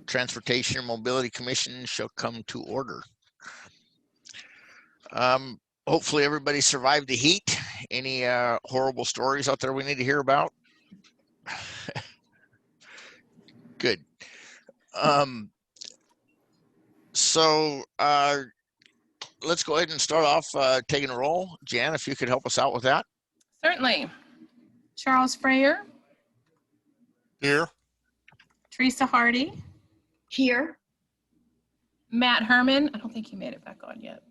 Transportation and Mobility Commission shall come to order. Hopefully everybody survived the heat. Any horrible stories out there we need to hear about? Good. So let's go ahead and start off taking a roll. Jan, if you could help us out with that. Certainly. Charles Freyer. Here. Teresa Hardy. Here. Matt Herman. I don't think he made it back on yet.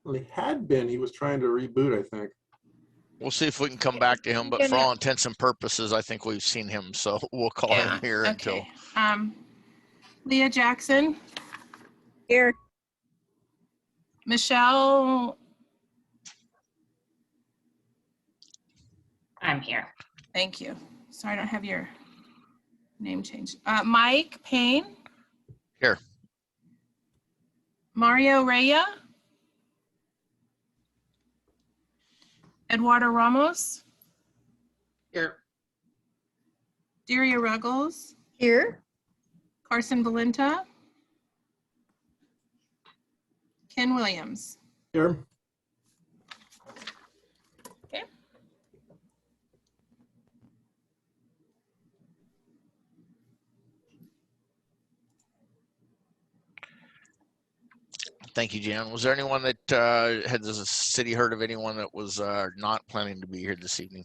Well, he had been. He was trying to reboot, I think. We'll see if we can come back to him, but for all intents and purposes, I think we've seen him, so we'll call him here until. Leah Jackson. Here. Michelle. I'm here. Thank you. Sorry, I don't have your name changed. Mike Payne. Here. Mario Raya. Eduardo Ramos. Here. Daria Ruggles. Here. Carson Valenta. Ken Williams. Here. Okay. Thank you, Jan. Was there anyone that had the city heard of anyone that was not planning to be here this evening?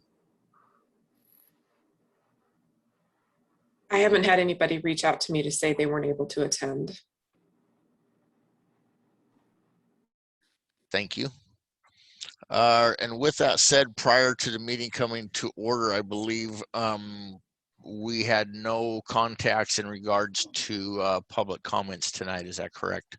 I haven't had anybody reach out to me to say they weren't able to attend. Thank you. And with that said, prior to the meeting coming to order, I believe we had no contacts in regards to public comments tonight. Is that correct?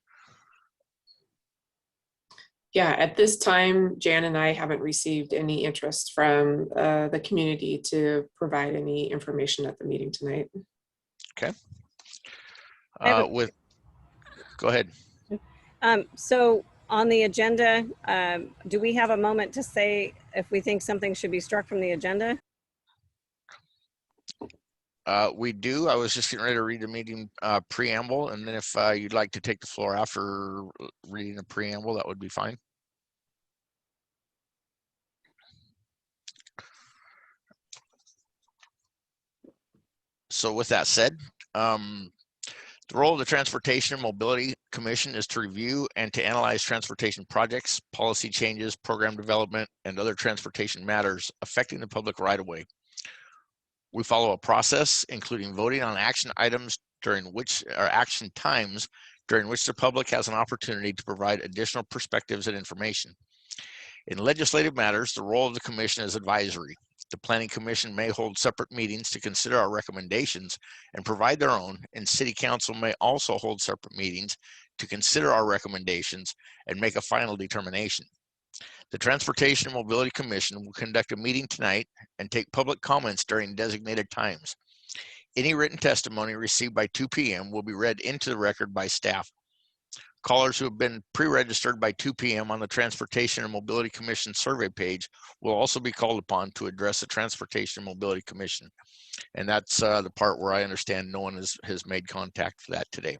Yeah, at this time, Jan and I haven't received any interest from the community to provide any information at the meeting tonight. Okay. Go ahead. So on the agenda, do we have a moment to say if we think something should be struck from the agenda? We do. I was just getting ready to read the meeting preamble, and then if you'd like to take the floor after reading the preamble, that would be fine. So with that said, the role of the Transportation and Mobility Commission is to review and to analyze transportation projects, policy changes, program development, and other transportation matters affecting the public right-of-way. We follow a process including voting on action items during which, or action times during which the public has an opportunity to provide additional perspectives and information. In legislative matters, the role of the commission is advisory. The Planning Commission may hold separate meetings to consider our recommendations and provide their own, and City Council may also hold separate meetings to consider our recommendations and make a final determination. The Transportation and Mobility Commission will conduct a meeting tonight and take public comments during designated times. Any written testimony received by 2 p.m. will be read into the record by staff. Callers who have been pre-registered by 2 p.m. on the Transportation and Mobility Commission survey page will also be called upon to address the Transportation and Mobility Commission. And that's the part where I understand no one has made contact for that today.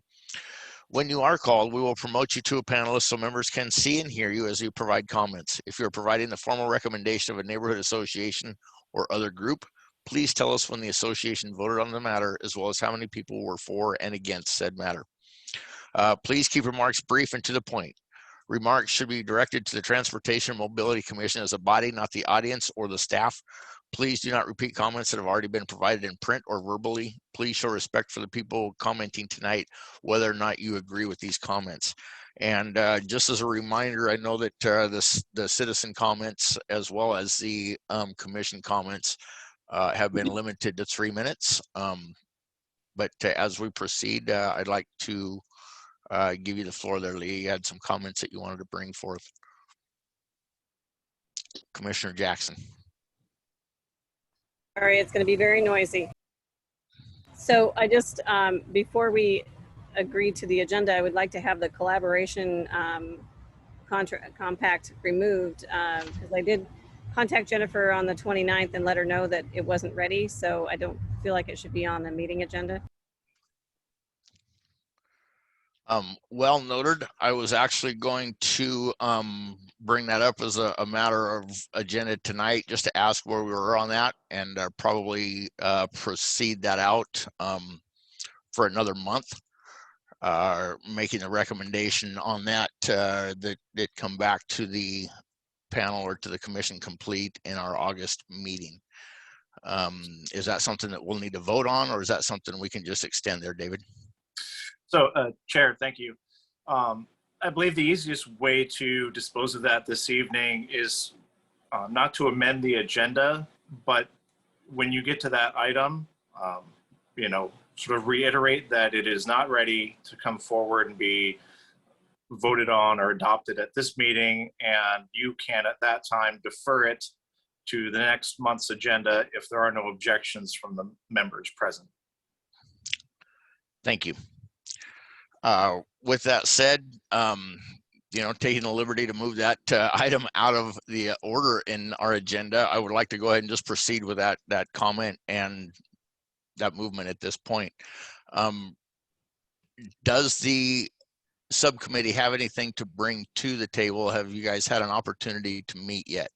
When you are called, we will promote you to a panelist so members can see and hear you as you provide comments. If you're providing the formal recommendation of a neighborhood association or other group, please tell us when the association voted on the matter, as well as how many people were for and against said matter. Please keep remarks brief and to the point. Remarks should be directed to the Transportation and Mobility Commission as a body, not the audience or the staff. Please do not repeat comments that have already been provided in print or verbally. Please show respect for the people commenting tonight, whether or not you agree with these comments. And just as a reminder, I know that the citizen comments as well as the commission comments have been limited to 3 minutes. But as we proceed, I'd like to give you the floor there, Lee. You had some comments that you wanted to bring forth. Commissioner Jackson. Sorry, it's going to be very noisy. So I just, before we agree to the agenda, I would like to have the collaboration compact removed, because I did contact Jennifer on the 29th and let her know that it wasn't ready, so I don't feel like it should be on the meeting agenda. Well noted. I was actually going to bring that up as a matter of agenda tonight, just to ask where we were on that, and probably proceed that out for another month. Making a recommendation on that that it come back to the panel or to the commission complete in our August meeting. Is that something that we'll need to vote on, or is that something we can just extend there, David? So, Chair, thank you. I believe the easiest way to dispose of that this evening is not to amend the agenda, but when you get to that item, you know, sort of reiterate that it is not ready to come forward and be voted on or adopted at this meeting, and you can at that time defer it to the next month's agenda if there are no objections from the members present. Thank you. With that said, you know, taking the liberty to move that item out of the order in our agenda, I would like to go ahead and just proceed with that comment and that movement at this point. Does the subcommittee have anything to bring to the table? Have you guys had an opportunity to meet yet?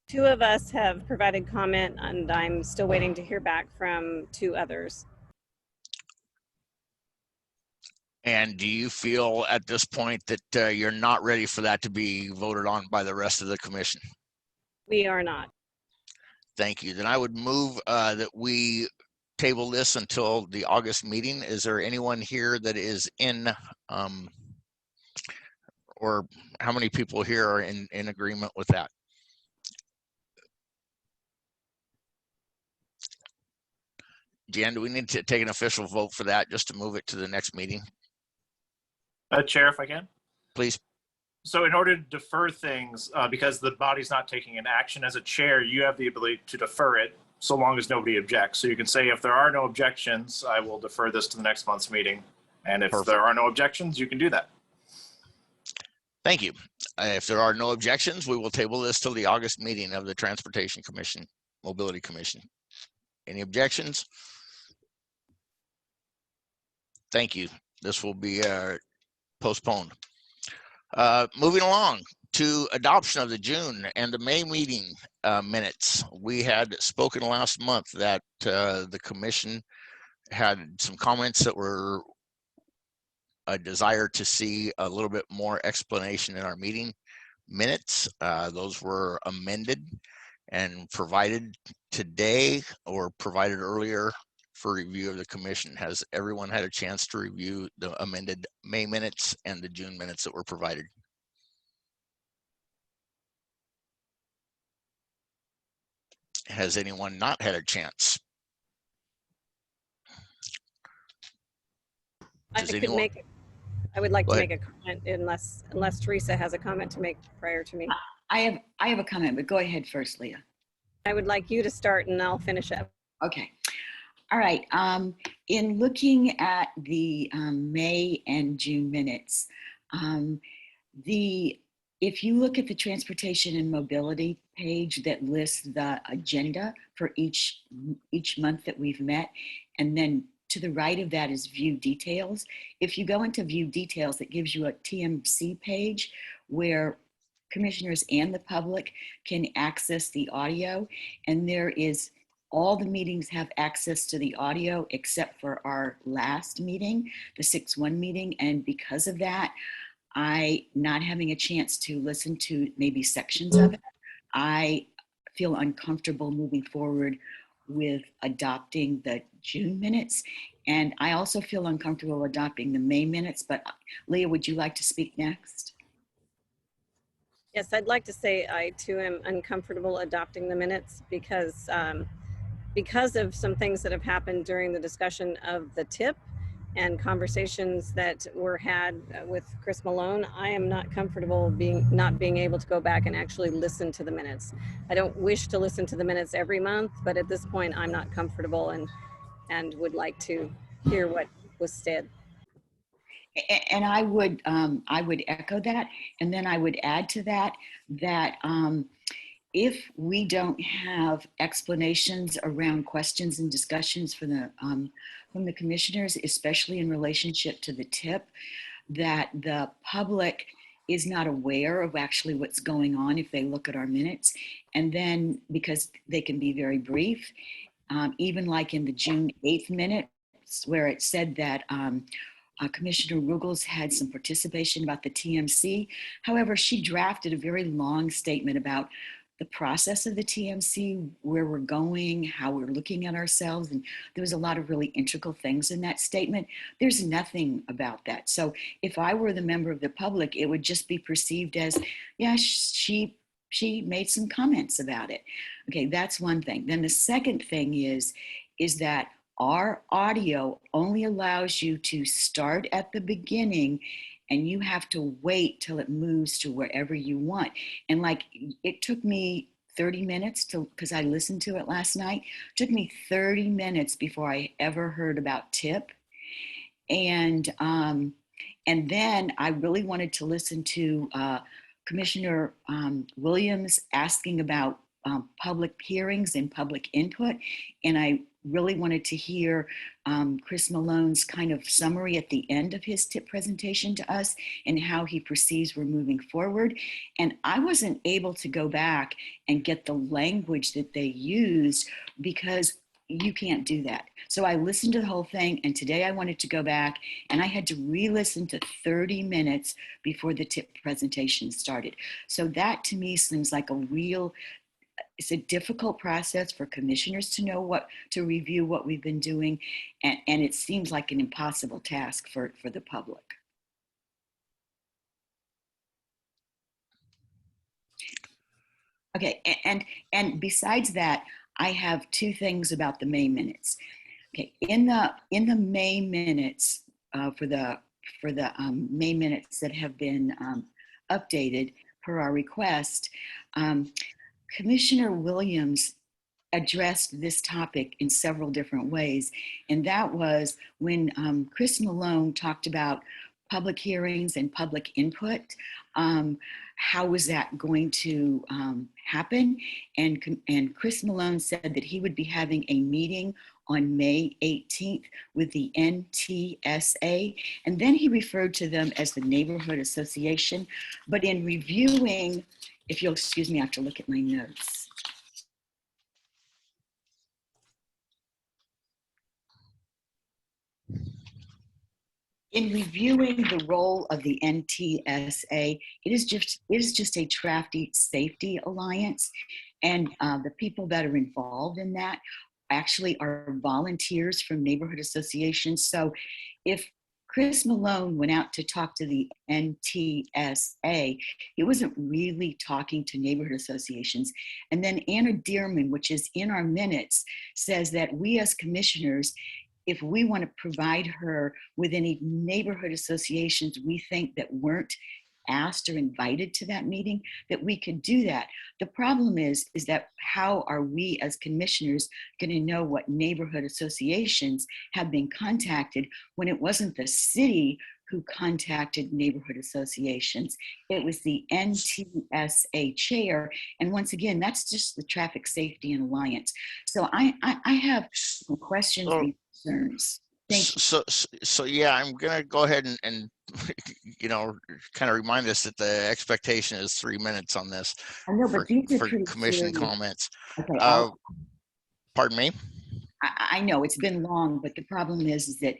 Two of us have provided comment, and I'm still waiting to hear back from two others. And do you feel at this point that you're not ready for that to be voted on by the rest of the commission? We are not. Thank you. Then I would move that we table this until the August meeting. Is there anyone here that is in, or how many people here are in agreement with that? Jan, do we need to take an official vote for that just to move it to the next meeting? Chair, if I can. Please. So in order to defer things, because the body's not taking an action as a chair, you have the ability to defer it so long as nobody objects. So you can say, if there are no objections, I will defer this to the next month's meeting. And if Perfect. there are no objections, you can do that. Thank you. If there are no objections, we will table this till the August meeting of the Transportation Commission, Mobility Commission. Any objections? Thank you. This will be postponed. Moving along to adoption of the June and the May meeting minutes. We had spoken last month that the commission had some comments that were a desire to see a little bit more explanation in our meeting minutes. Those were amended and provided today or provided earlier for review of the commission. Has everyone had a chance to review the amended May minutes and the June minutes that were provided? Has anyone not had a chance? I Does could anyone- make. I would like Go to ahead. make a comment unless Teresa has a comment to make prior to me. I have a comment, but go ahead first, Leah. I would like you to start and I'll finish up. Okay. All right. In looking at the May and June minutes, if you look at the transportation and mobility page that lists the agenda for each month that we've met, and then to the right of that is view details. If you go into view details, it gives you a TMC page where commissioners and the public can access the audio, and there is all the meetings have access to the audio except for our last meeting, the 6-1 meeting. And because of that, I not having a chance to listen to maybe sections of it, I feel uncomfortable moving forward with adopting the June minutes. And I also feel uncomfortable adopting the May minutes, but Leah, would you like to speak next? Yes, I'd like to say I too am uncomfortable adopting the minutes because of some things that have happened during the discussion of the tip and conversations that were had with Chris Malone. I am not comfortable not being able to go back and actually listen to the minutes. I don't wish to listen to the minutes every month, but at this point I'm not comfortable and would like to hear what was said. And I would echo that. And then I would add to that, that if we don't have explanations around questions and discussions from the commissioners, especially in relationship to the tip, that the public is not aware of actually what's going on if they look at our minutes. And then, because they can be very brief, even like in the June 8th minutes, where it said that Commissioner Ruggles had some participation about the TMC. However, she drafted a very long statement about the process of the TMC, where we're going, how we're looking at ourselves. And there was a lot of really integral things in that statement. There's nothing about that. So if I were the member of the public, it would just be perceived as, yeah, she made some comments about it. Okay, that's one thing. Then the second thing is that our audio only allows you to start at the beginning, and you have to wait till it moves to wherever you want. And like, it took me 30 minutes because I listened to it last night. It took me 30 minutes before I ever heard about TIP. And then I really wanted to listen to Commissioner Williams asking about public hearings and public input. And I really wanted to hear Chris Malone's kind of summary at the end of his tip presentation to us and how he perceives we're moving forward. And I wasn't able to go back and get the language that they used because you can't do that. So I listened to the whole thing, and today I wanted to go back and I had to re-listen to 30 minutes before the tip presentation started. So that to me seems like it's a difficult process for commissioners to know to review what we've been doing. And it seems like an impossible task for the public. Okay, and besides that, I have two things about the May minutes. Okay, in the May minutes for the May minutes that have been updated per our request, Commissioner Williams addressed this topic in several different ways. And that was when Chris Malone talked about public hearings and public input. How was that going to happen? And Chris Malone said that he would be having a meeting on May 18th with the NTSA. And then he referred to them as the Neighborhood Association. But in reviewing, if you'll excuse me, I have to look at my notes. In reviewing the role of the NTSA, it is just a traffic safety alliance, and the people that are involved in that actually are volunteers from neighborhood associations. So if Chris Malone went out to talk to the NTSA, he wasn't really talking to neighborhood associations. And then Anna Dearman, which is in our minutes, says that we as commissioners, if we want to provide her with any neighborhood associations we think that weren't asked or invited to that meeting, that we could do that. The problem is that how are we as commissioners going to know what neighborhood associations have been contacted when it wasn't the city who contacted neighborhood associations? It was the NTSA chair. And once again, that's just the Traffic Safety and Alliance. So I have some questions and concerns. Thank you. So yeah, I'm gonna go ahead and you know, kind of remind us that the expectation is 3 minutes on this. I know, but these are for pretty commission serious. comments. Okay, Pardon me? I know it's been long, but the problem is that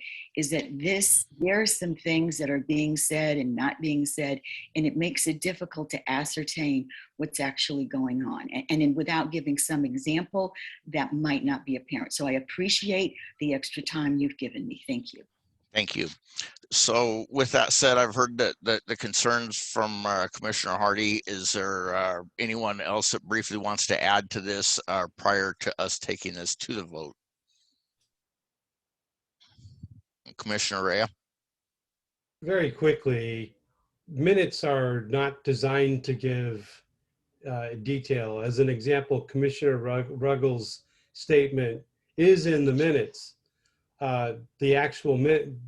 there are some things that are being said and not being said, and it makes it difficult to ascertain what's actually going on. And without giving some example, that might not be apparent. So I appreciate the extra time you've given me. Thank you. Thank you. So with that said, I've heard that the concerns from Commissioner Hardy. Is there anyone else that briefly wants to add to this prior to us taking this to the vote? Commissioner Rea? Very quickly, minutes are not designed to give detail. As an example, Commissioner Ruggles' statement is in the minutes. The actual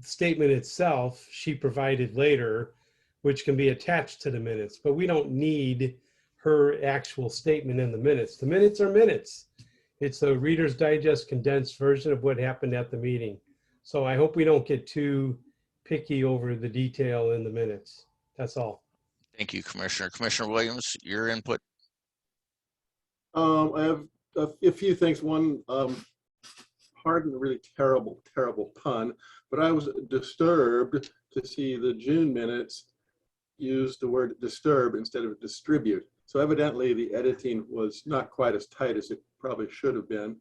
statement itself, she provided later, which can be attached to the minutes, but we don't need her actual statement in the minutes. The minutes are minutes. It's a Reader's Digest condensed version of what happened at the meeting. So I hope we don't get too picky over the detail in the minutes. That's all. Thank you, Commissioner. Commissioner Williams, your input. I have a few things. One, pardon the really terrible, terrible pun, but I was disturbed to see the June minutes use the word disturb instead of distribute. So evidently the editing was not quite as tight as it probably should have been.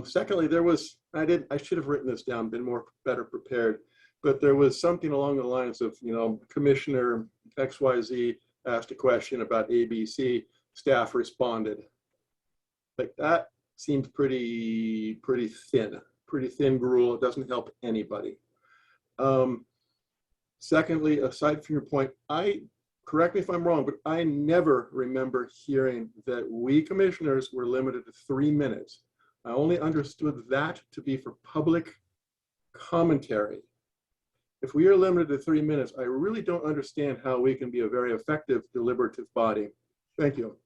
Secondly, there was, I should have written this down, been better prepared, but there was something along the lines of, Commissioner XYZ asked a question about ABC, staff responded. Like that seems pretty thin gruel. It doesn't help anybody. Secondly, aside from your point, correct me if I'm wrong, but I never remember hearing that we commissioners were limited to 3 minutes. I only understood that to be for public commentary. If we are limited to 3 minutes, I really don't understand how we can be a very effective deliberative body. Thank you.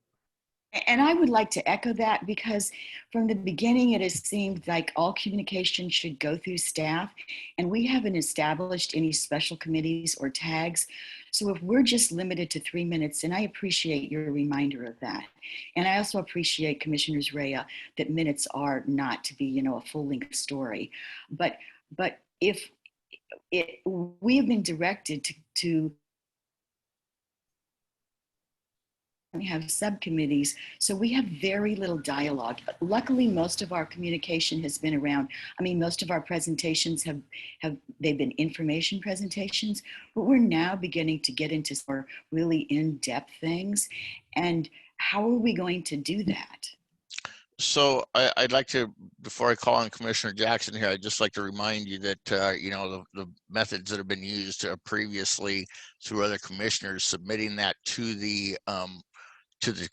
And I would like to echo that, because from the beginning, it has seemed like all communication should go through staff, and we haven't established any special committees or tags. So if we're just limited to 3 minutes, and I appreciate your reminder of that. And I also appreciate Commissioners Rhea that minutes are not to be, a full-length story. But if we have been directed to have subcommittees, so we have very little dialogue. Luckily, most of our communication has been around, most of our presentations have they've been information presentations, but we're now beginning to get into more really in-depth things. And how are we going to do that? So I'd like to, before I call on Commissioner Jackson here, I'd just like to remind you that, the methods that have been used previously through other commissioners, submitting that to the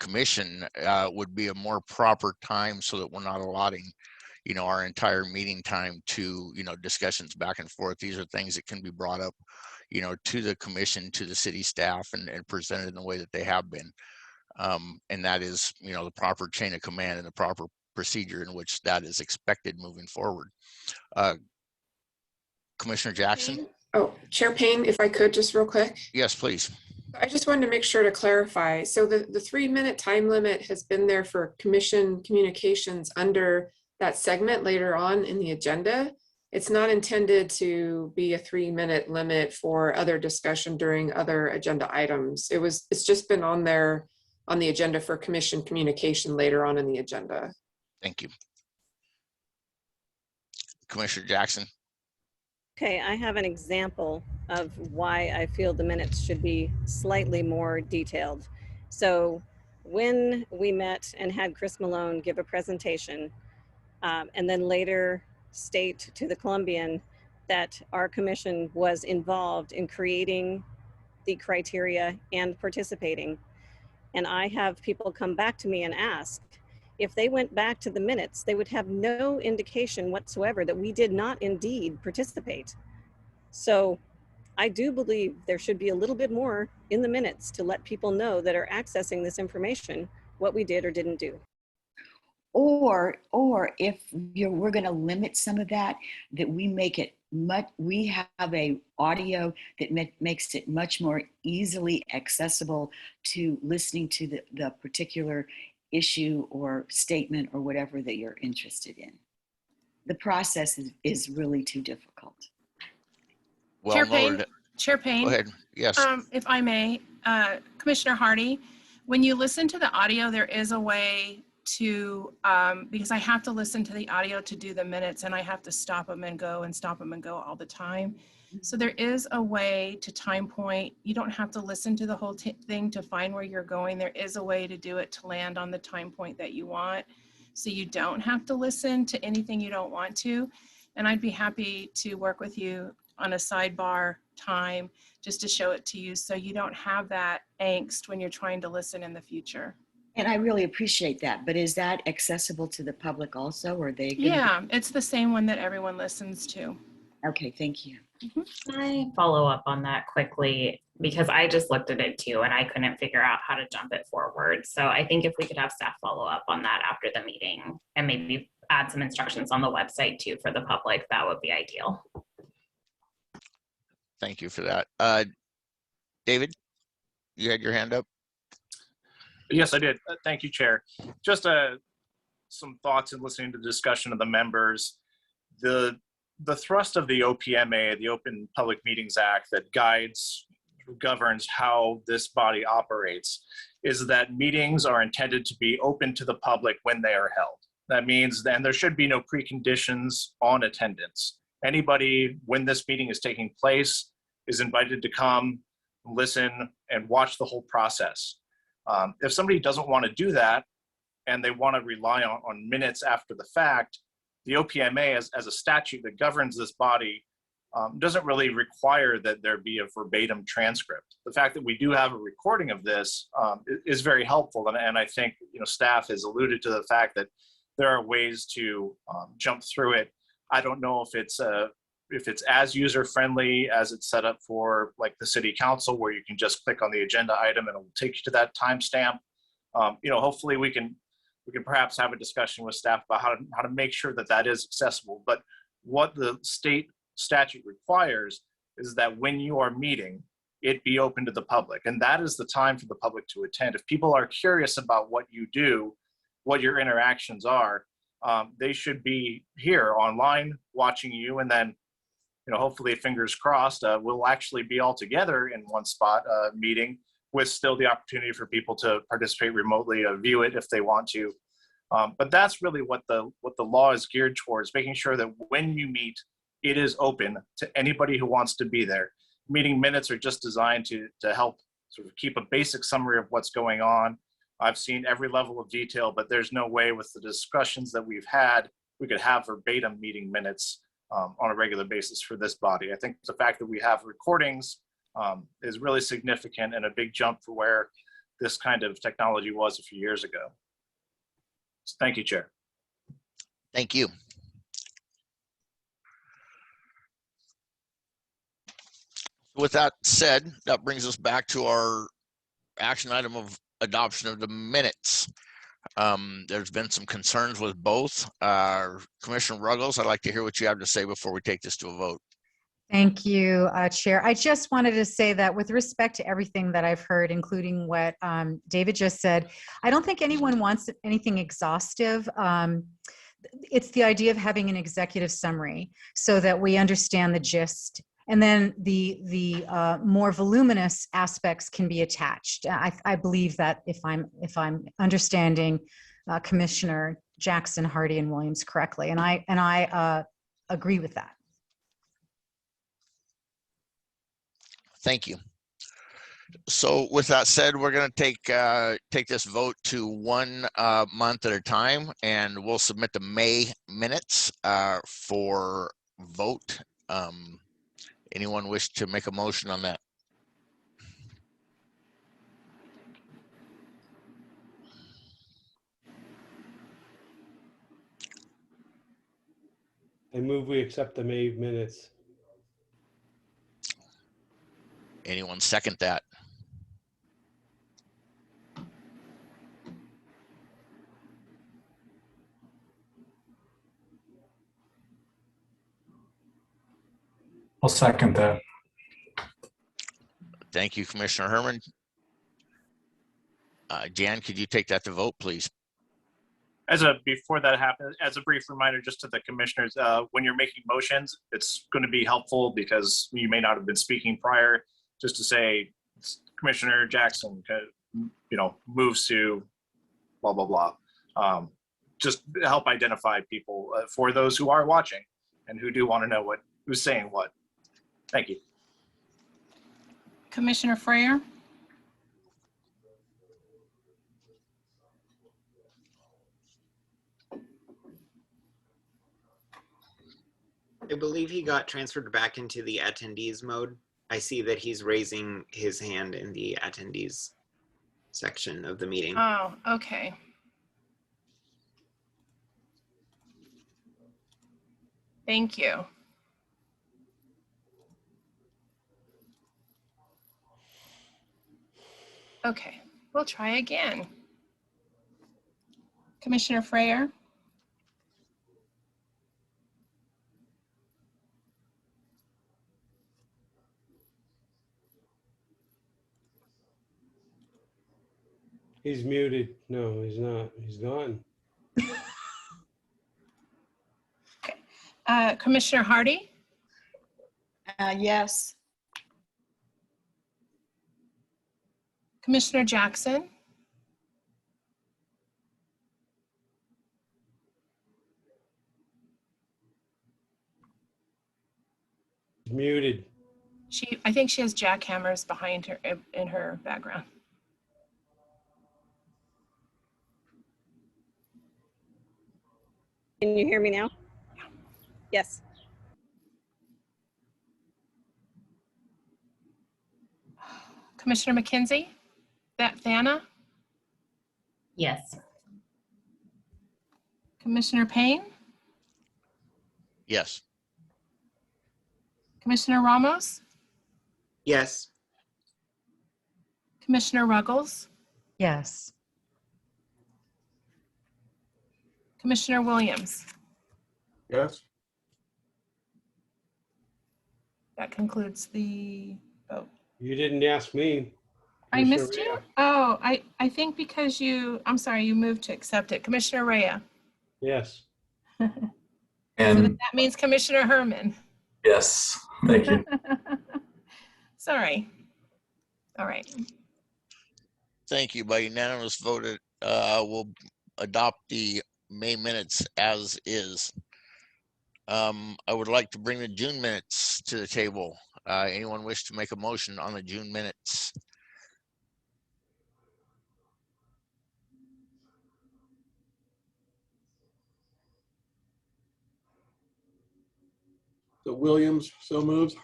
commission would be a more proper time, so that we're not allotting, our entire meeting time to, discussions back and forth. These are things that can be brought up, to the commission, to the city staff, and presented in the way that they have been. And that is, the proper chain of command and the proper procedure in which that is expected moving forward. Commissioner Jackson? Oh, Chair Payne, if I could just real quick. Yes, please. I just wanted to make sure to clarify. So the 3 minute time limit has been there for commission communications under that segment later on in the agenda. It's not intended to be a 3 minute limit for other discussion during other agenda items. It's just been on there on the agenda for commission communication later on in the agenda. Thank you. Commissioner Jackson. Okay, I have an example of why I feel the minutes should be slightly more detailed. So when we met and had Chris Malone give a presentation, and then later state to the Columbian that our commission was involved in creating the criteria and participating. And I have people come back to me and ask, if they went back to the minutes, they would have no indication whatsoever that we did not indeed participate. So I do believe there should be a little bit more in the minutes to let people know that are accessing this information what we did or didn't do. Or if we're going to limit some of that we make it we have a audio that makes it much more easily accessible to listening to the particular issue or statement or whatever that you're interested in. The process is really too difficult. Well Chair Payne, noted. Chair Payne. Go ahead. Yes. If I may, Commissioner Hardy, when you listen to the audio, there is a way to, because I have to listen to the audio to do the minutes, and I have to stop them and go all the time. So there is a way to time point. You don't have to listen to the whole thing to find where you're going. There is a way to do it to land on the time point that you want. So you don't have to listen to anything you don't want to. And I'd be happy to work with you on a sidebar time just to show it to you, so you don't have that angst when you're trying to listen in the future. And I really appreciate that, but is that accessible to the public also, or are they gonna Yeah, it's the same one that everyone listens to. Okay, thank you. Can I follow up on that quickly? Because I just looked at it too and I couldn't figure out how to jump it forward. So I think if we could have staff follow up on that after the meeting and maybe add some instructions on the website too for the public, that would be ideal. Thank you for that. David, you had your hand up? Yes, I did. Thank you, Chair. Just some thoughts in listening to the discussion of the members. The thrust of the OPMA, the Open Public Meetings Act, that governs how this body operates, is that meetings are intended to be open to the public when they are held. That means then there should be no preconditions on attendance. Anybody, when this meeting is taking place, is invited to come, listen, and watch the whole process. If somebody doesn't want to do that and they want to rely on minutes after the fact, the OPMA as a statute that governs this body doesn't really require that there be a verbatim transcript. The fact that we do have a recording of this is very helpful. And I think staff has alluded to the fact that there are ways to jump through it. I don't know if it's as user-friendly as it's set up for like the city council, where you can just click on the agenda item and it will take you to that timestamp. Hopefully we can perhaps have a discussion with staff about how to make sure that that is accessible. But what the state statute requires is that when you are meeting, it be open to the public. And that is the time for the public to attend. If people are curious about what you do, what your interactions are, they should be here online watching you. And then hopefully, fingers crossed, we'll actually be all together in one spot meeting, with still the opportunity for people to participate remotely, view it if they want to. But that's really what the law is geared towards, making sure that when you meet, it is open to anybody who wants to be there. Meeting minutes are just designed to help sort of keep a basic summary of what's going on. I've seen every level of detail, but there's no way with the discussions that we've had, we could have verbatim meeting minutes on a regular basis for this body. I think the fact that we have recordings is really significant and a big jump for where this kind of technology was a few years ago. So thank you, Chair. Thank you. With that said, that brings us back to our action item of adoption of the minutes. There's been some concerns with both. Commissioner Ruggles, I'd like to hear what you have to say before we take this to a vote. Thank you, Chair. I just wanted to say that with respect to everything that I've heard, including what David just said, I don't think anyone wants anything exhaustive. It's the idea of having an executive summary so that we understand the gist. And then the more voluminous aspects can be attached. I believe that if I'm understanding Commissioner Jackson, Hardy, and Williams correctly, and I agree with that. Thank you. So with that said, we're going to take this vote to 1 month at a time, and we'll submit the May minutes for vote. Anyone wish to make a motion on that? I move we accept the May minutes. Anyone second that? I'll second that. Thank you, Commissioner Herman. Jan, could you take that to vote, please? Before that happens, as a brief reminder, just to the commissioners, when you're making motions, it's going to be helpful because you may not have been speaking prior, just to say Commissioner Jackson, moves to blah, blah, blah. Just help identify people for those who are watching and who do want to know who's saying what. Thank you. Commissioner Freyer? I believe he got transferred back into the attendees mode. I see that he's raising his hand in the attendees. section of the meeting. Oh, okay. Thank you. Okay, we'll try again. Commissioner Frayer, He's muted. No, he's not. He's gone. Commissioner Hardy, Yes. Commissioner Jackson, He's muted. I think she has jackhammers behind her in her background. Can you hear me now? Yes. Commissioner McKenzie, Thana, Yes. Commissioner Payne, Yes. Commissioner Ramos, Yes. Commissioner Ruggles, Yes. Commissioner Williams. Yes. That concludes the vote. You didn't ask me. I Commissioner missed you? Rea. Oh, I think because I'm sorry, you moved to accept it. Commissioner Rea. Yes. So And that means Commissioner Herman. yes, thank you. Sorry. All right. Thank you. By unanimous vote, we'll adopt the May minutes as is. I would like to bring the June minutes to the table. Anyone wish to make a motion on the June minutes? So Williams so moves.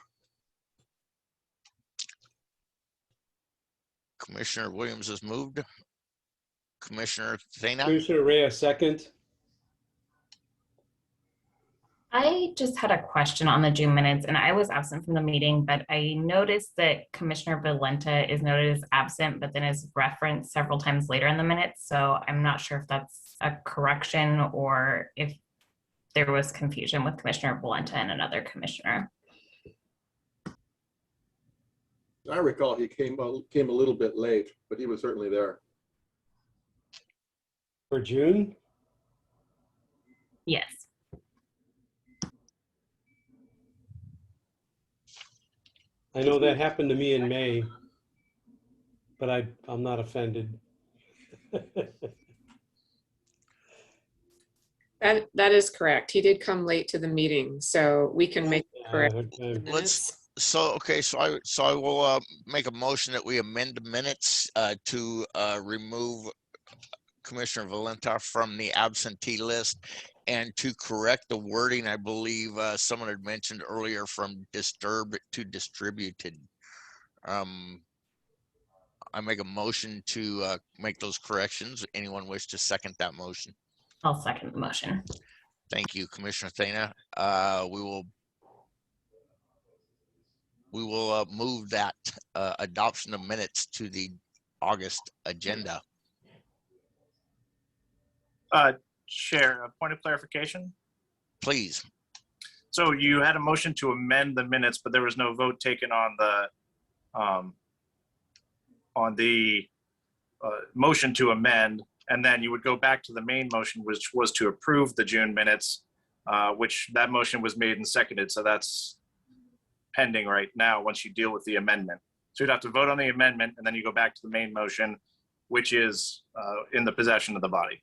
Commissioner Williams has moved. Commissioner Thana? Commissioner Rea, second. I just had a question on the June minutes, and I was absent from the meeting, but I noticed that Commissioner Valenta is noted as absent, but then is referenced several times later in the minutes. So I'm not sure if that's a correction or if there was confusion with Commissioner Valenta and another commissioner. I recall he came a little bit late, but he was certainly there. For June? Yes. I know that happened to me in May, but I'm not offended. That is correct. He did come late to the meeting, so we can make correct Okay. minutes. Okay, so I will make a motion that we amend the minutes to remove Commissioner Valenta from the absentee list and to correct the wording. I believe someone had mentioned earlier from disturbed to distributed. I make a motion to make those corrections. Anyone wish to second that motion? I'll second the motion. Thank you, Commissioner Thana. We will move that adoption of minutes to the August agenda. Chair, a point of clarification. Please. So you had a motion to amend the minutes, but there was no vote taken on the motion to amend, and then you would go back to the main motion, which was to approve the June minutes, which that motion was made and seconded. So that's pending right now once you deal with the amendment. So you'd have to vote on the amendment, and then you go back to the main motion, which is in the possession of the body.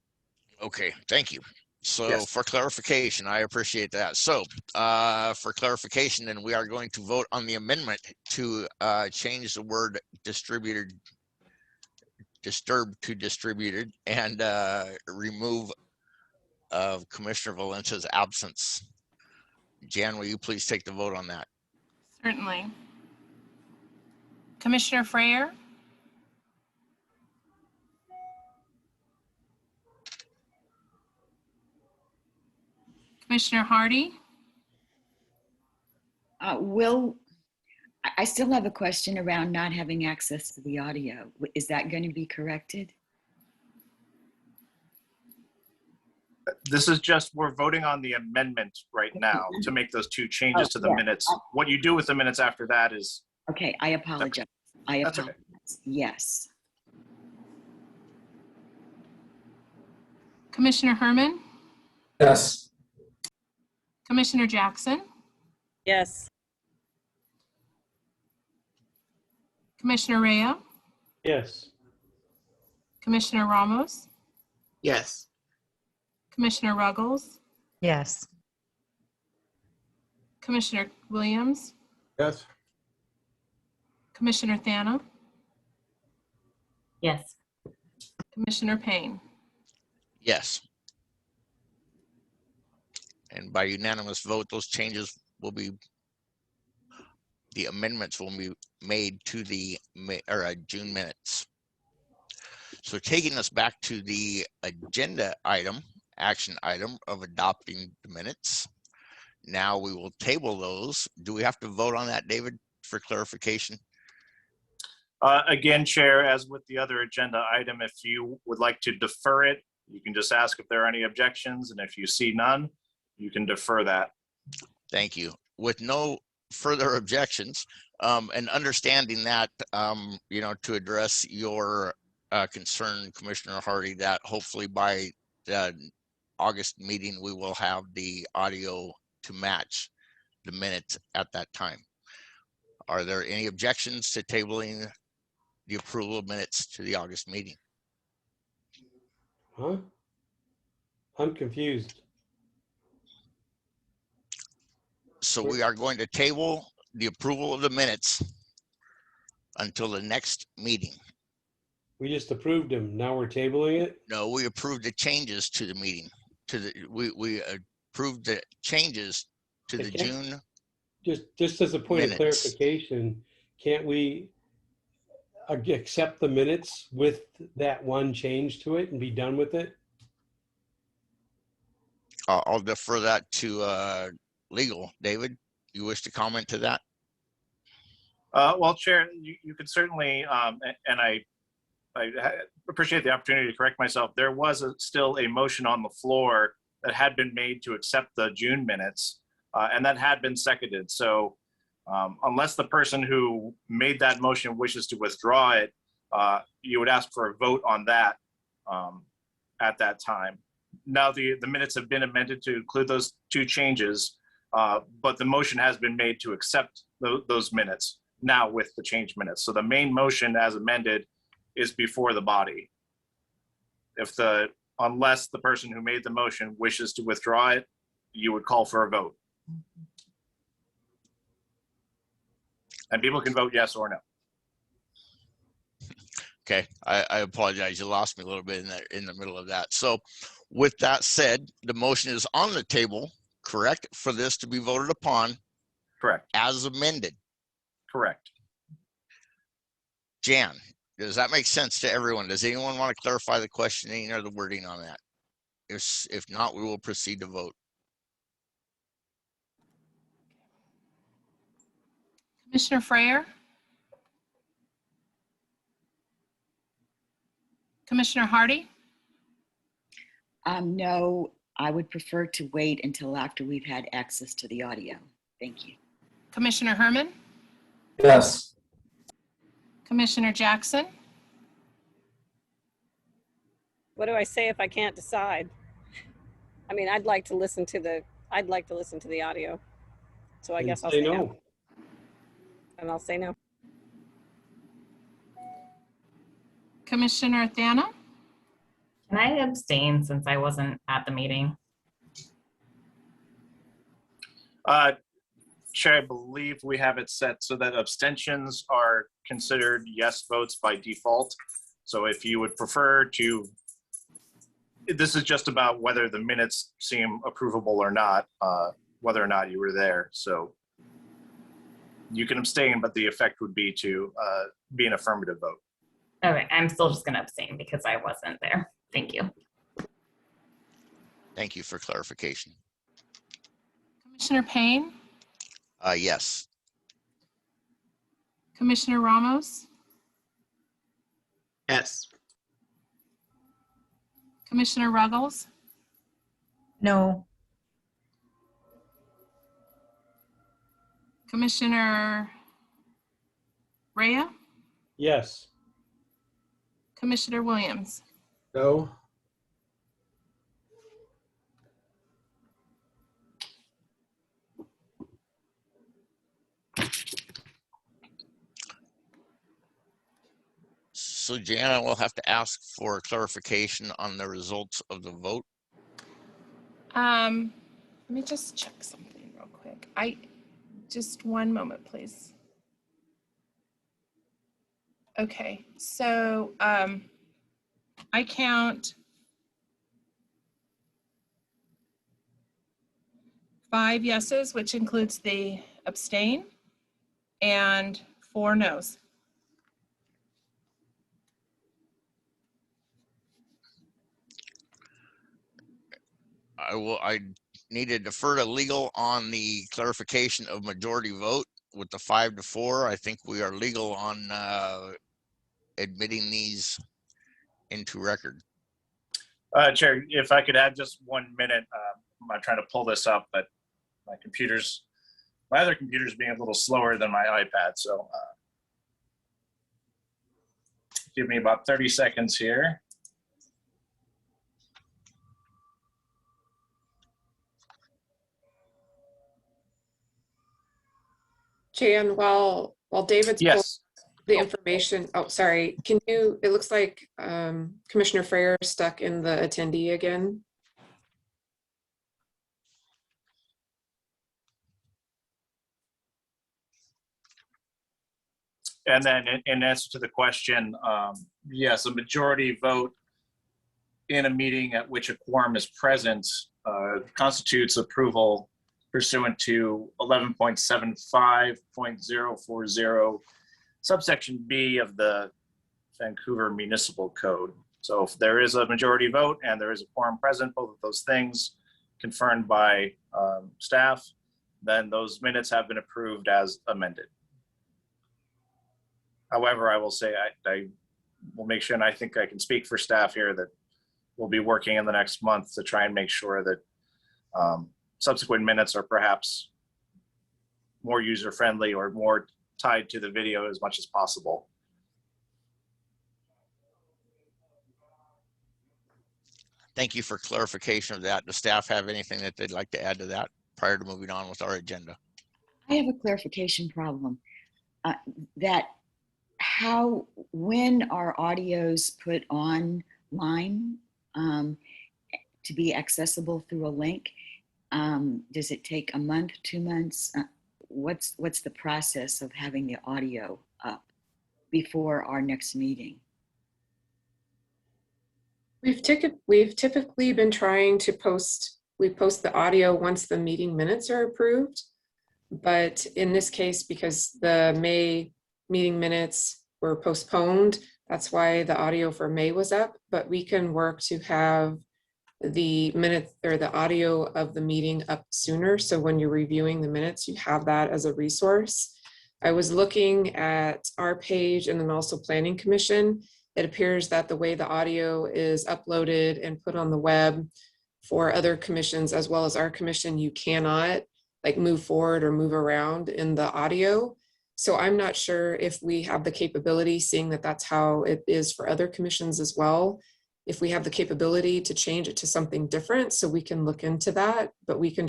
Okay, thank you. So Yes. for clarification, I appreciate that. So for clarification, then we are going to vote on the amendment to change the word distributed, disturbed to distributed, and remove Commissioner Valenta's absence. Jan, will you please take the vote on that? Certainly. Commissioner Frayer, Commissioner Hardy? I still have a question around not having access to the audio. Is that going to be corrected? This is just, we're voting on the amendment right now to make those two changes to the minutes. What you do with the minutes after that is. Okay, I apologize. That's okay. Yes. Commissioner Herman? Yes. Commissioner Jackson? Yes. Commissioner Rea? Yes. Commissioner Ramos? Yes. Commissioner Ruggles? Yes. Commissioner Williams? Yes. Commissioner Thana? Yes. Commissioner Payne? Yes. And by unanimous vote, those changes will be, the amendments will be made to the June minutes. So taking us back to the agenda item, action item of adopting the minutes. Now we will table those. Do we have to vote on that, David, for clarification? Again, Chair, as with the other agenda item, if you would like to defer it, you can just ask if there are any objections, and if you see none, you can defer that. Thank you. With no further objections, and understanding that, to address your concern, Commissioner Hardy, that hopefully by the August meeting, we will have the audio to match the minutes at that time. Are there any objections to tabling the approval of minutes to the August meeting? Huh? I'm confused. So we are going to table the approval of the minutes until the next meeting. We just approved them. Now we're tabling it? No, we approved the changes to the meeting. We approved the changes to the Okay. June. Just as a point of Minutes. clarification, can't we accept the minutes with that one change to it and be done with it? I'll defer that to legal. David, you wish to comment to that? Well, Chair, you could certainly, and I appreciate the opportunity to correct myself. There was still a motion on the floor that had been made to accept the June minutes, and that had been seconded. So unless the person who made that motion wishes to withdraw it, you would ask for a vote on that at that time. Now the minutes have been amended to include those two changes, but the motion has been made to accept those minutes now with the change minutes. So the main motion as amended is before the body. Unless the person who made the motion wishes to withdraw it, you would call for a vote. And people can vote yes or no. Okay, I apologize. You lost me a little bit in the middle of that. So with that said, the motion is on the table, correct, for this to be voted upon? Correct. As amended? Correct. Jan, does that make sense to everyone? Does anyone want to clarify the questioning or the wording on that? If not, we will proceed to vote. Commissioner Frayer? Commissioner Hardy? No, I would prefer to wait until after we've had access to the audio. Thank you. Commissioner Herman? Yes. Commissioner Jackson? What do I say if I can't decide? I mean, I'd like to listen to the audio. So I guess I'll say no. And I'll say no. Commissioner Thana? Can I abstain since I wasn't at the meeting? Chair, I believe we have it set so that abstentions are considered yes votes by default. So if you would prefer to, this is just about whether the minutes seem approvable or not, whether or not you were there. So you can abstain, but the effect would be to be an affirmative vote. Okay, I'm still just going to abstain because I wasn't there. Thank you. Thank you for clarification. Commissioner Payne, Yes. Commissioner Ramos, Yes. Commissioner Ruggles, No. Commissioner Rhea, Yes. Commissioner Williams. No. So Jana will have to ask for clarification on the results of the vote. Let me just check something real quick. Just one moment, please. Okay, so I count 5 yeses, which includes the abstain, and 4 noes. I need to defer to legal on the clarification of majority vote with the 5 to 4. I think we are legal on admitting these into record. Chair, if I could have just 1 minute, I'm not trying to pull this up, but my other computer's being a little slower than my iPad. So give me about 30 seconds here. Jan, while David's pulling Yes. the information, oh, sorry, it looks like Commissioner Freyer is stuck in the attendee again. And then in answer to the question, yes, a majority vote in a meeting at which a quorum is present constitutes approval pursuant to 11.75.040 subsection B of the Vancouver Municipal Code. So if there is a majority vote and there is a quorum present, both of those things confirmed by staff, then those minutes have been approved as amended. However, I will say I will make sure, and I think I can speak for staff here, that we'll be working in the next month to try and make sure that subsequent minutes are perhaps more user-friendly or more tied to the video as much as possible. Thank you for clarification of that. Does staff have anything that they'd like to add to that prior to moving on with our agenda? I have a clarification problem. When are audios put online to be accessible through a link? Does it take a month, 2 months? What's the process of having the audio up before our next meeting? We've typically been trying to post the audio once the meeting minutes are approved. But in this case, because the May meeting minutes were postponed, that's why the audio for May was up. But we can work to have the minutes or the audio of the meeting up sooner. So when you're reviewing the minutes, you have that as a resource. I was looking at our page and then also Planning Commission. It appears that the way the audio is uploaded and put on the web for other commissions as well as our commission, you cannot like move forward or move around in the audio. So I'm not sure if we have the capability, seeing that that's how it is for other commissions as well, if we have the capability to change it to something different. So we can look into that, but we can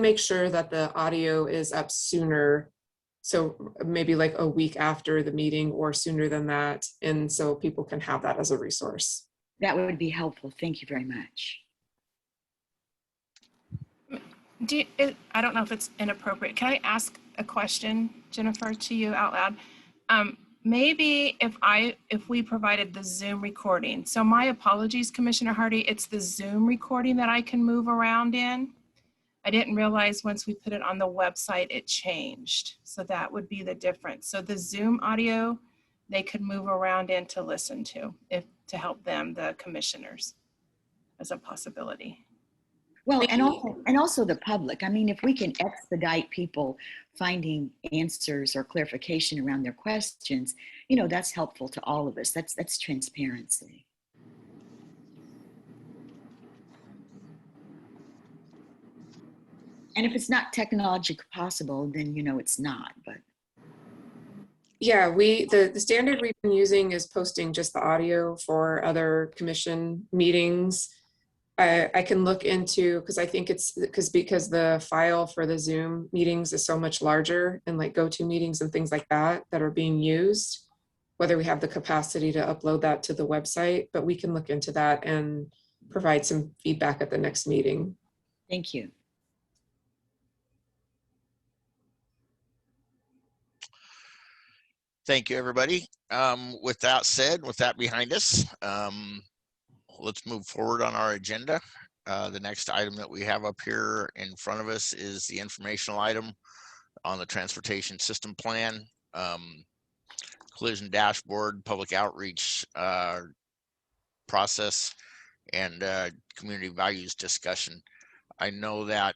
make sure that the audio is up sooner. So maybe like a week after the meeting or sooner than that. And so people can have that as a resource. That would be helpful. Thank you very much. I don't know if it's inappropriate. Can I ask a question, Jennifer, to you out loud? Maybe if we provided the Zoom recording. So my apologies, Commissioner Hardy, it's the Zoom recording that I can move around in. I didn't realize once we put it on the website, it changed. So that would be the difference. So the Zoom audio, they could move around in to listen to, to help them, the commissioners, as a possibility. Well, and also the public. I mean, if we can expedite people finding answers or clarification around their questions, you know, that's helpful to all of us. That's transparency. And if it's not technologically possible, then you know it's not. But Yeah, the standard we've been using is posting just the audio for other commission meetings. I can look into, because I think it's because the file for the Zoom meetings is so much larger, and like go-to meetings and things like that are being used, whether we have the capacity to upload that to the website, but we can look into that and provide some feedback at the next meeting. thank you. Thank you, everybody. With that said, with that behind us, let's move forward on our agenda. The next item that we have up here in front of us is the informational item on the transportation system plan, collision dashboard, public outreach process, and community values discussion. I know that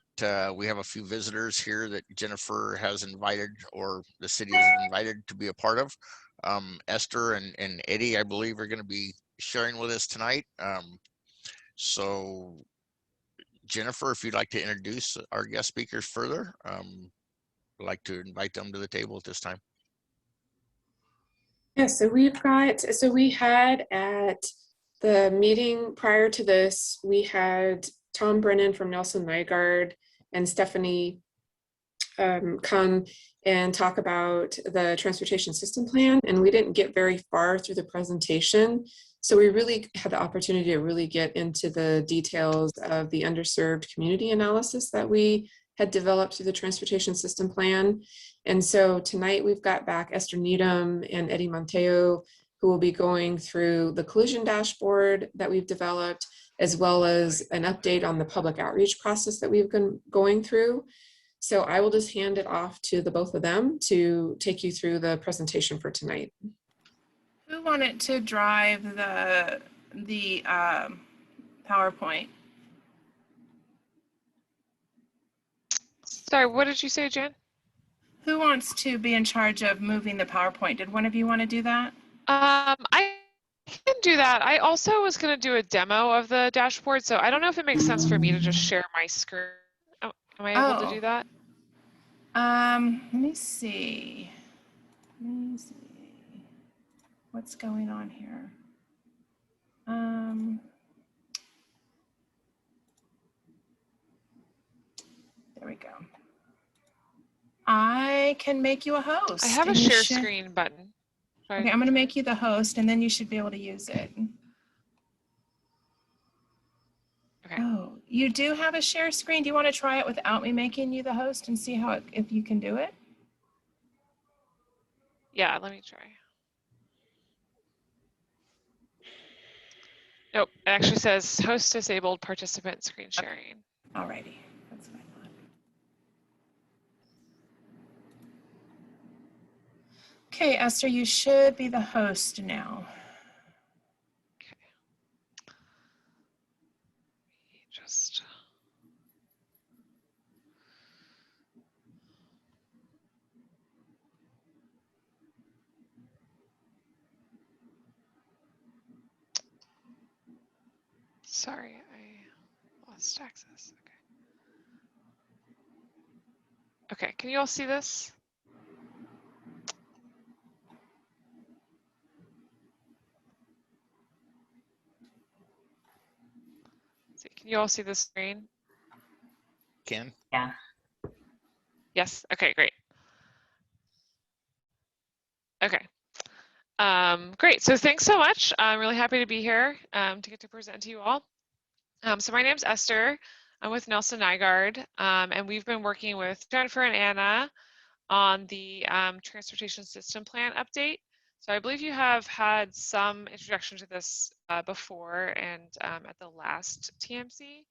we have a few visitors here that Jennifer has invited, or the city has invited to be a part of. Esther and Eddie, I believe, are going to be sharing with us tonight. So Jennifer, if you'd like to introduce our guest speakers further, I'd like to invite them to the table at this time. Yeah, so we had at the meeting prior to this, we had Tom Brennan from Nelson Nygaard and Stephanie come and talk about the transportation system plan, and we didn't get very far through the presentation. So we really had the opportunity to really get into the details of the underserved community analysis that we had developed through the transportation system plan. And so tonight we've got back Esther Needham and Eddie Monteo, who will be going through the collision dashboard that we've developed, as well as an update on the public outreach process that we've been going through. So I will just hand it off to the both of them to take you through the presentation for tonight. Who wanted to drive the PowerPoint? Sorry, what did you say, Jen? Who wants to be in charge of moving the PowerPoint? Did one of you want to do that? I can do that. I also was going to do a demo of the dashboard, so I don't know if it makes sense for me to just share my screen. Oh, am I able to do that? Let me see. What's going on here? There we go. I can make you a host. I have a share screen button. Okay, I'm going to make you the host, and then you should be able to use it. Okay. Oh, you do have a share screen. Do you want to try it without me making you the host and see how if you can do it? Yeah, let me try. Nope, it actually says host disabled, participant screen sharing. Alrighty, that's what I thought. Okay, Esther, you should be the host now. Okay. Just. Sorry, I lost access. Okay. Okay, can you all see this? Can you all see the screen? Ken? Yeah. Yes, okay, great. Okay. Great, so thanks so much. I'm really happy to be here to get to present to you all. So my name's Esther. I'm with Nelson Nygaard, and we've been working with Jennifer and Anna on the transportation system plan update. So I believe you have had some introduction to this before and at the last TMC.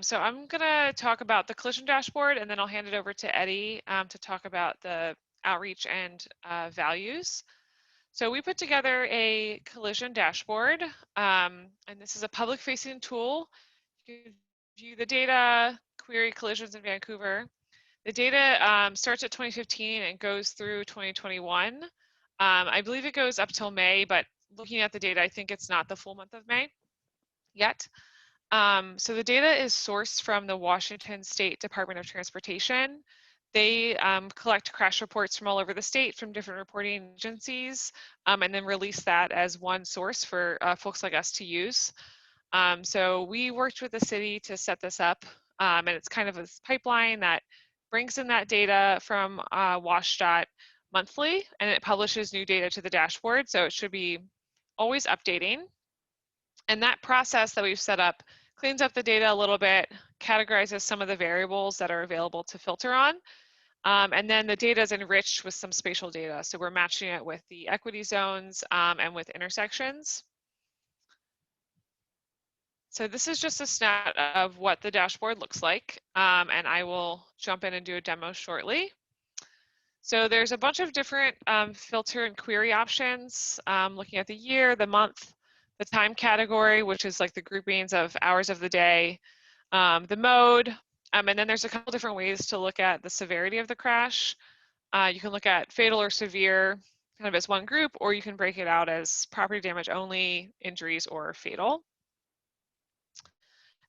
So I'm gonna talk about the collision dashboard, and then I'll hand it over to Eddie to talk about the outreach and values. So we put together a collision dashboard, and this is a public-facing tool. can view the data, query collisions in Vancouver. The data starts at 2015 and goes through 2021. I believe it goes up till May, but looking at the data, I think it's not the full month of May yet. So the data is sourced from the Washington State Department of Transportation. They collect crash reports from all over the state from different reporting agencies, and then release that as one source for folks like us to use. So we worked with the city to set this up, and it's kind of a pipeline that brings in that data from WashDOT monthly, and it publishes new data to the dashboard, so it should be always updating. And that process that we've set up cleans up the data a little bit, categorizes some of the variables that are available to filter on, and then the data is enriched with some spatial data. So we're matching it with the equity zones and with intersections. So this is just a snap of what the dashboard looks like, and I will jump in and do a demo shortly. So there's a bunch of different filter and query options, looking at the year, the month, the time category, which is like the groupings of hours of the day, the mode, and then there's a couple different ways to look at the severity of the crash. You can look at fatal or severe kind of as one group, or you can break it out as property damage only, injuries, or fatal.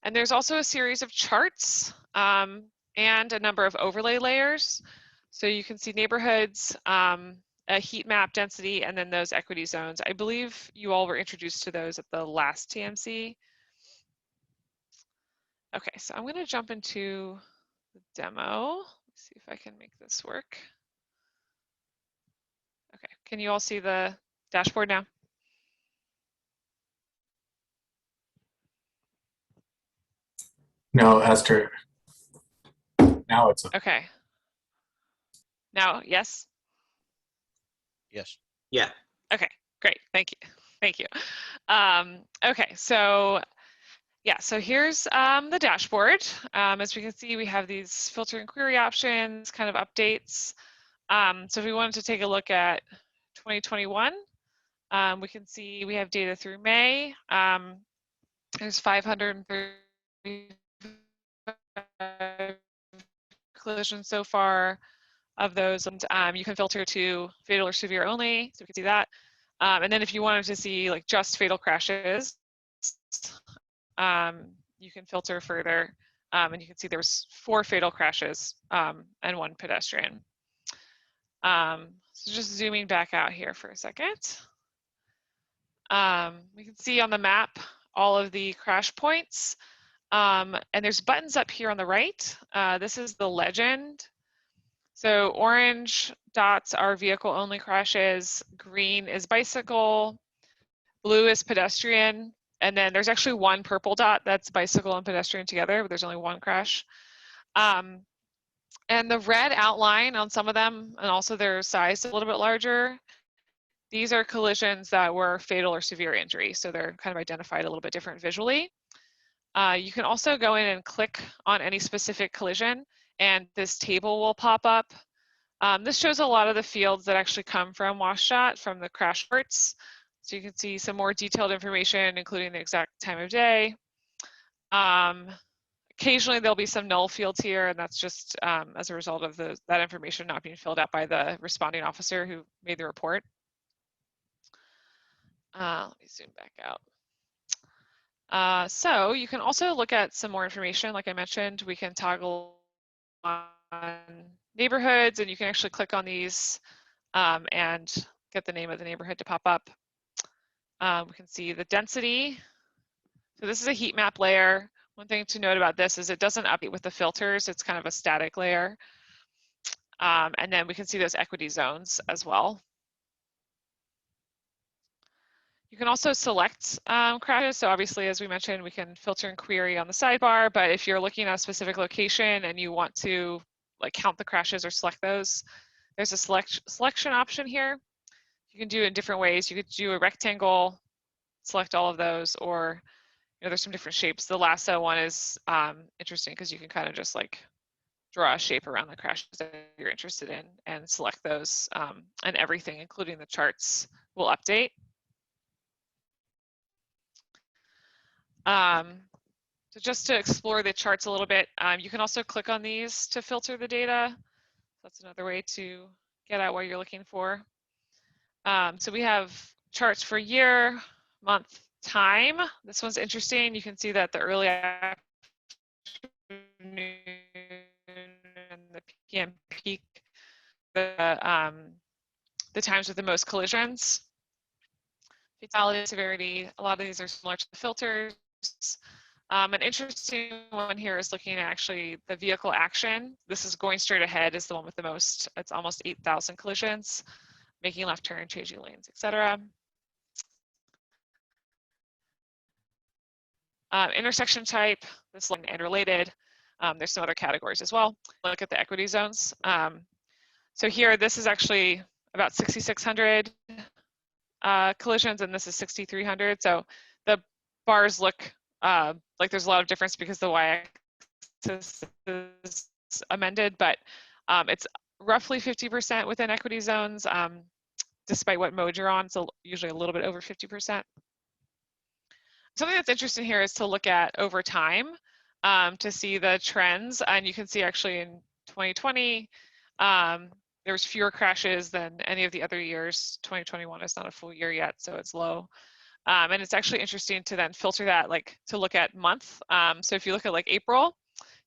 And there's also a series of charts and a number of overlay layers. So you can see neighborhoods, a heat map density, and then those equity zones. I believe you all were introduced to those at the last TMC. Okay, so I'm going to jump into the demo. Let's see if I can make this work. Okay, can you all see the dashboard now? No, Esther. Now it's okay. Now, yes? Yes. Yeah. Okay, great. Thank you. Thank you. Okay, so yeah, so here's the dashboard. As we can see, we have these filter and query options, kind of updates. So if we wanted to take a look at 2021, we can see we have data through May. There's 530 collisions so far of those, and you can filter to fatal or severe only, so we can see that. And then if you wanted to see like just fatal crashes, you can filter further, and you can see there was 4 fatal crashes and 1 pedestrian. So just zooming back out here for a second. We can see on the map all of the crash points, and there's buttons up here on the right. This is the legend. So orange dots are vehicle only crashes, green is bicycle, blue is pedestrian, and then there's actually 1 purple dot that's bicycle and pedestrian together, but there's only 1 crash. And the red outline on some of them, and also their size a little bit larger, these are collisions that were fatal or severe injury, so they're kind of identified a little bit different visually. You can also go in and click on any specific collision, and this table will pop up. This shows a lot of the fields that actually come from WashDOT, from the crash reports. So you can see some more detailed information, including the exact time of day. Occasionally there'll be some null fields here, and that's just as a result of that information not being filled out by the responding officer who made the report. Let me zoom back out. So you can also look at some more information. Like I mentioned, we can toggle on neighborhoods, and you can actually click on these and get the name of the neighborhood to pop up. We can see the density. So this is a heat map layer. One thing to note about this is it doesn't update with the filters. It's kind of a static layer. And then we can see those equity zones as well. You can also select crashes. So obviously, as we mentioned, we can filter and query on the sidebar, but if you're looking at a specific location and you want to like count the crashes or select those, there's a selection option here. You can do it in different ways. You could do a rectangle, select all of those, or there's some different shapes. The lasso one is interesting because you can kind of just like draw a shape around the crashes that you're interested in and select those, and everything, including the charts, will update. So just to explore the charts a little bit, you can also click on these to filter the data. That's another way to get at what you're looking for. So we have charts for year, month, time. This one's interesting. You can see that the early afternoon and the PM peak, the times with the most collisions. Fatality, severity, a lot of these are similar to the filters. An interesting one here is looking at actually the vehicle action. This is going straight ahead is the one with the most, it's almost 8,000 collisions, making left turn, changing lanes, etc. Intersection type, this one and related. There's some other categories as well. Look at the equity zones. So here, this is actually about 6,600 collisions, and this is 6,300. So the bars look like there's a lot of difference because the y-axis is amended, but it's roughly 50% within equity zones, despite what mode you're on, so usually a little bit over 50%. Something that's interesting here is to look at over time to see the trends, and you can see actually in 2020, there was fewer crashes than any of the other years. 2021 is not a full year yet, so it's low. And it's actually interesting to then filter that, like to look at month. So if you look at like April,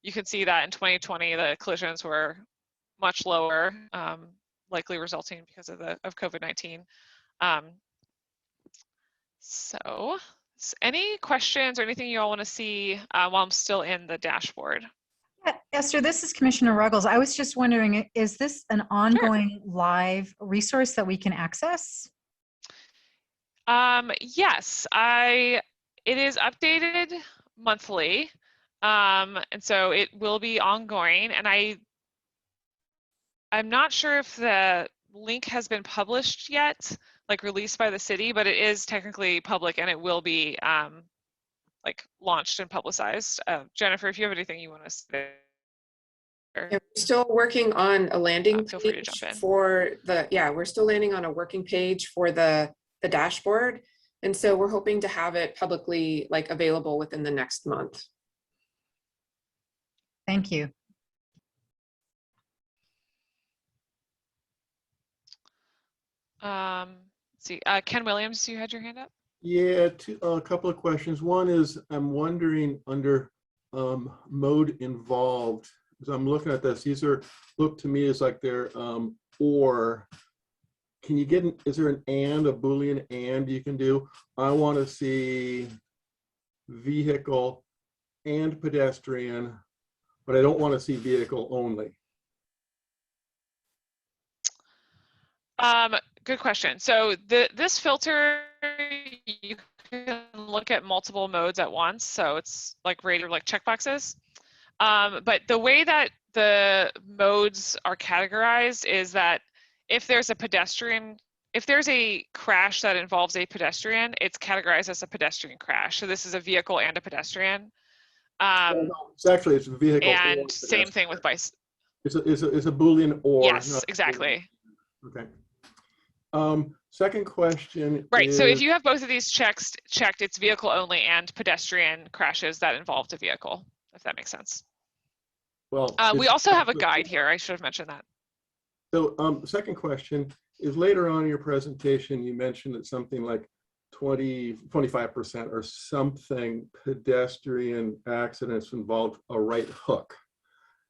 you can see that in 2020, the collisions were much lower, likely resulting because of COVID-19. So any questions or anything you all want to see while I'm still in the dashboard? Yeah, Esther, this is Commissioner Ruggles. I was just wondering, is this an ongoing live resource that we can access? Yes, it is updated monthly, and so it will be ongoing. And I'm not sure if the link has been published yet, like released by the city, but it is technically public and it will be like launched and publicized. Jennifer, if you have anything you want to say. Yeah, we're still working on a landing feel free to page jump in. for the, we're still landing on a working page for the dashboard. And so we're hoping to have it publicly like available within the next month. Thank you. Let's see, Ken Williams, you had your hand up? Yeah, a couple of questions. One is I'm wondering under mode involved, as I'm looking at this, these look to me as like they're or. Can you get, is there an and, a Boolean and you can do? I want to see vehicle and pedestrian, but I don't want to see vehicle only. Good question. So this filter, you can look at multiple modes at once. So it's like rated like checkboxes. But the way that the modes are categorized is that if there's a pedestrian, if there's a crash that involves a pedestrian, it's categorized as a pedestrian crash. So this is a vehicle and a pedestrian. No, it's actually, it's a vehicle. And same thing with bicycle. It's a Boolean or. Yes, exactly. Okay. Second question. Right. So if you have both of these checked, it's vehicle only and pedestrian crashes that involved a vehicle, if that makes sense. Well, we also have a guide here. I should have mentioned that. So second question is later on in your presentation, you mentioned that something like 25% or something pedestrian accidents involved a right hook.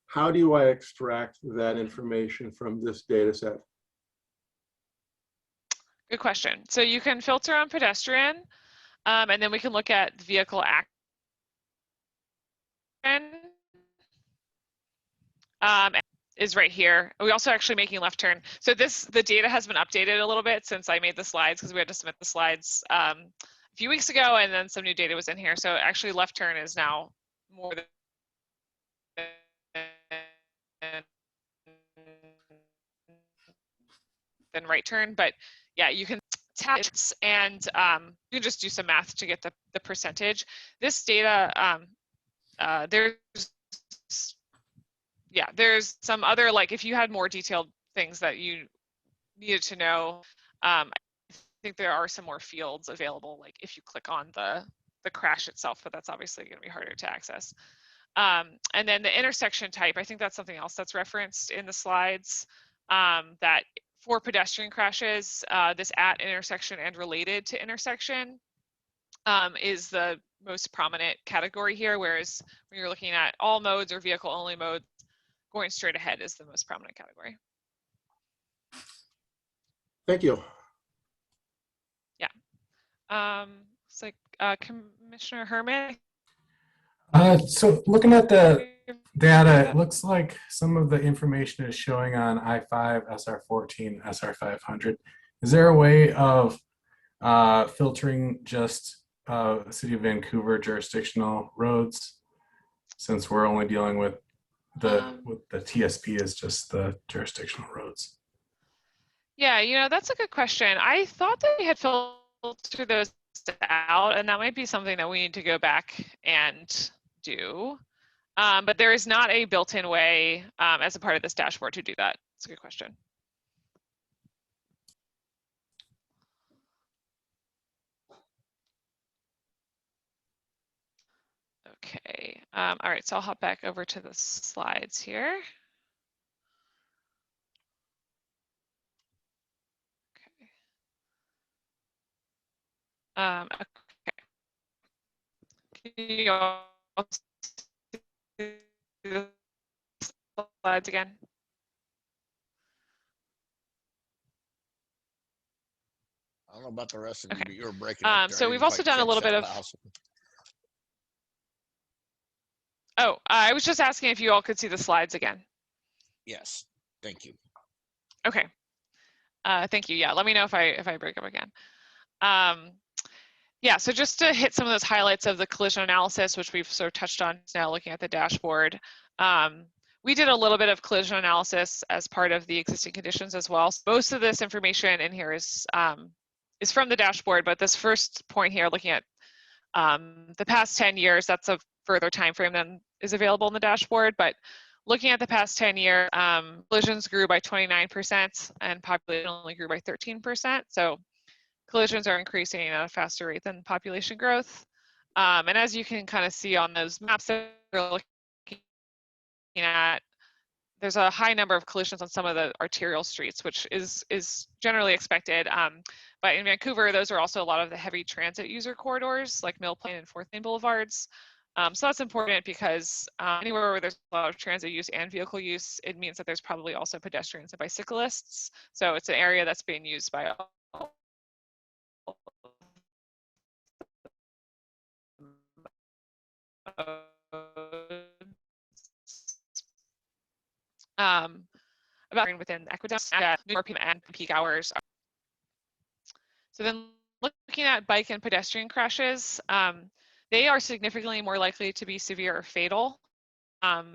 How do I extract that information from this data set? Good question. So you can filter on pedestrian, and then we can look at vehicle action. Is right here. We also actually making left turn. So the data has been updated a little bit since I made the slides because we had to submit the slides a few weeks ago, and then some new data was in here. So actually left turn is now more than right turn. But yeah, you can tap it and you can just do some math to get the percentage. This data, there's some other, like if you had more detailed things that you needed to know, I think there are some more fields available, like if you click on the the crash itself, but that's obviously going to be harder to access. And then the intersection type, I think that's something else that's referenced in the slides, that for pedestrian crashes, this at intersection and related to intersection is the most prominent category here, whereas when you're looking at all modes or vehicle only modes, going straight ahead is the most prominent category. Thank you. Yeah. It's like Commissioner Herman. So looking at the data, it looks like some of the information is showing on I-5, SR14, SR500. Is there a way of filtering just City of Vancouver jurisdictional roads, since we're only dealing with the TSP is just the jurisdictional roads? Yeah, you know, that's a good question. I thought that we had filtered those out, and that might be something that we need to go back and do. But there is not a built-in way as a part of this dashboard to do that. It's a good question. Okay, all right, so I'll hop back over to the slides here. Okay. Can you all see the slides again? I don't know about the rest of you, Okay. but you were breaking up there. I So didn't we've also quite done a catch little that bit of. last one. Oh, I was just asking if you all could see the slides again. Yes, thank you. Okay. Thank you. Yeah, let me know if I break up again. Yeah, so just to hit some of those highlights of the collision analysis, which we've sort of touched on now looking at the dashboard. We did a little bit of collision analysis as part of the existing conditions as well. So most of this information in here is from the dashboard, but this first point here, looking at the past 10 years, that's a further time frame than is available in the dashboard. But looking at the past 10 years, collisions grew by 29% and population only grew by 13%. So collisions are increasing at a faster rate than population growth. And as you can kind of see on those maps that we're looking at, there's a high number of collisions on some of the arterial streets, which is generally expected. But in Vancouver, those are also a lot of the heavy transit user corridors, like Mill Plain and Fourth Lane Boulevards. So that's important because anywhere where there's a lot of transit use and vehicle use, it means that there's probably also pedestrians and bicyclists. So it's an area that's being used by all. About within aqueducts and peak hours. So then looking at bike and pedestrian crashes, they are significantly more likely to be severe or fatal.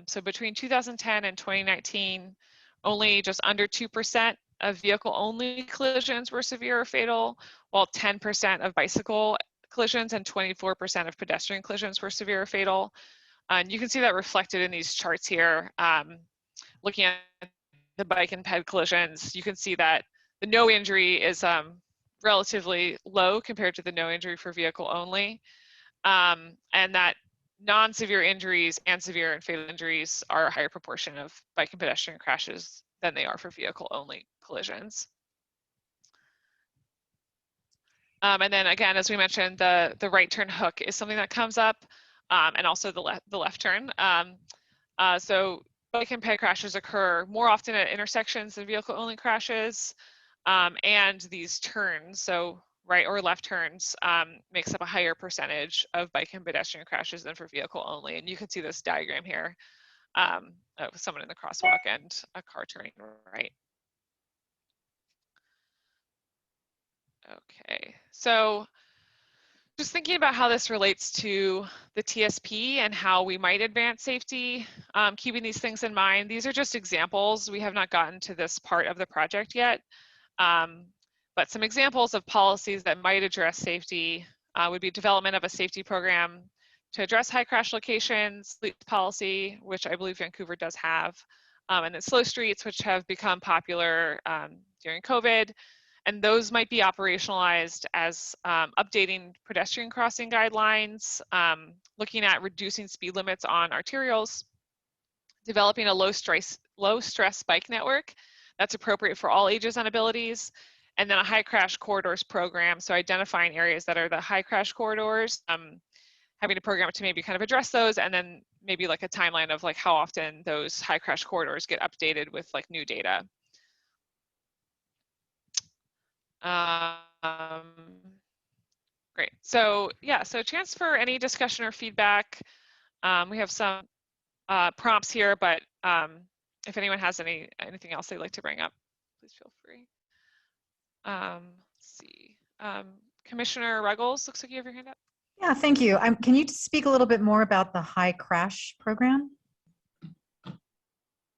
So between 2010 and 2019, only just under 2% of vehicle-only collisions were severe or fatal, while 10% of bicycle collisions and 24% of pedestrian collisions were severe or fatal. And you can see that reflected in these charts here. Looking at the bike and ped collisions, you can see that the no injury is relatively low compared to the no injury for vehicle only. And that non-severe injuries and severe and fatal injuries are a higher proportion of bike and pedestrian crashes than they are for vehicle only collisions. And then again, as we mentioned, the right turn hook is something that comes up, and also the left turn. So bike and ped crashes occur more often at intersections than vehicle only crashes, and these turns, so right or left turns, makes up a higher percentage of bike and pedestrian crashes than for vehicle only. And you can see this diagram here, with someone in the crosswalk and a car turning right. Okay, so just thinking about how this relates to the TSP and how we might advance safety, keeping these things in mind. These are just examples. We have not gotten to this part of the project yet, but some examples of policies that might address safety would be development of a safety program to address high crash locations, fleet policy, which I believe Vancouver does have, and then slow streets, which have become popular during COVID, And those might be operationalized as updating pedestrian crossing guidelines, looking at reducing speed limits on arterials, developing a low stress bike network that's appropriate for all ages and abilities, and then a high crash corridors program. So identifying areas that are the high crash corridors, having a program to maybe kind of address those, and then maybe like a timeline of like how often those high crash corridors get updated with like new data. Great. So yeah, so chance for any discussion or feedback. We have some prompts here, but if anyone has anything else they'd like to bring up, please feel free. Let's see. Commissioner Ruggles, looks like you have your hand up. Yeah, thank you. Can you speak a little bit more about the high crash program?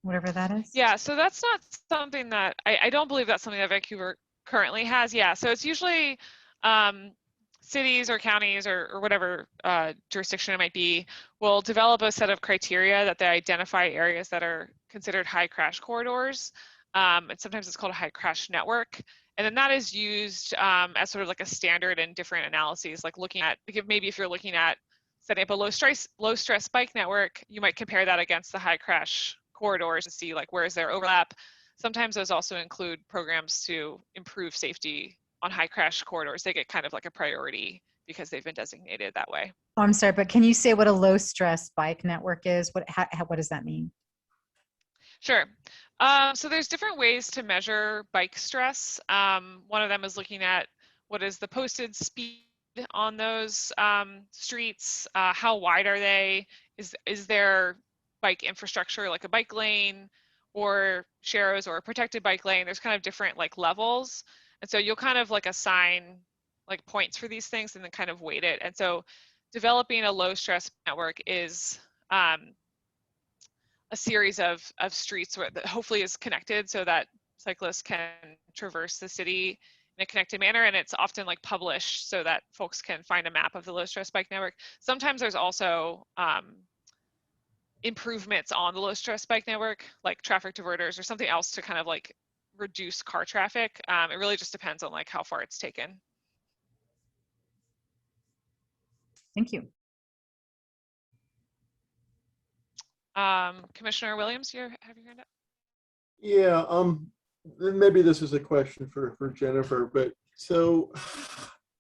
Whatever that is. Yeah, so that's not something that, I don't believe that's something that Vancouver currently has. Yeah, so it's usually cities or counties or whatever jurisdiction it might be will develop a set of criteria that they identify areas that are considered high crash corridors. And sometimes it's called a high crash network. And then that is used as sort of like a standard in different analyses, like looking at, maybe if you're looking at setting up a low stress bike network, you might compare that against the high crash corridors and see like where is there overlap. Sometimes those also include programs to improve safety on high crash corridors. They get kind of like a priority because they've been designated that way. Oh, I'm sorry, but can you say what a low stress bike network is? What does that mean? Sure. So there's different ways to measure bike stress. One of them is looking at what is the posted speed on those streets, how wide are they? Is there bike infrastructure like a bike lane or sharrows or a protected bike lane? There's kind of different like levels. And so you'll kind of like assign like points for these things and then kind of weight it. And so developing a low stress network is a series of streets that hopefully is connected so that cyclists can traverse the city in a connected manner. And it's often like published so that folks can find a map of the low stress bike network. Sometimes there's also improvements on the low stress bike network, like traffic diverters or something else to kind of like reduce car traffic. It really just depends on like how far it's taken. Thank you. Commissioner Williams, you have your hand up? Yeah, maybe this is a question for Jennifer, but so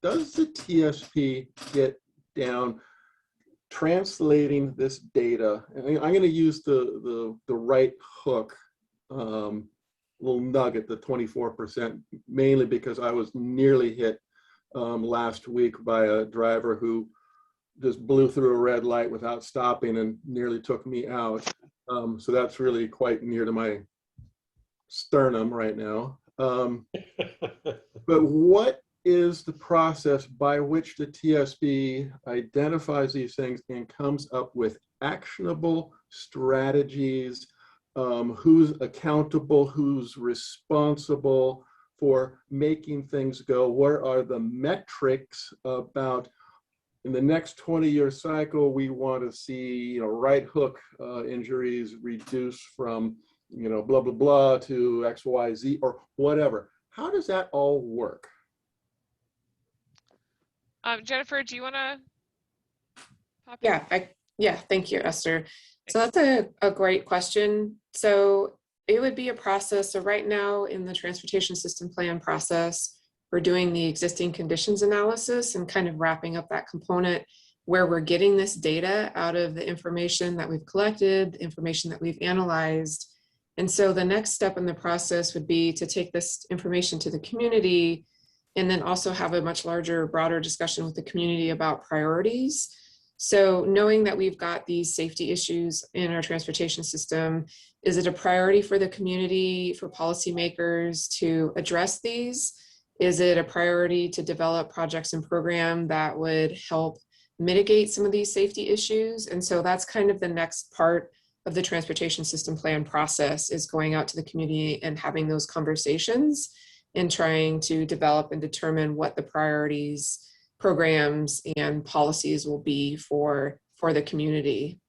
does the TSP get down translating this data? And I'm going to use the right hook little nugget, the 24%, mainly because I was nearly hit last week by a driver who just blew through a red light without stopping and nearly took me out. So that's really quite near to my sternum right now. But what is the process by which the TSB identifies these things and comes up with actionable strategies? Who's accountable, who's responsible for making things go? Where are the metrics about in the next 20-year cycle, we want to see, right hook injuries reduced from, blah, blah, blah to X, Y, Z or whatever. How does that all work? Jennifer, do you want to pop in? Yeah, thank you, Esther. So that's a great question. So it would be a process. So right now in the transportation system plan process, we're doing the existing conditions analysis and kind of wrapping up that component where we're getting this data out of the information that we've collected, the information that we've analyzed. And so the next step in the process would be to take this information to the community and then also have a much larger, broader discussion with the community about priorities. So knowing that we've got these safety issues in our transportation system, is it a priority for the community, for policymakers to address these? Is it a priority to develop projects and programs that would help mitigate some of these safety issues? And so that's kind of the next part of the transportation system plan process, is going out to the community and having those conversations and trying to develop and determine what the priorities, programs, and policies will be for the community,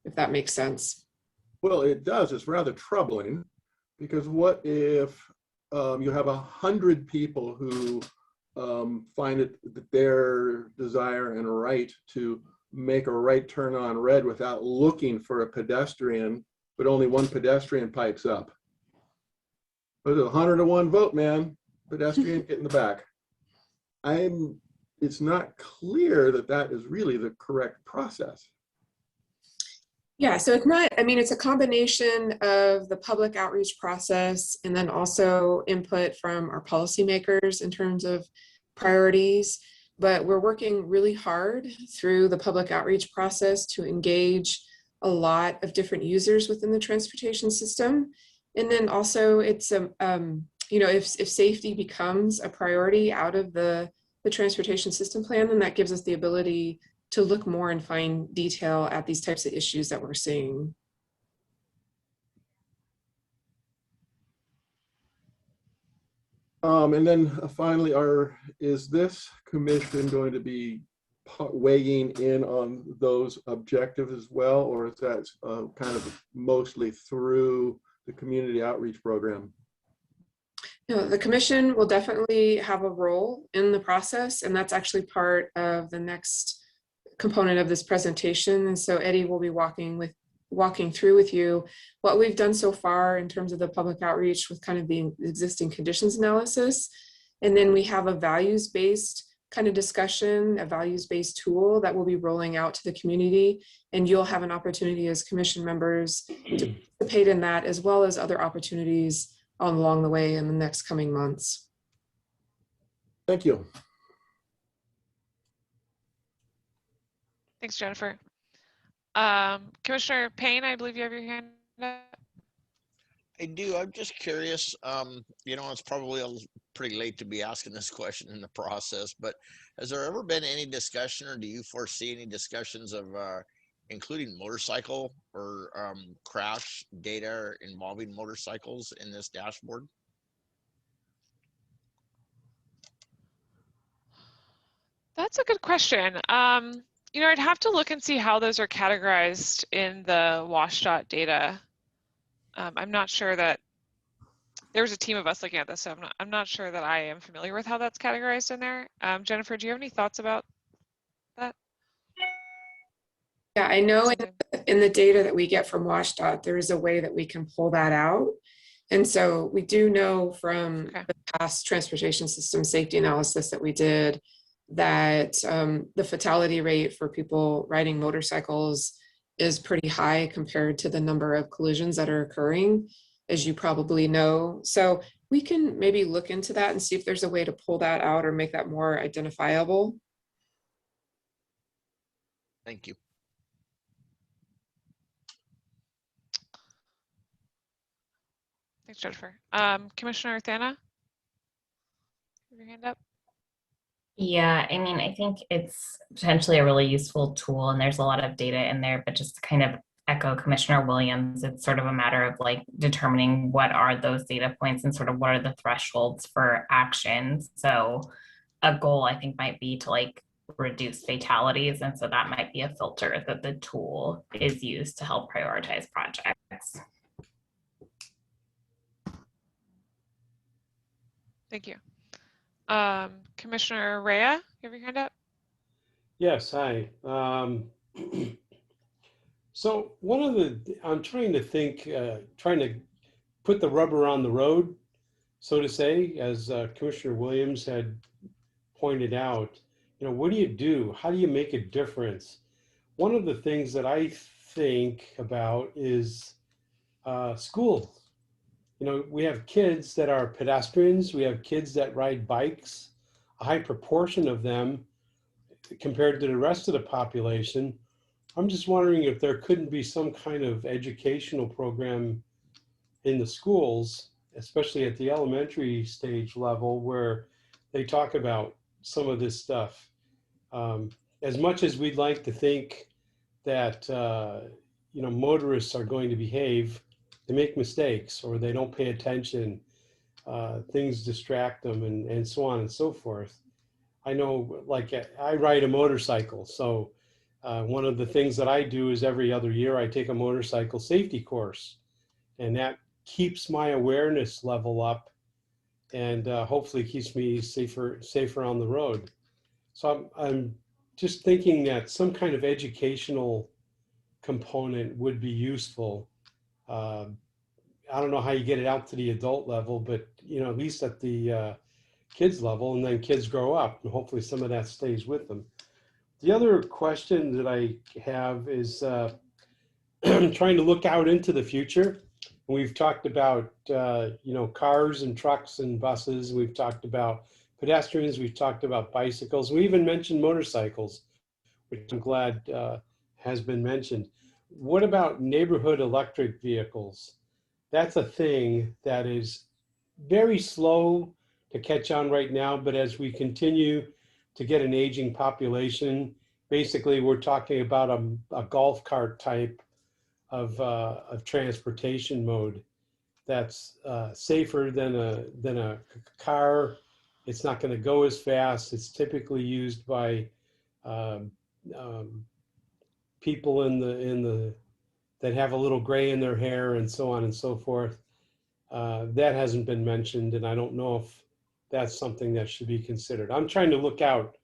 if that makes sense. Well, it does. It's rather troubling because what if you have 100 people who find it their desire and right to make a right turn on red without looking for a pedestrian, but only one pedestrian pipes up. But 101 vote, man. Pedestrian, get in the back. It's not clear that that is really the correct process. Yeah, so it's not, I mean, it's a combination of the public outreach process and then also input from our policymakers in terms of priorities. But we're working really hard through the public outreach process to engage a lot of different users within the transportation system. And then also it's, you know, if safety becomes a priority out of the transportation system plan, then that gives us the ability to look more in fine detail at these types of issues that we're seeing. And then finally, is this commission going to be weighing in on those objectives as well, or is that kind of mostly through the community outreach program? No, the commission will definitely have a role in the process, and that's actually part of the next component of this presentation. And so Eddie will be walking through with you what we've done so far in terms of the public outreach with kind of the existing conditions analysis. And then we have a values-based kind of discussion, a values-based tool that we'll be rolling out to the community. And you'll have an opportunity as commission members to participate in that, as well as other opportunities along the way in the next coming months. Thank you. Thanks, Jennifer. Commissioner Payne, I believe you have your hand up. I do. I'm just curious. You know, it's probably pretty late to be asking this question in the process, but has there ever been any discussion, or do you foresee any discussions of including motorcycle or crash data involving motorcycles in this dashboard? That's a good question. You know, I'd have to look and see how those are categorized in the WSDOT data. I'm not sure that there's a team of us looking at this, so I'm not sure that I am familiar with how that's categorized in there. Jennifer, do you have any thoughts about that? Yeah, I know in the data that we get from WSDOT, there is a way that we can pull that out. And so we do know from the past transportation system safety analysis that we did that the fatality rate for people riding motorcycles is pretty high compared to the number of collisions that are occurring, as you probably know. So we can maybe look into that and see if there's a way to pull that out or make that more identifiable. Thank you. Thanks, Jennifer. Commissioner Thana, have your hand up. Yeah, I mean, I think it's potentially a really useful tool and there's a lot of data in there, but just to kind of echo Commissioner Williams, it's sort of a matter of like determining what are those data points and sort of what are the thresholds for actions. So a goal I think might be to like reduce fatalities. And so that might be a filter that the tool is used to help prioritize projects. Thank you. Commissioner Rea, you have your hand up? Yes, hi. So one of I'm trying to think, trying to put the rubber on the road, so to say, as Commissioner Williams had pointed out. You know, what do you do? How do you make a difference? One of the things that I think about is schools. You know, we have kids that are pedestrians. We have kids that ride bikes. A high proportion of them compared to the rest of the population. I'm just wondering if there couldn't be some kind of educational program in the schools, especially at the elementary stage level, where they talk about some of this stuff. As much as we'd like to think that, you know, motorists are going to behave, they make mistakes or they don't pay attention, things distract them and so on and so forth. I know, like, I ride a motorcycle, so one of the things that I do is every other year I take a motorcycle safety course, and that keeps my awareness level up and hopefully keeps me safer on the road. So I'm just thinking that some kind of educational component would be useful. I don't know how you get it out to the adult level, but at least at the kids level, and then kids grow up, and hopefully some of that stays with them. The other question that I have is trying to look out into the future. We've talked about cars and trucks and buses. We've talked about pedestrians. We've talked about bicycles. We even mentioned motorcycles, which I'm glad has been mentioned. What about neighborhood electric vehicles? That's a thing that is very slow to catch on right now, but as we continue to get an aging population, basically we're talking about a golf cart type of transportation mode that's safer than a car. It's not going to go as fast. It's typically used by people that have a little gray in their hair and so on and so forth. That hasn't been mentioned, and I don't know if that's something that should be considered. I'm trying to look out,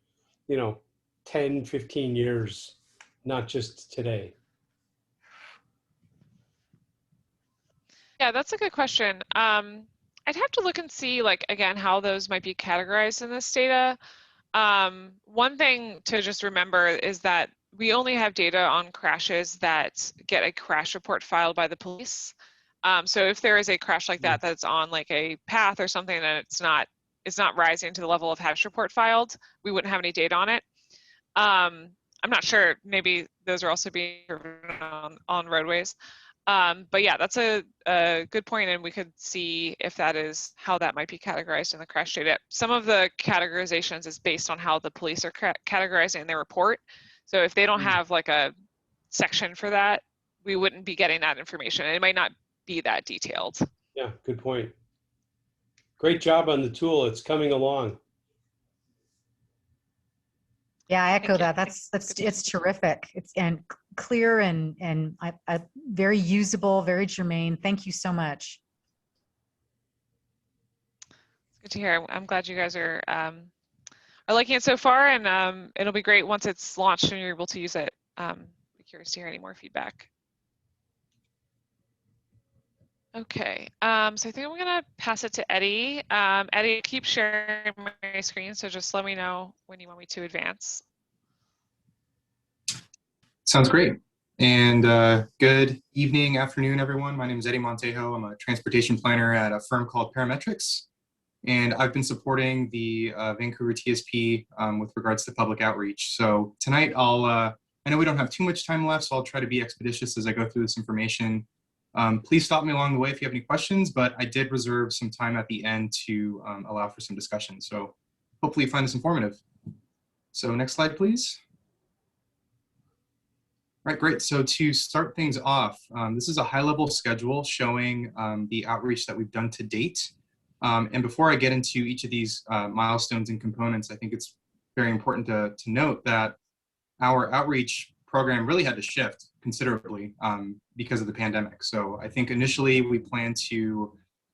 10, 15 years, not just today. Yeah, that's a good question. I'd have to look and see, like, again, how those might be categorized in this data. One thing to just remember is that we only have data on crashes that get a crash report filed by the police. So if there is a crash like that that's on like a path or something and it's not rising to the level of crash report filed, we wouldn't have any data on it. I'm not sure, maybe those are also being driven on roadways. But yeah, that's a good point, and we could see if that is how that might be categorized in the crash data. Some of the categorizations is based on how the police are categorizing their report. So if they don't have like a section for that, we wouldn't be getting that information. It might not be that detailed. Yeah, good point. Great job on the tool. It's coming along. Yeah, I echo that. It's terrific. It's clear and very usable, very germane. Thank you so much. It's good to hear. I'm glad you guys are liking it so far, and it'll be great once it's launched and you're able to use it. Be curious to hear any more feedback. Okay, so I think I'm gonna pass it to Eddie. Eddie, keep sharing my screen, so just let me know when you want me to advance. Sounds great. And good evening, afternoon, everyone. My name is Eddie Montejo. I'm a transportation planner at a firm called Parametrics. And I've been supporting the Vancouver TSP with regards to public outreach. So tonight, I know we don't have too much time left, so I'll try to be expeditious as I go through this information. Please stop me along the way if you have any questions, but I did reserve some time at the end to allow for some discussion. So hopefully you find this informative. So next slide, please. Right, great. So to start things off, this is a high-level schedule showing the outreach that we've done to date. And before I get into each of these milestones and components, I think it's very important to note that our outreach program really had to shift considerably because of the pandemic. So I think initially we planned to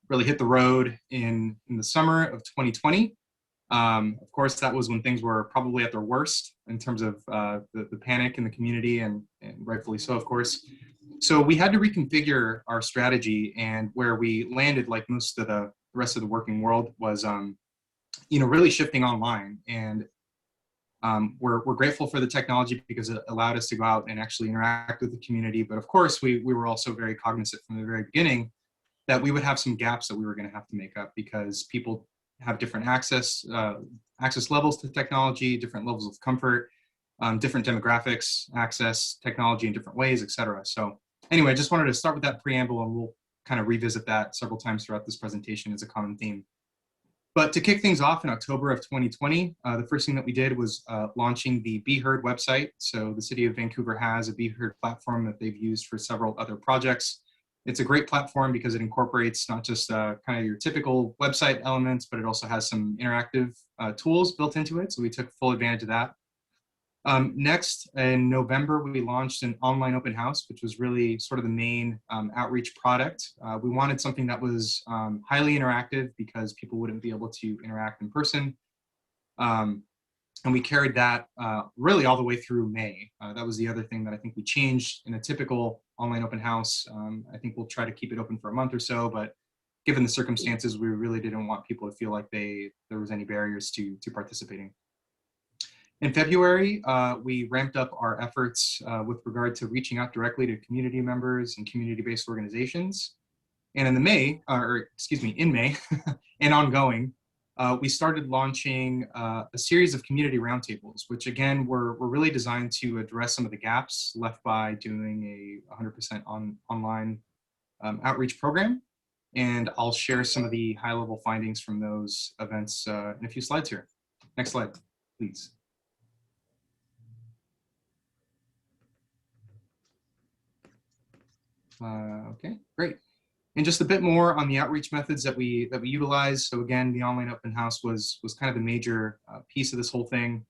really hit the road in the summer of 2020. Of course, that was when things were probably at their worst in terms of the panic in the community, and rightfully so, of course. So we had to reconfigure our strategy, and where we landed, like most of the rest of the working world, was really shifting online. And we're grateful for the technology because it allowed us to go out and actually interact with the community. But of course, we were also very cognizant from the very beginning that we would have some gaps that we were going to have to make up because people have different access levels to technology, different levels of comfort, different demographics, access technology in different ways, et cetera. So anyway, I just wanted to start with that preamble, and we'll kind of revisit that several times throughout this presentation as a common theme. But to kick things off in October of 2020, the first thing that we did was launching the Be Heard website. So the City of Vancouver has a Be Heard platform that they've used for several other projects. It's a great platform because it incorporates not just kind of your typical website elements, but it also has some interactive tools built into it. So we took full advantage of that. Next, in November, we launched an online open house, which was really sort of the main outreach product. We wanted something that was highly interactive because people wouldn't be able to interact in person. And we carried that really all the way through May. That was the other thing that I think we changed in a typical online open house. I think we'll try to keep it open for a month or so, but given the circumstances, we really didn't want people to feel like there was any barriers to participating. In February, we ramped up our efforts with regard to reaching out directly to community members and community-based organizations. And in May and ongoing, we started launching a series of community roundtables, which again were really designed to address some of the gaps left by doing a 100% online outreach program. And I'll share some of the high-level findings from those events in a few slides here. Next slide, please. Okay, great. And just a bit more on the outreach methods that we utilize. So again, the online open house was kind of the major piece of this whole thing.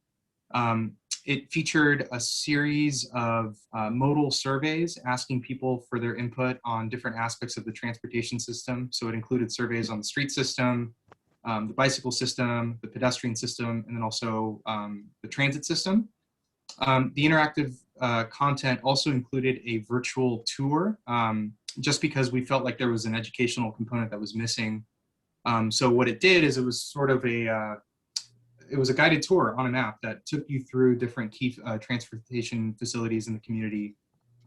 It featured a series of modal surveys asking people for their input on different aspects of the transportation system. So it included surveys on the street system, the bicycle system, the pedestrian system, and then also the transit system. The interactive content also included a virtual tour, just because we felt like there was an educational component that was missing. So what it did is it was sort of it was a guided tour on a map that took you through different key transportation facilities in the community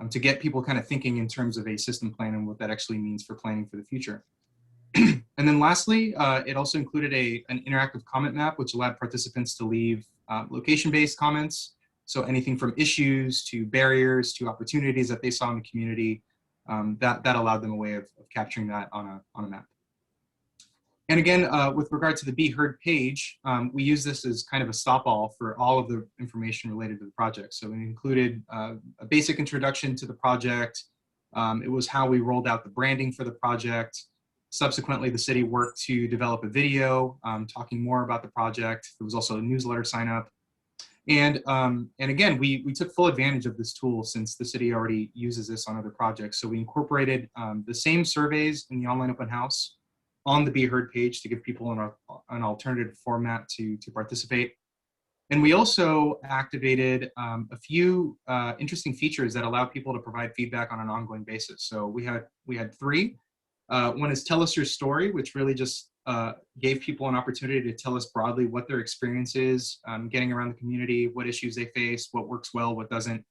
to get people kind of thinking in terms of a system plan and what that actually means for planning for the future. And then lastly, it also included an interactive comment map, which allowed participants to leave location-based comments. So anything from issues to barriers to opportunities that they saw in the community, that allowed them a way of capturing that on a map. And again, with regard to the Be Heard page, we use this as kind of a stop-all for all of the information related to the project. So it included a basic introduction to the project. It was how we rolled out the branding for the project. Subsequently, the city worked to develop a video talking more about the project. There was also a newsletter sign up. And again, we took full advantage of this tool since the city already uses this on other projects. So we incorporated the same surveys in the online open house on the Be Heard page to give people an alternative format to participate. And we also activated a few interesting features that allow people to provide feedback on an ongoing basis. So we had three. One is Tell Us Your Story, which really just gave people an opportunity to tell us broadly what their experience is, getting around the community, what issues they face, what works well, what doesn't.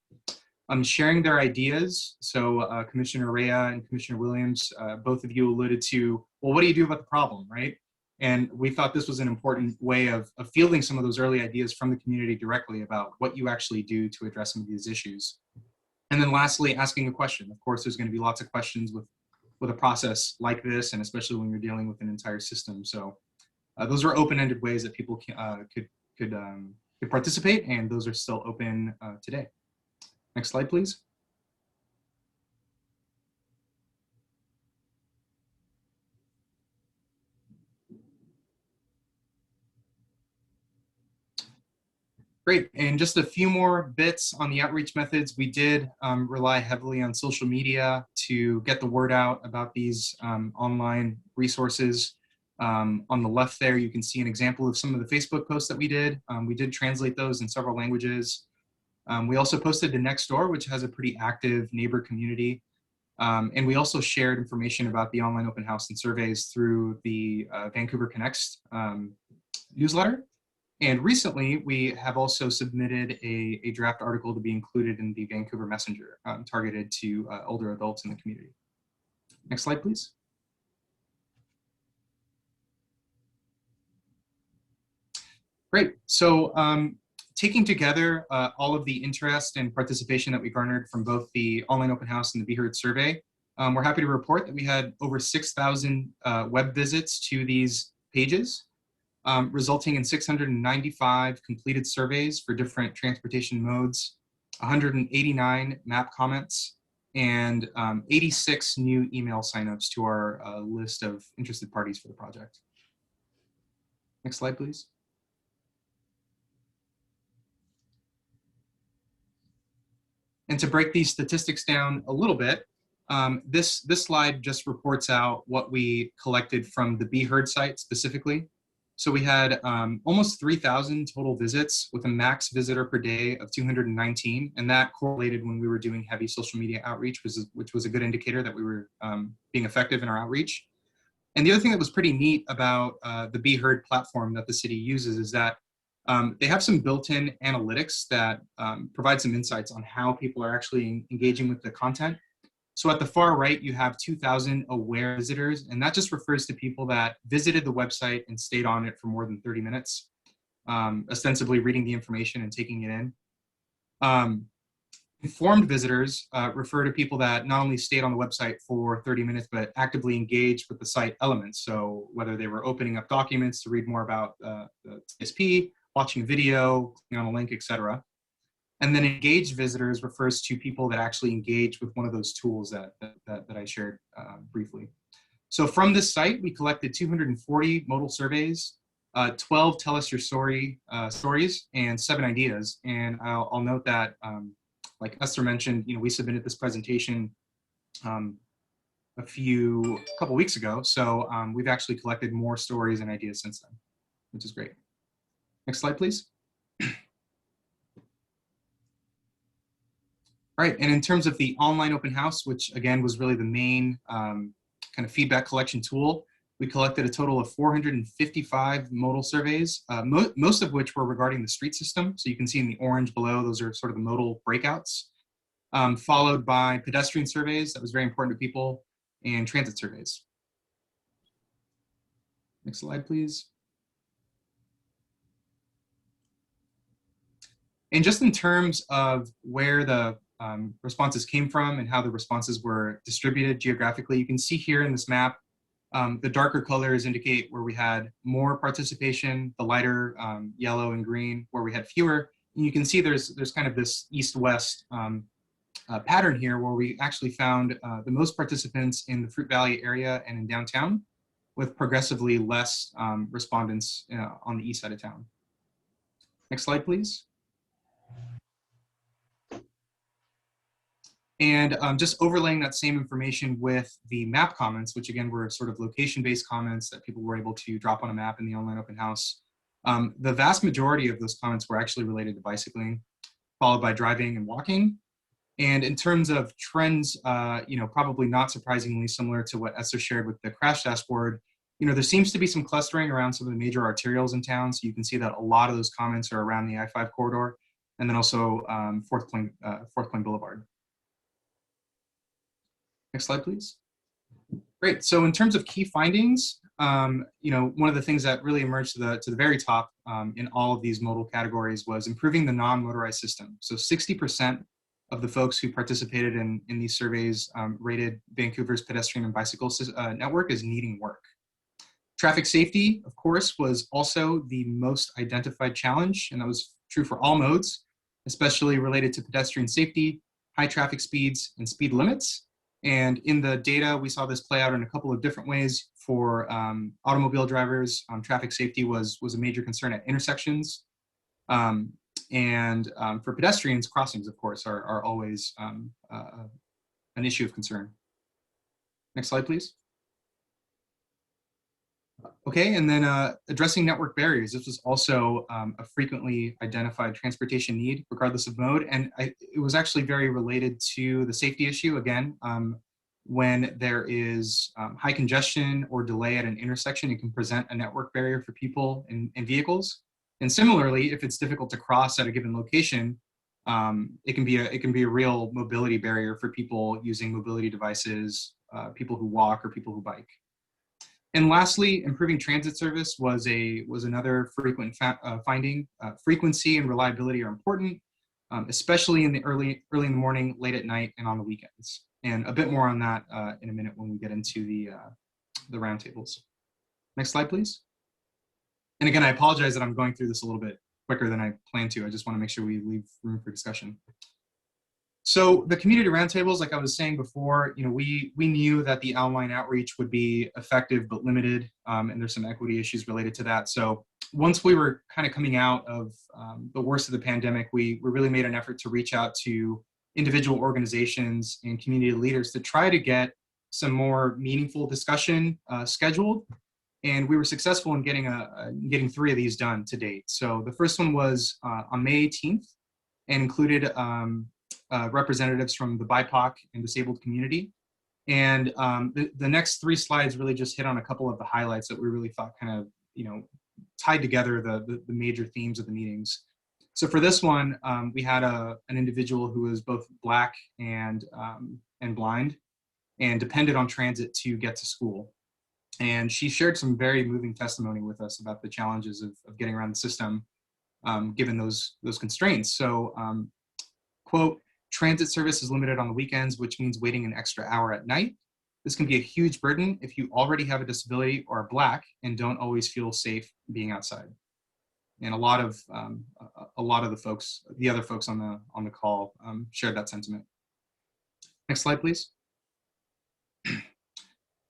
Sharing their ideas. So Commissioner Rea and Commissioner Williams, both of you alluded to, well, what do you do about the problem, right? And we thought this was an important way of fielding some of those early ideas from the community directly about what you actually do to address some of these issues. And then lastly, asking a question. Of course, there's going to be lots of questions with a process like this, and especially when you're dealing with an entire system. So those are open-ended ways that people could participate, and those are still open today. Next slide, please. Great, and just a few more bits on the outreach methods. We did rely heavily on social media to get the word out about these online resources. On the left there, you can see an example of some of the Facebook posts that we did. We did translate those in several languages. We also posted to Nextdoor, which has a pretty active neighbor community. And we also shared information about the online open house and surveys through the Vancouver Connects newsletter. And recently, we have also submitted a draft article to be included in the Vancouver Messenger, targeted to older adults in the community. Next slide, please. Great. So taking together all of the interest and participation that we garnered from both the online open house and the Be Heard survey, we're happy to report that we had over 6,000 web visits to these pages. Resulting in 695 completed surveys for different transportation modes, 189 map comments, and 86 new email signups to our list of interested parties for the project. Next slide, please. And to break these statistics down a little bit, this slide just reports out what we collected from the Be Heard site specifically. So we had almost 3,000 total visits with a max visitor per day of 219. And that correlated when we were doing heavy social media outreach, which was a good indicator that we were being effective in our outreach. And the other thing that was pretty neat about the Be Heard platform that the city uses is that they have some built-in analytics that provide some insights on how people are actually engaging with the content. So at the far right, you have 2,000 aware visitors, and that just refers to people that visited the website and stayed on it for more than 30 minutes, ostensibly reading the information and taking it in. Informed visitors refer to people that not only stayed on the website for 30 minutes, but actively engaged with the site elements. So whether they were opening up documents to read more about the CSP, watching a video, clicking on a link, etc. And then engaged visitors refers to people that actually engage with one of those tools that I shared briefly. So from this site, we collected 240 modal surveys, 12 tell us your story stories, and 7 ideas. And I'll note that, like Esther mentioned, we submitted this presentation a couple weeks ago. So we've actually collected more stories and ideas since then, which is great. Next slide, please. All right, and in terms of the online open house, which again was really the main kind of feedback collection tool, we collected a total of 455 modal surveys, most of which were regarding the street system. So you can see in the orange below, those are sort of the modal breakouts, followed by pedestrian surveys, that was very important to people, and transit surveys. Next slide, please. And just in terms of where the responses came from and how the responses were distributed geographically, you can see here in this map, the darker colors indicate where we had more participation, the lighter yellow and green where we had fewer. And you can see there's kind of this east-west pattern here where we actually found the most participants in the Fruit Valley area and in downtown, with progressively less respondents on the east side of town. Next slide, please. And just overlaying that same information with the map comments, which again were sort of location-based comments that people were able to drop on a map in the online open house. The vast majority of those comments were actually related to bicycling, followed by driving and walking. And in terms of trends, probably not surprisingly similar to what Esther shared with the crash dashboard, there seems to be some clustering around some of the major arterials in town. So you can see that a lot of those comments are around the I-5 corridor, and then also Fourth Plain Boulevard. Next slide, please. Great. So in terms of key findings, one of the things that really emerged to the very top in all of these modal categories was improving the non-motorized system. So 60% of the folks who participated in these surveys rated Vancouver's pedestrian and bicycle network as needing work. Traffic safety, of course, was also the most identified challenge, and that was true for all modes, especially related to pedestrian safety, high traffic speeds, and speed limits. And in the data, we saw this play out in a couple of different ways. For automobile drivers, traffic safety was a major concern at intersections. And for pedestrians, crossings, of course, are always an issue of concern. Next slide, please. Okay, and then addressing network barriers. This was also a frequently identified transportation need, regardless of mode. And it was actually very related to the safety issue. Again, when there is high congestion or delay at an intersection, it can present a network barrier for people and vehicles. And similarly, if it's difficult to cross at a given location, it can be a real mobility barrier for people using mobility devices, people who walk or people who bike. And lastly, improving transit service was another frequent finding. Frequency and reliability are important, especially in the early in the morning, late at night, and on the weekends. And a bit more on that in a minute when we get into the roundtables. Next slide, please. And again, I apologize that I'm going through this a little bit quicker than I planned to. I just want to make sure we leave room for discussion. So the community roundtables, like I was saying before, we knew that the online outreach would be effective but limited, and there's some equity issues related to that. So once we were kind of coming out of the worst of the pandemic, we really made an effort to reach out to individual organizations and community leaders to try to get some more meaningful discussion scheduled. And we were successful in getting 3 of these done to date. So the first one was on May 18th and included representatives from the BIPOC and disabled community. And the next 3 slides really just hit on a couple of the highlights that we really thought kind of, tied together the major themes of the meetings. So for this one, we had an individual who was both Black and blind and depended on transit to get to school. And she shared some very moving testimony with us about the challenges of getting around the system, given those constraints. So, quote, transit service is limited on the weekends, which means waiting an extra hour at night. This can be a huge burden if you already have a disability or are Black and don't always feel safe being outside. And a lot of the other folks on the call shared that sentiment. Next slide, please.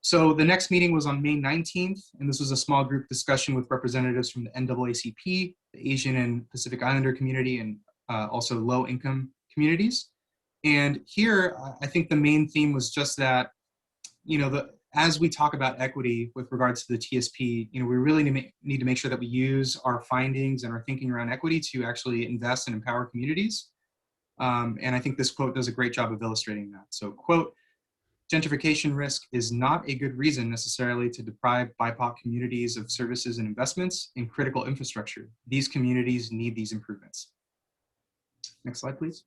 So the next meeting was on May 19th, and this was a small group discussion with representatives from the NAACP, the Asian and Pacific Islander community, and also low-income communities. And here, I think the main theme was just that, as we talk about equity with regards to the TSP, we really need to make sure that we use our findings and our thinking around equity to actually invest and empower communities. And I think this quote does a great job of illustrating that. So, quote, gentrification risk is not a good reason necessarily to deprive BIPOC communities of services and investments in critical infrastructure. These communities need these improvements. Next slide, please.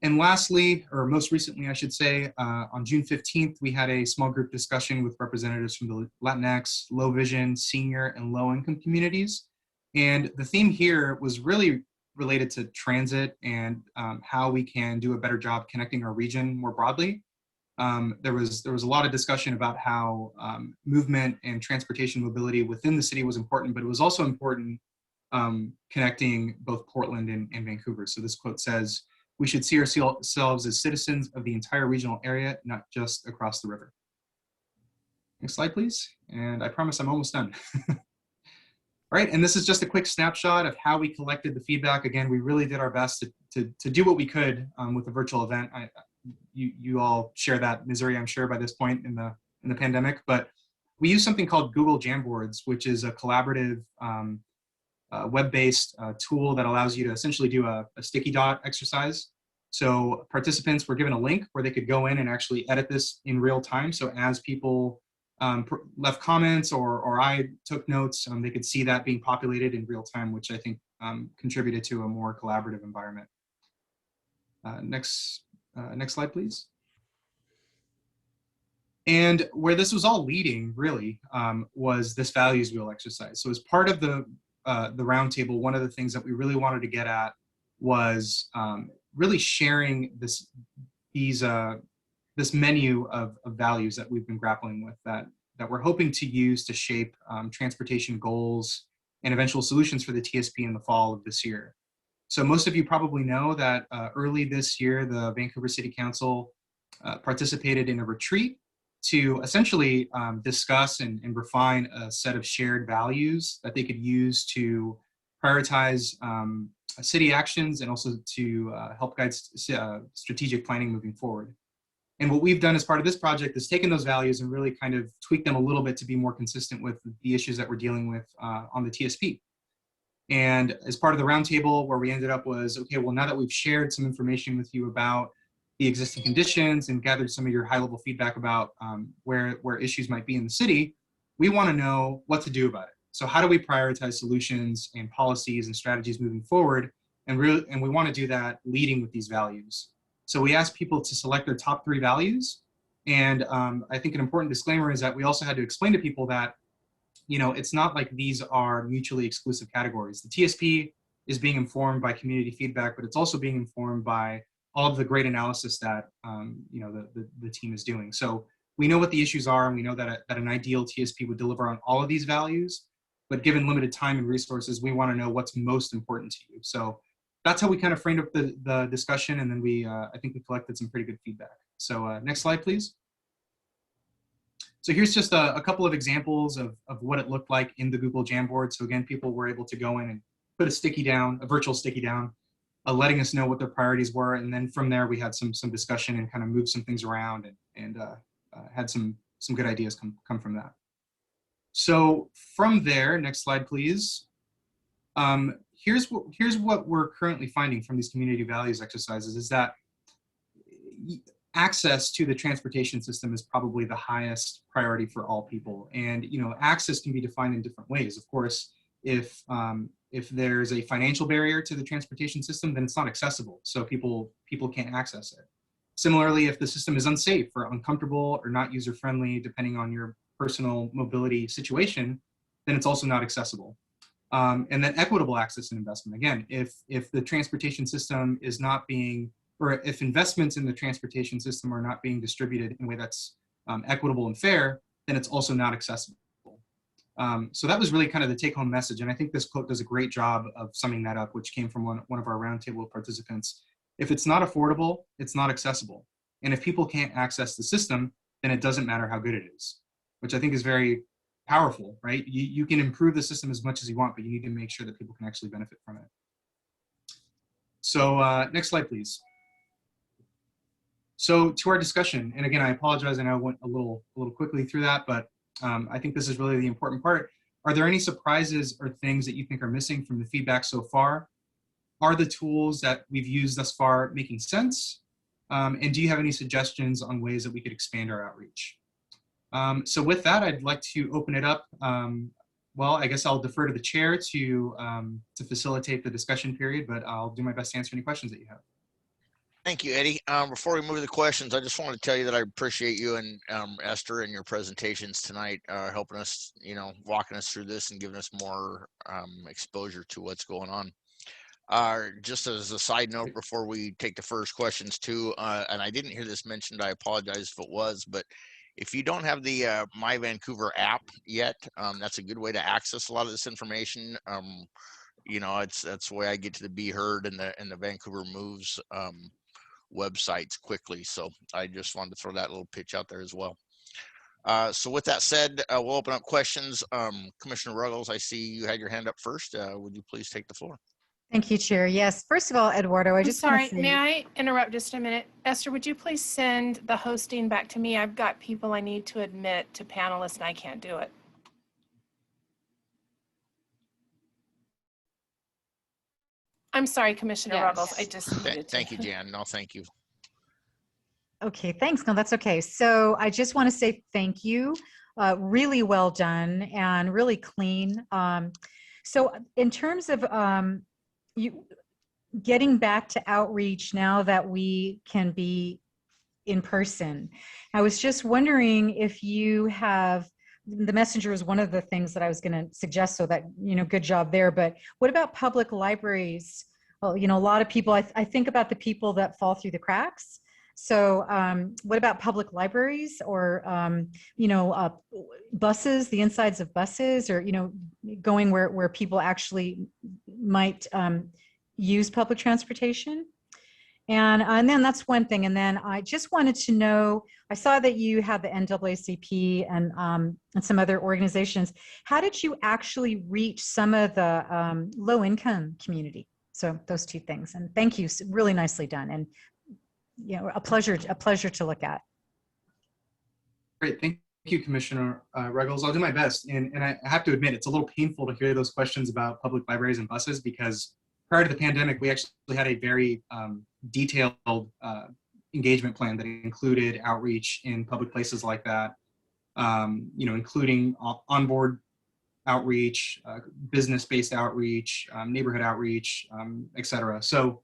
And lastly, or most recently, I should say, on June 15th, we had a small group discussion with representatives from the Latinx, low vision, senior, and low income communities. And the theme here was really related to transit and how we can do a better job connecting our region more broadly. There was a lot of discussion about how movement and transportation mobility within the city was important, but it was also important connecting both Portland and Vancouver. So this quote says, "We should see ourselves as citizens of the entire regional area, not just across the river." Next slide, please. And I promise I'm almost done. All right, and this is just a quick snapshot of how we collected the feedback. Again, we really did our best to do what we could with the virtual event. You all share that misery, I'm sure, by this point in the pandemic. But we use something called Google Jamboards, which is a collaborative web-based tool that allows you to essentially do a sticky dot exercise. So participants were given a link where they could go in and actually edit this in real time. So as people left comments or I took notes, they could see that being populated in real time, which I think contributed to a more collaborative environment. Next slide, please. And where this was all leading, really, was this values wheel exercise. So as part of the roundtable, one of the things that we really wanted to get at was really sharing this menu of values that we've been grappling with that we're hoping to use to shape transportation goals and eventual solutions for the TSP in the fall of this year. So most of you probably know that early this year, the Vancouver City Council participated in a retreat to essentially discuss and refine a set of shared values that they could use to prioritize city actions and also to help guide strategic planning moving forward. And what we've done as part of this project is taken those values and really kind of tweak them a little bit to be more consistent with the issues that we're dealing with on the TSP. And as part of the roundtable, where we ended up was, okay, well, now that we've shared some information with you about the existing conditions and gathered some of your high-level feedback about where issues might be in the city, we want to know what to do about it. So how do we prioritize solutions and policies and strategies moving forward? And we want to do that leading with these values. So we asked people to select their top 3 values. And I think an important disclaimer is that we also had to explain to people that, it's not like these are mutually exclusive categories. The TSP is being informed by community feedback, but it's also being informed by all of the great analysis that the team is doing. So we know what the issues are, and we know that an ideal TSP would deliver on all of these values, but given limited time and resources, we want to know what's most important to you. So that's how we kind of framed up the discussion, and then I think we collected some pretty good feedback. So next slide, please. So here's just a couple of examples of what it looked like in the Google Jamboard. So again, people were able to go in and put a virtual sticky down letting us know what their priorities were. And then from there, we had some discussion and kind of moved some things around and had some good ideas come from that. So from there, next slide, please. Here's what we're currently finding from these community values exercises is that access to the transportation system is probably the highest priority for all people. And, you know, access can be defined in different ways. Of course, if there's a financial barrier to the transportation system, then it's not accessible. So people can't access it. Similarly, if the system is unsafe or uncomfortable or not user-friendly, depending on your personal mobility situation, then it's also not accessible. And then equitable access and investment. Again, if the transportation system is not being, or if investments in the transportation system are not being distributed in a way that's equitable and fair, then it's also not accessible. So that was really kind of the take-home message. And I think this quote does a great job of summing that up, which came from one of our roundtable participants. If it's not affordable, it's not accessible. And if people can't access the system, then it doesn't matter how good it is, which I think is very powerful, right? You can improve the system as much as you want, but you need to make sure that people can actually benefit from it. So next slide, please. So to our discussion, and again, I apologize, and I went a little quickly through that, but I think this is really the important part. Are there any surprises or things that you think are missing from the feedback so far? Are the tools that we've used thus far making sense? And do you have any suggestions on ways that we could expand our outreach? So with that, I'd like to open it up. Well, I guess I'll defer to the chair to facilitate the discussion period, but I'll do my best to answer any questions that you have. Thank you, Eddie. Before we move to the questions, I just want to tell you that I appreciate you and Esther and your presentations tonight, helping us, you know, walking us through this and giving us more exposure to what's going on. Just as a side note, before we take the first questions too, and I didn't hear this mentioned, I apologize if it was, but if you don't have the My Vancouver app yet, that's a good way to access a lot of this information. You know, that's the way I get to the Be Heard and the Vancouver Moves websites quickly. So I just wanted to throw that little pitch out there as well. So with that said, we'll open up questions. Commissioner Ruggles, I see you had your hand up first. Would you please take the floor? Thank you, Chair. Yes, first of all, Eduardo, I I'm just want sorry, to say, may I interrupt just a minute? Esther, would you please send the hosting back to me? I've got people I need to admit to panelists and I can't do it. I'm sorry, Commissioner Yes. Ruggles. I just needed to. Thank you, Jan. No, thank you. okay, thanks. No, that's okay. So I just want to say thank you. Really well done and really clean. So in terms of you getting back to outreach now that we can be in person, I was just wondering if you have, the messenger is one of the things that I was going to suggest, so that, you know, good job there. But what about public libraries? Well, you know, a lot of people, I think about the people that fall through the cracks. So what about public libraries or, you know, buses, the insides of buses, or, you know, going where people actually might use public transportation? And then that's one thing. And then I just wanted to know, I saw that you had the NAACP and some other organizations. How did you actually reach some of the low-income community? So those two things. And thank you, really nicely done. And you know, a pleasure to look at. Great, thank you, Commissioner Ruggles. I'll do my best. And I have to admit, it's a little painful to hear those questions about public libraries and buses, because prior to the pandemic, we actually had a very detailed engagement plan that included outreach in public places like that, you know, including onboard outreach, business-based outreach, neighborhood outreach, et cetera. So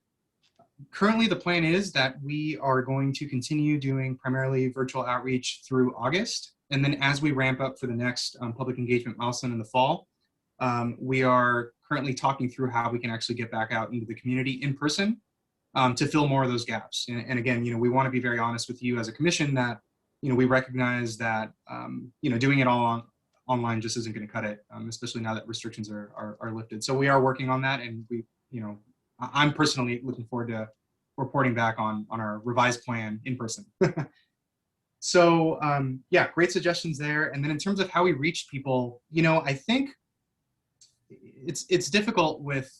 currently the plan is that we are going to continue doing primarily virtual outreach through August. And then as we ramp up for the next public engagement milestone in the fall, we are currently talking through how we can actually get back out into the community in person to fill more of those gaps. And again, you know, we want to be very honest with you as a commission that, you know, we recognize that, you know, doing it all online just isn't going to cut it, especially now that restrictions are lifted. So we are working on that, and we, you know, I'm personally looking forward to reporting back on our revised plan in person. So yeah, great suggestions there. And then in terms of how we reach people, you know, I think it's difficult with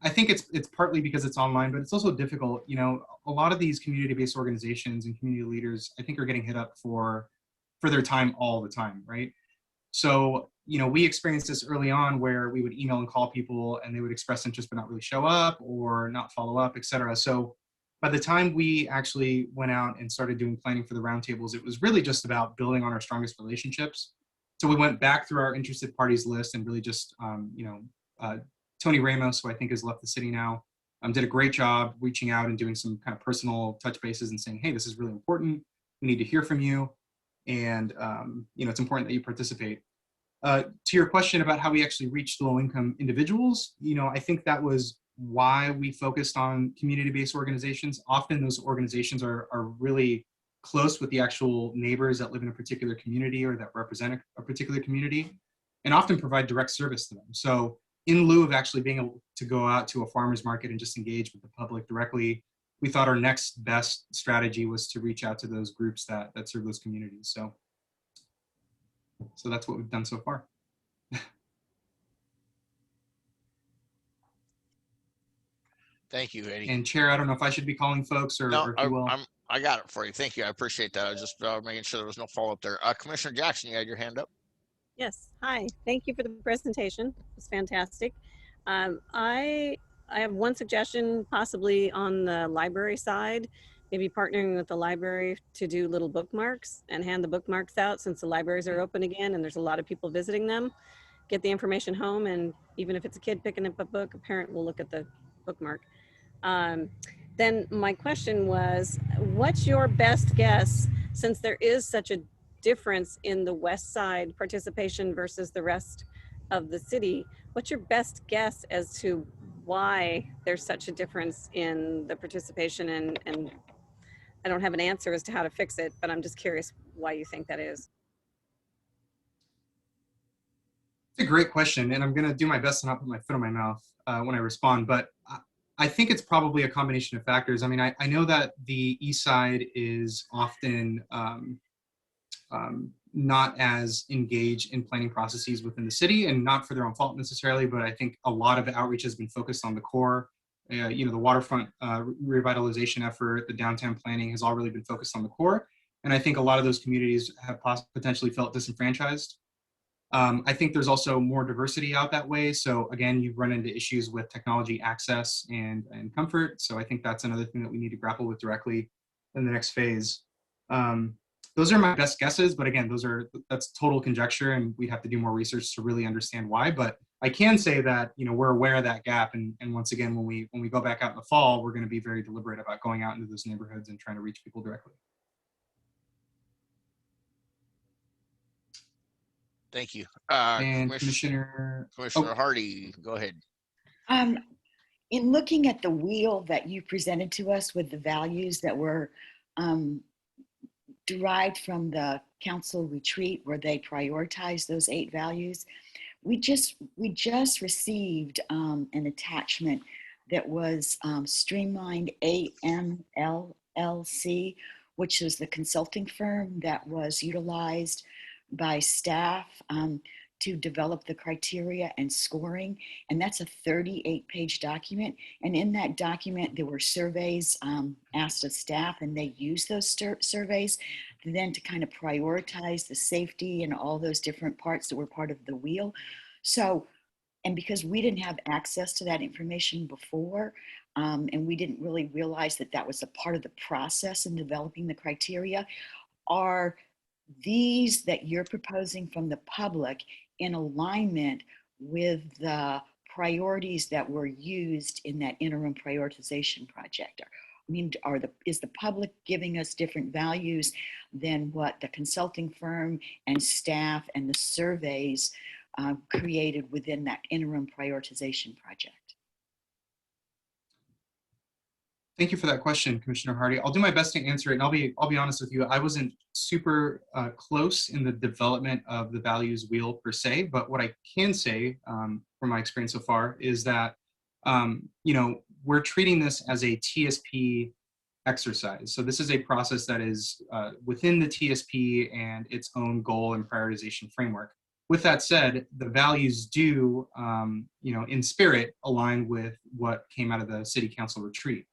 I think it's partly because it's online, but it's also difficult. You know, a lot of these community-based organizations and community leaders, I think, are getting hit up for their time all the time, right? So, you know, we experienced this early on where we would email and call people and they would express interest but not really show up or not follow up, et cetera. So by the time we actually went out and started doing planning for the roundtables, it was really just about building on our strongest relationships. So we went back through our interested parties list and really just, Tony Ramos, who I think has left the city now, did a great job reaching out and doing some kind of personal touch bases and saying, hey, this is really important. We need to hear from you. And, it's important that you participate. To your question about how we actually reached low-income individuals, I think that was why we focused on community-based organizations. Often those organizations are really close with the actual neighbors that live in a particular community or that represent a particular community, and often provide direct service to them. So in lieu of actually being able to go out to a farmer's market and just engage with the public directly, we thought our next best strategy was to reach out to those groups that serve those communities. So that's what we've done so far. Thank you, Eddie. And Chair, I don't know if I should be calling folks or if you will. I got it for you. Thank you. I appreciate that. I was just making sure there was no follow-up there. Commissioner Jackson, you had your hand up. Yes. Hi. Thank you for the presentation. It was fantastic. I have one suggestion, possibly on the library side, maybe partnering with the library to do little bookmarks and hand the bookmarks out since the libraries are open again and there's a lot of people visiting them. Get the information home, and even if it's a kid picking up a book, a parent will look at the bookmark. Then my question was, what's your best guess, since there is such a difference in the west side participation versus the rest of the city, what's your best guess as to why there's such a difference in the participation? And I don't have an answer as to how to fix it, but I'm just curious why you think that is. It's a great question, and I'm going to do my best to not put my foot in my mouth when I respond, but I think it's probably a combination of factors. I mean, I know that the east side is often not as engaged in planning processes within the city, and not for their own fault necessarily, but I think a lot of the outreach has been focused on the core. The waterfront revitalization effort, the downtown planning has all really been focused on the core. And I think a lot of those communities have potentially felt disenfranchised. I think there's also more diversity out that way. So again, you've run into issues with technology access and comfort. So I think that's another thing that we need to grapple with directly in the next phase. Those are my best guesses, but again, that's total conjecture, and we'd have to do more research to really understand why. But I can say that we're aware of that gap, and once again, when we go back out in the fall, we're going to be very deliberate about going out into those neighborhoods and trying to reach people directly. Thank you. And Commissioner Hardy, go ahead. In looking at the wheel that you presented to us with the values that were derived from the council retreat where they prioritized those 8 values, we just received an attachment that was Streamlined AMLLC, which is the consulting firm that was utilized by staff to develop the criteria and scoring. And that's a 38-page document. And in that document, there were surveys asked of staff, and they used those surveys then to kind of prioritize the safety and all those different parts that were part of the wheel. So, and because we didn't have access to that information before, and we didn't really realize that that was a part of the process in developing the criteria, are these that you're proposing from the public in alignment with the priorities that were used in that interim prioritization project? I mean, is the public giving us different values than what the consulting firm and staff and the surveys created within that interim prioritization project? Thank you for that question, Commissioner Hardy. I'll do my best to answer it, and I'll be honest with you. I wasn't super close in the development of the values wheel per se, but what I can say from my experience so far is that we're treating this as a TSP exercise. So this is a process that is within the TSP and its own goal and prioritization framework. With that said, the values do, in spirit, align with what came out of the city council retreat.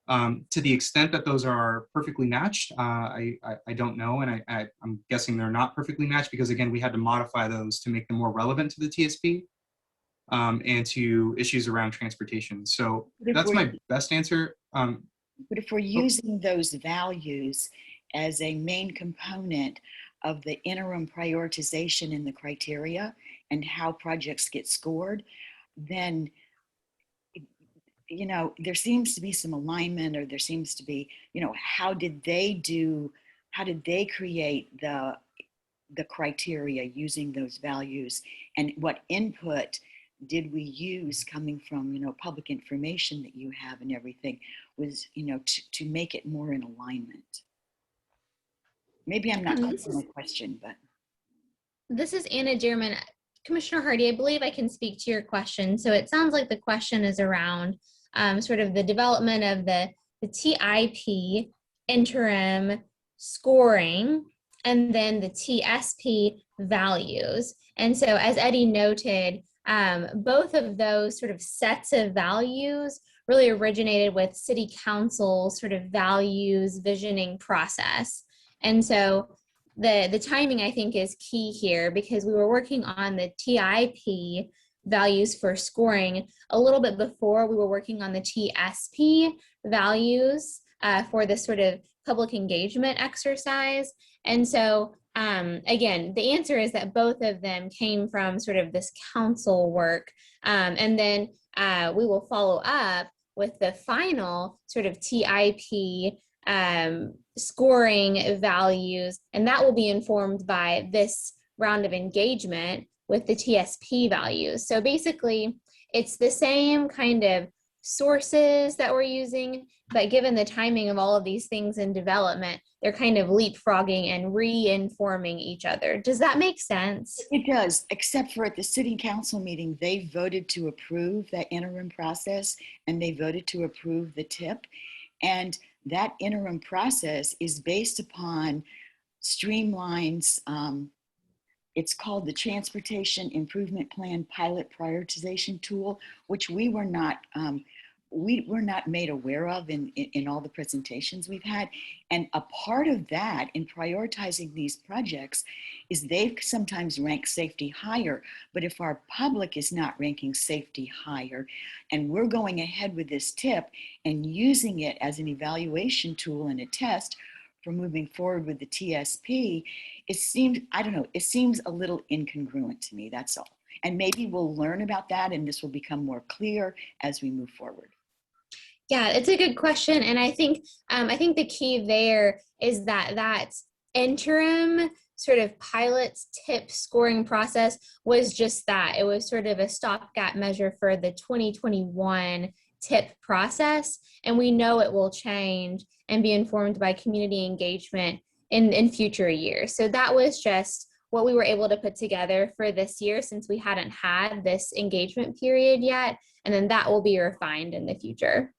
To the extent that those are perfectly matched, I don't know, and I'm guessing they're not perfectly matched because, again, we had to modify those to make them more relevant to the TSP and to issues around transportation. So that's my best answer. But if we're using those values as a main component of the interim prioritization in the criteria and how projects get scored, then there seems to be some alignment, or there seems to be, how did they create the criteria using those values, and what input did we use coming from, public information that you have and everything was, to make it more in alignment. Maybe I'm not answering my question, but. This is Anna Dearman. Commissioner Hardy, I believe I can speak to your question. So it sounds like the question is around sort of the development of the TIP interim scoring and then the TSP values. And so as Eddie noted, both of those sort of sets of values really originated with City Council's sort of values visioning process. And so the timing, I think, is key here, because we were working on the TIP values for scoring a little bit before we were working on the TSP values for this sort of public engagement exercise. And so again, the answer is that both of them came from sort of this council work. And then we will follow up with the final sort of TIP scoring values, and that will be informed by this round of engagement with the TSP values. So basically, it's the same kind of sources that we're using, but given the timing of all of these things in development, they're kind of leapfrogging and re-informing each other. Does that make sense? It does, except for at the city council meeting, they voted to approve that interim process, and they voted to approve the TIP. And that interim process is based upon Streamline's, it's called the Transportation Improvement Plan Pilot Prioritization Tool, which we were not made aware of in all the presentations we've had. And a part of that in prioritizing these projects is they've sometimes ranked safety higher, but if our public is not ranking safety higher, and we're going ahead with this TIP and using it as an evaluation tool and a test for moving forward with the TSP, it seems, I don't know, it seems a little incongruent to me, that's all. And maybe we'll learn about that and this will become more clear as we move forward. Yeah, it's a good question. And I think the key there is that interim sort of pilot TIP scoring process was just that. It was sort of a stopgap measure for the 2021 TIP process. And we know it will change and be informed by community engagement in future years. So that was just what we were able to put together for this year, since we hadn't had this engagement period yet. And then that will be refined in the future.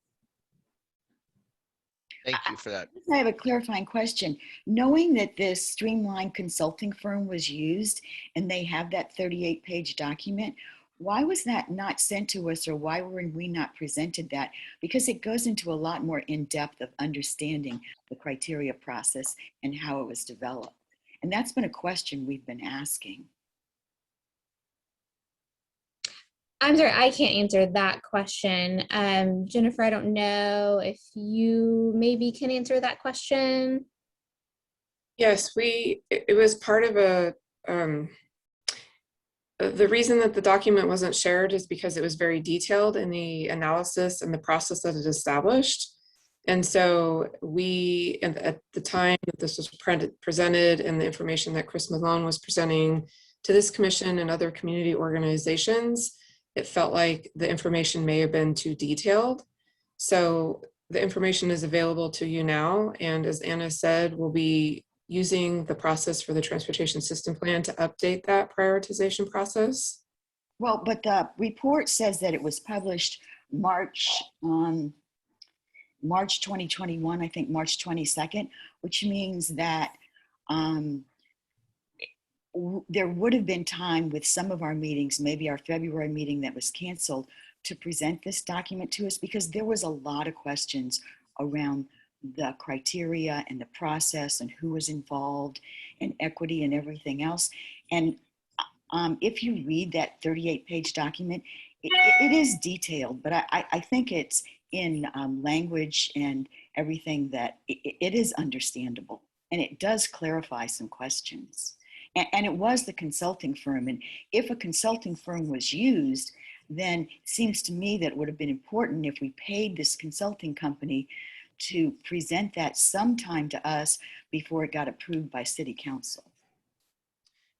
Thank you for that. I have a clarifying question. Knowing that this Streamline consulting firm was used and they have that 38-page document, why was that not sent to us, or why were we not presented that? Because it goes into a lot more in-depth of understanding the criteria process and how it was developed. And that's been a question we've been asking. I'm sorry, I can't answer that question. Jennifer, I don't know if you maybe can answer that question. Yes, it was part of the reason that the document wasn't shared is because it was very detailed in the analysis and the process that it established. And so at the time that this was presented and the information that Chris Malone was presenting to this commission and other community organizations, it felt like the information may have been too detailed. So the information is available to you now. And as Anna said, we'll be using the process for the transportation system plan to update that prioritization process. Well, but the report says that it was published March 2021, I think March 22nd, which means that there would have been time with some of our meetings, maybe our February meeting that was canceled, to present this document to us, because there was a lot of questions around the criteria and the process and who was involved and equity and everything else. And if you read that 38-page document, it is detailed, but I think it's in language and everything that it is understandable, and it does clarify some questions. And it was the consulting firm, and if a consulting firm was used, then it seems to me that it would have been important if we paid this consulting company to present that sometime to us before it got approved by City Council.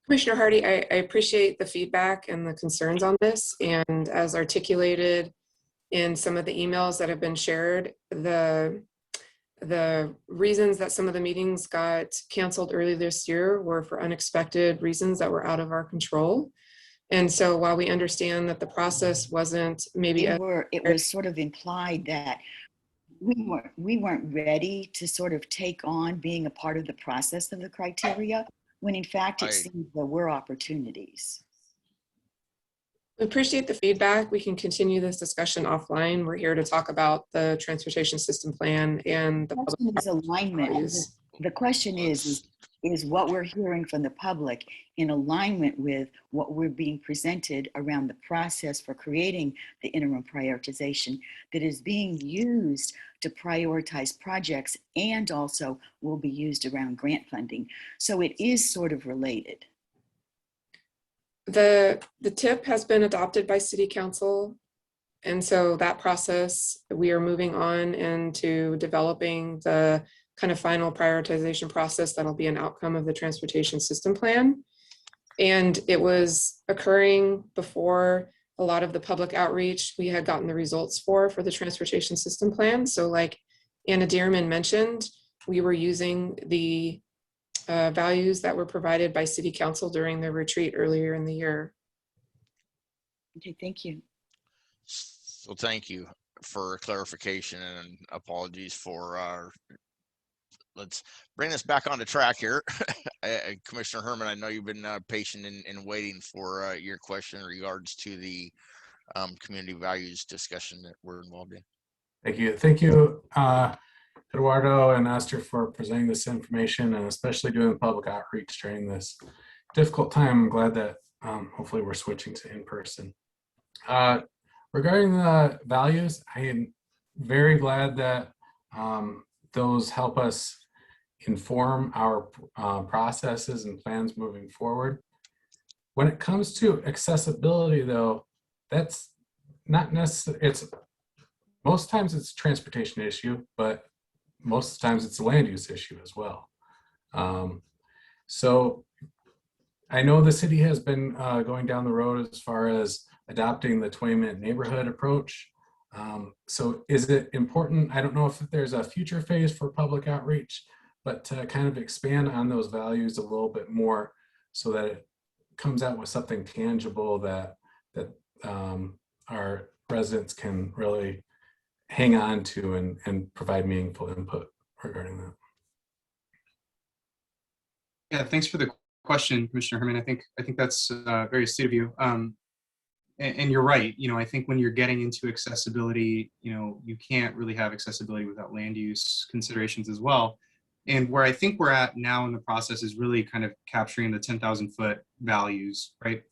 Commissioner Hardy, I appreciate the feedback and the concerns on this. And as articulated in some of the emails that have been shared, the reasons that some of the meetings got canceled early this year were for unexpected reasons that were out of our control. And so while we understand that the process wasn't maybe it was sort of implied that we weren't ready to sort of take on being a part of the process of the criteria, when in fact it seems there were opportunities. We appreciate the feedback. We can continue this discussion offline. We're here to talk about the transportation system plan and the public alignment. The question is what we're hearing from the public in alignment with what we're being presented around the process for creating the interim prioritization that is being used to prioritize projects and also will be used around grant funding. So it is sort of related. The TIP has been adopted by City Council. And so that process, we are moving on into developing the kind of final prioritization process that'll be an outcome of the transportation system plan. And it was occurring before a lot of the public outreach we had gotten the results for the transportation system plan. So like Anna Dearman mentioned, we were using the values that were provided by City Council during the retreat earlier in the year. Okay, thank you. So thank you for clarification, and apologies for let's bring this back onto track here. Commissioner Herman, I know you've been patient in waiting for your question in regards to the community values discussion that we're involved in. Thank you. Thank you, Eduardo and Esther, for presenting this information and especially doing public outreach during this difficult time. I'm glad that hopefully we're switching to in-person. Regarding the values, I am very glad that those help us inform our processes and plans moving forward. When it comes to accessibility, though, that's not necessarily, most times it's a transportation issue, but most times it's a land use issue as well. So I know the city has been going down the road as far as adopting the 20-minute neighborhood approach. So is it important? I don't know if there's a future phase for public outreach, but to kind of expand on those values a little bit more so that it comes out with something tangible that our residents can really hang on to and provide meaningful input regarding that. Yeah, thanks for the question, Commissioner Herman. I think that's very astute of you. And you're right. You know, I think when you're getting into accessibility, you know, you can't really have accessibility without land use considerations as well. And where I think we're at now in the process is really kind of capturing the 10,000 foot values, right?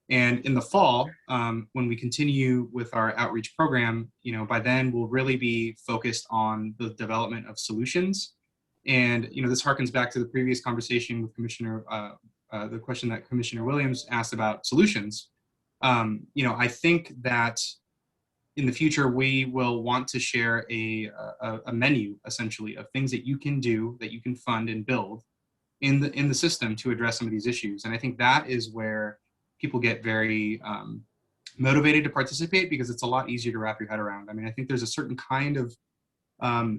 And in the fall, when we continue with our outreach program, you know, by then we'll really be focused on the development of solutions. And, you know, this harkens back to the previous conversation with Commissioner, the question that Commissioner Williams asked about solutions. You know, I think that in the future, we will want to share a menu, essentially, of things that you can do, that you can fund and build in the system to address some of these issues. And I think that is where people get very motivated to participate, because it's a lot easier to wrap your head around. I mean, I think there's a certain kind of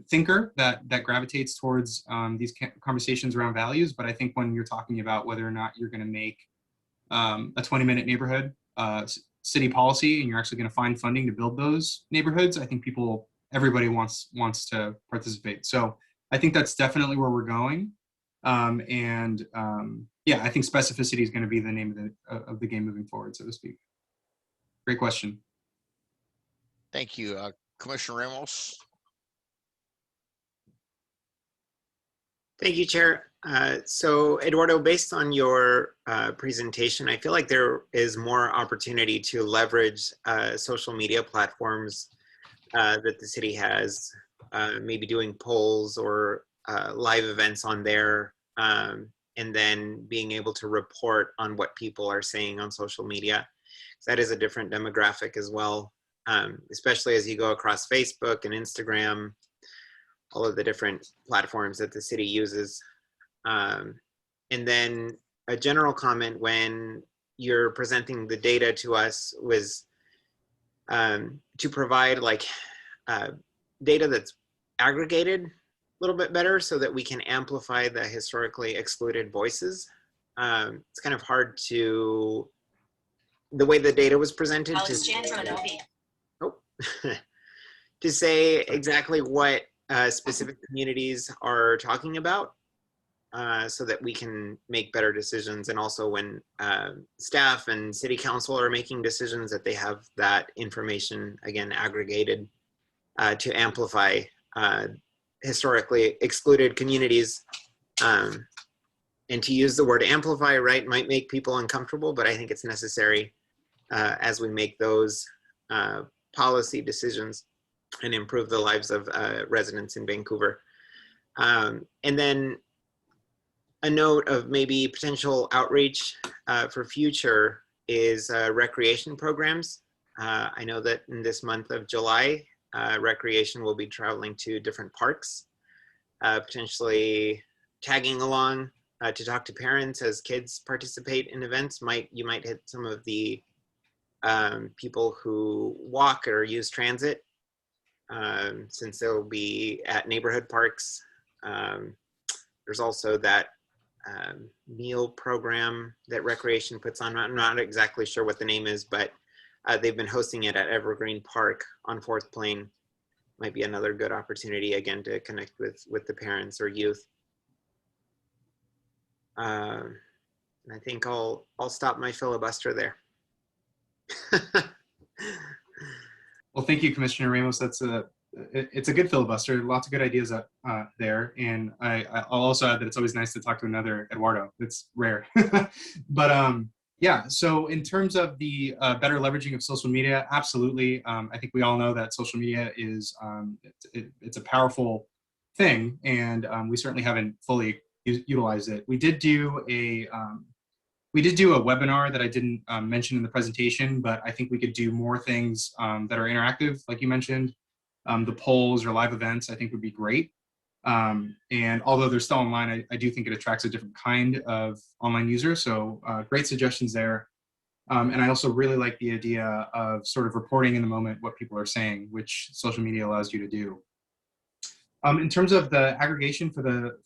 thinker that gravitates towards these conversations around values. But I think when you're talking about whether or not you're going to make a 20-minute neighborhood city policy, and you're actually going to find funding to build those neighborhoods, I think everybody wants to participate. So I think that's definitely where we're going. Yeah, I think specificity is going to be the name of the game moving forward, so to speak. Great question. Thank you. Commissioner Ramos. Thank you, Chair. So Eduardo, based on your presentation, I feel like there is more opportunity to leverage social media platforms that the city has, maybe doing polls or live events on there, and then being able to report on what people are saying on social media. That is a different demographic as well, especially as you go across Facebook and Instagram, all of the different platforms that the city uses. And then a general comment when you're presenting the data to us was to provide like data that's aggregated a little bit better so that we can amplify the historically excluded voices. It's kind of hard to, the way the data was presented to say exactly what specific communities are talking about, so that we can make better decisions. And also when staff and city council are making decisions, that they have that information, again, aggregated to amplify historically excluded communities. And to use the word amplify, right, might make people uncomfortable, but I think it's necessary as we make those policy decisions and improve the lives of residents in Vancouver. And then a note of maybe potential outreach for future is recreation programs. I know that in this month of July, recreation will be traveling to different parks, potentially tagging along to talk to parents as kids participate in events. You might hit some of the people who walk or use transit, since they'll be at neighborhood parks. There's also that meal program that recreation puts on. I'm not exactly sure what the name is, but they've been hosting it at Evergreen Park on 4th Plain. Might be another good opportunity, again, to connect with the parents or youth. And I think I'll stop my filibuster there. Well, thank you, Commissioner Ramos. It's a good filibuster. Lots of good ideas there. And I'll also add that it's always nice to talk to another Eduardo. It's rare. But yeah, so in terms of the better leveraging of social media, absolutely. I think we all know that social media is it's a powerful thing, and we certainly haven't fully utilized it. We did do a webinar that I didn't mention in the presentation, but I think we could do more things that are interactive, like you mentioned. The polls or live events, I think, would be great. And although they're still online, I do think it attracts a different kind of online user. So great suggestions there. And I also really like the idea of sort of reporting in the moment what people are saying, which social media allows you to do. In terms of the aggregation for the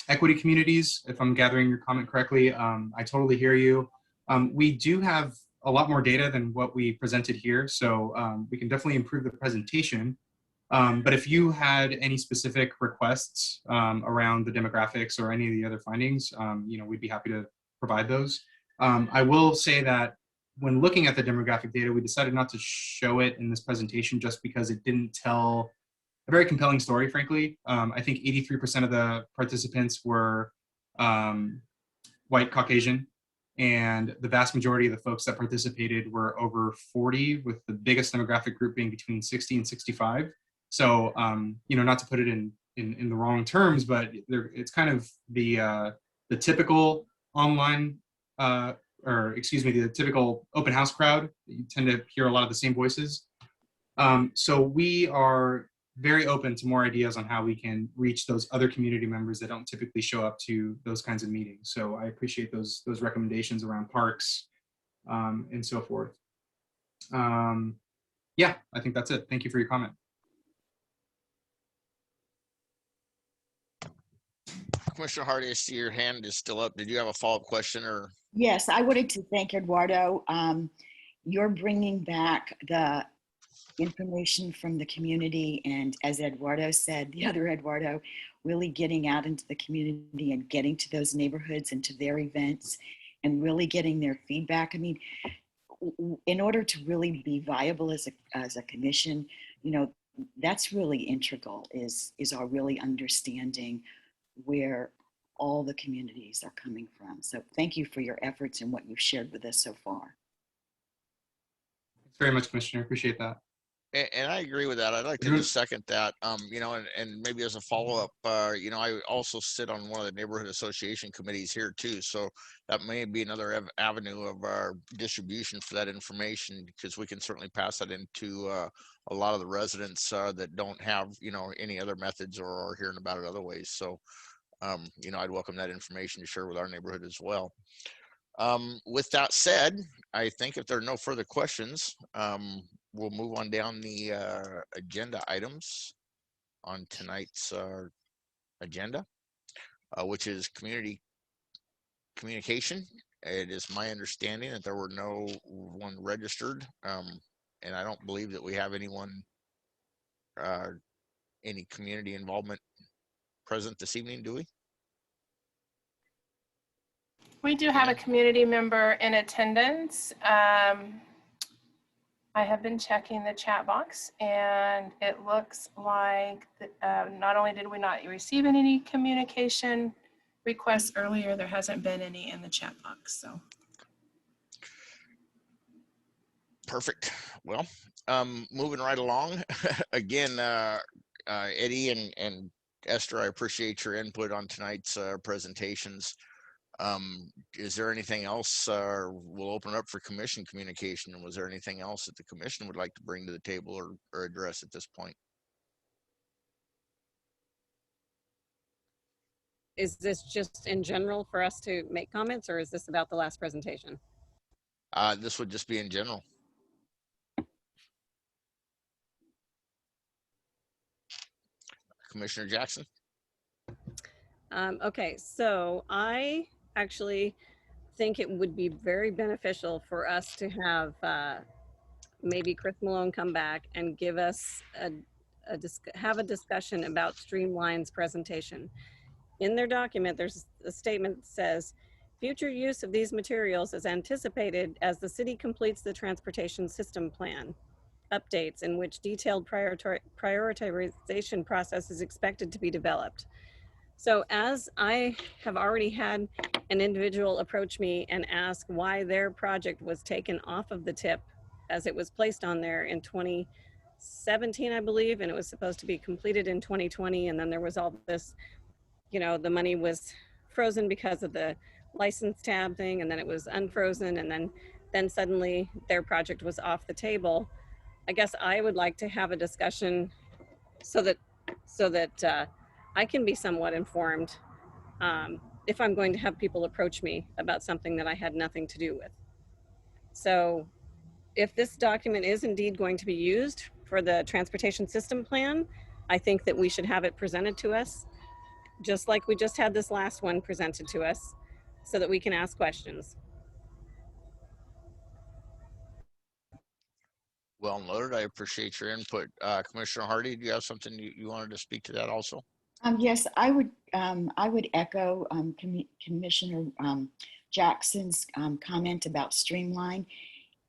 equity communities, if I'm gathering your comment correctly, I totally hear you. We do have a lot more data than what we presented here, so we can definitely improve the presentation. But if you had any specific requests around the demographics or any of the other findings, we'd be happy to provide those. I will say that when looking at the demographic data, we decided not to show it in this presentation just because it didn't tell a very compelling story, frankly. I think 83% of the participants were white Caucasian, and the vast majority of the folks that participated were over 40, with the biggest demographic group being between 60 and 65. So, not to put it in the wrong terms, but it's kind of the typical online, the typical open house crowd. You tend to hear a lot of the same voices. So we are very open to more ideas on how we can reach those other community members that don't typically show up to those kinds of meetings. So I appreciate those recommendations around parks and so forth. Yeah, I think that's it. Thank you for your comment. Commissioner Hardy, I see your hand is still up. Did you have a follow-up question or? Yes, I wanted to thank Eduardo. You're bringing back the information from the community, and as Eduardo said, the other Eduardo, really getting out into the community and getting to those neighborhoods and to their events and really getting their feedback. I mean, in order to really be viable as a commission, you know, that's really integral, is our really understanding where all the communities are coming from. So thank you for your efforts and what you've shared with us so far. Thanks very much, Commissioner. Appreciate that. And I agree with that. I'd like to just second that. You know, and maybe as a follow-up, you know, I also sit on one of the neighborhood association committees here too. So that may be another avenue of our distribution for that information, because we can certainly pass that into a lot of the residents that don't have, you know, any other methods or are hearing about it other ways. So, you know, I'd welcome that information to share with our neighborhood as well. With that said, I think if there are no further questions, we'll move on down the agenda items on tonight's agenda, which is community communication. It is my understanding that there were no one registered, and I don't believe that we have anyone, any community involvement present this evening, do we? We do have a community member in attendance. I have been checking the chat box, and it looks like not only did we not receive any communication requests earlier, there hasn't been any in the chat box. So perfect. Well, moving right along. Again, Eddie and Esther, I appreciate your input on tonight's presentations. Is there anything else? We'll open it up for commission communication. And was there anything else that the commission would like to bring to the table or address at this point? Is this just in general for us to make comments, or is this about the last presentation? This would just be in general. Commissioner Jackson. Okay, so I actually think it would be very beneficial for us to have maybe Chris Malone come back and give us have a discussion about Streamline's presentation. In their document, there's a statement that says, future use of these materials is anticipated as the city completes the transportation system plan updates, in which detailed prioritization process is expected to be developed. So as I have already had an individual approach me and ask why their project was taken off of the tip, as it was placed on there in 2017, I believe, and it was supposed to be completed in 2020. And then there was all this, you know, the money was frozen because of the license tab thing, and then it was unfrozen, and then suddenly their project was off the table. I guess I would like to have a discussion so that I can be somewhat informed if I'm going to have people approach me about something that I had nothing to do with. So if this document is indeed going to be used for the transportation system plan, I think that we should have it presented to us, just like we just had this last one presented to us, so that we can ask questions. Well noted. I appreciate your input. Commissioner Hardy, do you have something you wanted to speak to that also? Yes, I would echo Commissioner Jackson's comment about Streamline.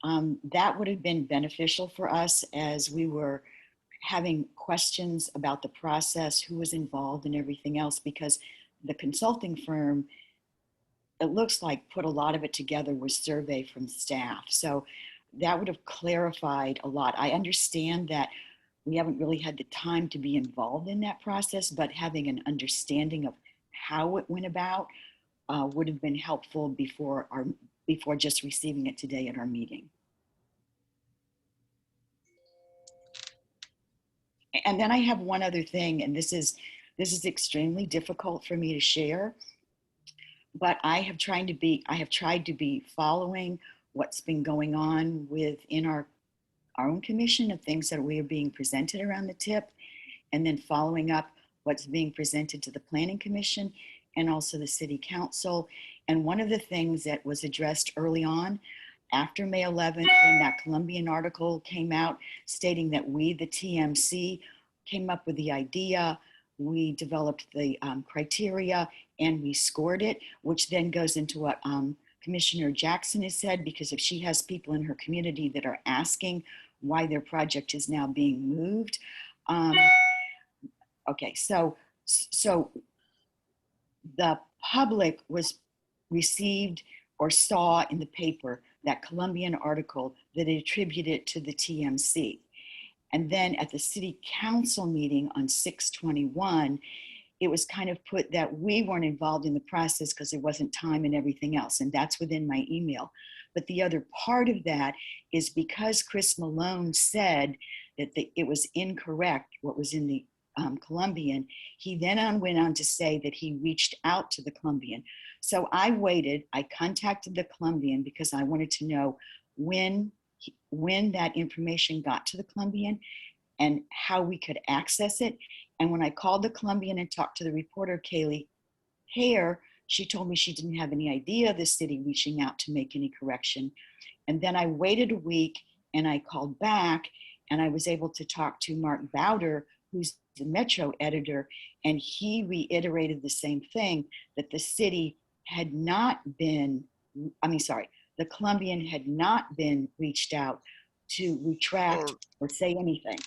That would have been beneficial for us as we were having questions about the process, who was involved and everything else, because the consulting firm, it looks like, put a lot of it together with survey from staff. So that would have clarified a lot. I understand that we haven't really had the time to be involved in that process, but having an understanding of how it went about would have been helpful before just receiving it today at our meeting. And then I have one other thing, and this is extremely difficult for me to share, but I have tried to be following what's been going on within our own commission of things that we are being presented around the tip, and then following up what's being presented to the Planning Commission and also the City Council. And one of the things that was addressed early on after May 11th, when that Columbian article came out stating that we, the TMC, came up with the idea, we developed the criteria, and we scored it, which then goes into what Commissioner Jackson has said, because if she has people in her community that are asking why their project is now being moved. Okay, so the public was received or saw in the paper that Columbian article that attributed to the TMC. And then at the city council meeting on 6/21, it was kind of put that we weren't involved in the process because there wasn't time and everything else. And that's within my email. But the other part of that is because Chris Malone said that it was incorrect, what was in the Columbian, he then went on to say that he reached out to the Columbian. So I waited, I contacted the Columbian because I wanted to know when that information got to the Columbian and how we could access it. And when I called the Columbian and talked to the reporter, Kaylee Hare, she told me she didn't have any idea the city reaching out to make any correction. And then I waited a week and I called back and I was able to talk to Mark Bowder, who's the Metro editor, and he reiterated the same thing, that the city had not been, the Columbian had not been reached out to retract or say anything.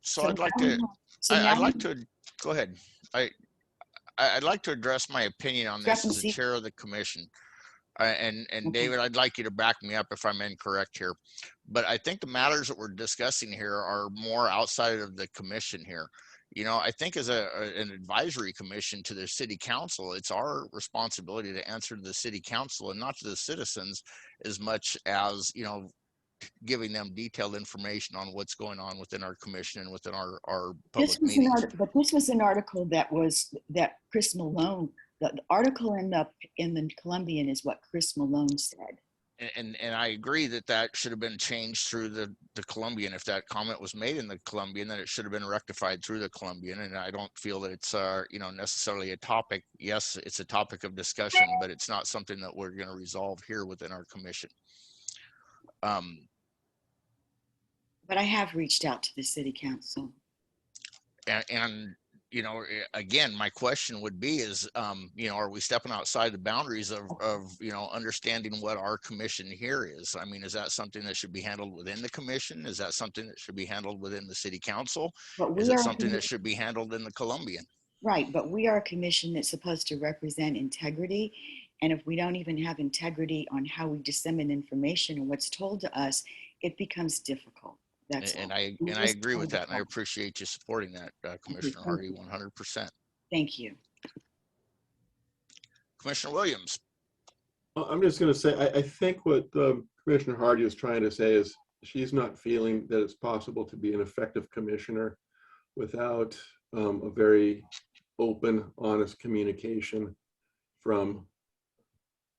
So I'd like to, go ahead. I'd like to address my opinion on this as the chair of the commission. And David, I'd like you to back me up if I'm incorrect here. But I think the matters that we're discussing here are more outside of the commission here. You know, I think as an advisory commission to the city council, it's our responsibility to answer to the city council and not to the citizens as much as, you know, giving them detailed information on what's going on within our commission and within our public meetings. But this was an article that Chris Malone, the article in the Columbian is what Chris Malone said. And I agree that should have been changed through the Columbian. If that comment was made in the Columbian, then it should have been rectified through the Columbian. And I don't feel that it's you know, necessarily a topic. Yes, it's a topic of discussion, but it's not something that we're going to resolve here within our commission. But I have reached out to the city council. And you know, again, my question would be is, you know, are we stepping outside the boundaries of, you know, understanding what our commission here is? I mean, is that something that should be handled within the commission? Is that something that should be handled within the city council? Is it something that should be handled in the Columbian? Right, but we are a commission that's supposed to represent integrity. And if we don't even have integrity on how we disseminate information and what's told to us, it becomes difficult. And I agree with that, and I appreciate you supporting that, Commissioner Hardy, 100%. Thank you. Commissioner Williams. I'm just going to say, I think what Commissioner Hardy is trying to say is she's not feeling that it's possible to be an effective commissioner without a very open, honest communication from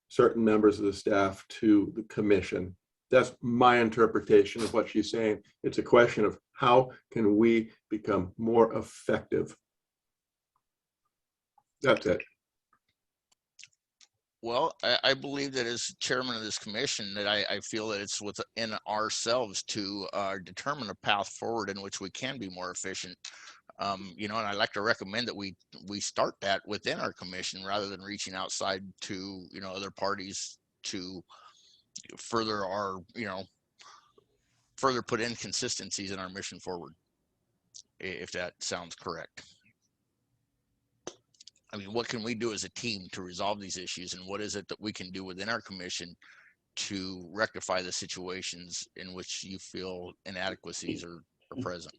certain members of the staff to the commission. That's my interpretation of what she's saying. It's a question of how can we become more effective? That's it. Well, I believe that as chairman of this commission, that I feel that it's within ourselves to determine a path forward in which we can be more efficient. You know, and I'd like to recommend that we start that within our commission rather than reaching outside to, you know, other parties to further our, you know, further put inconsistencies in our mission forward, if that sounds correct. I mean, what can we do as a team to resolve these issues, and what is it that we can do within our commission to rectify the situations in which you feel inadequacies are present?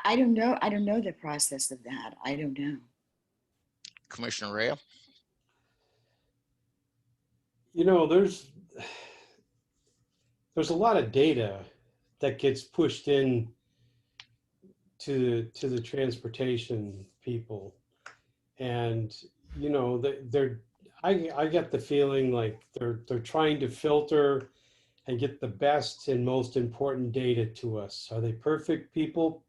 I don't know. I don't know the process of that. I don't know. Commissioner Rea? You know, there's a lot of data that gets pushed in to the transportation people, and you know, I get the feeling like they're trying to filter and get the best and most important data to us. Are they perfect people?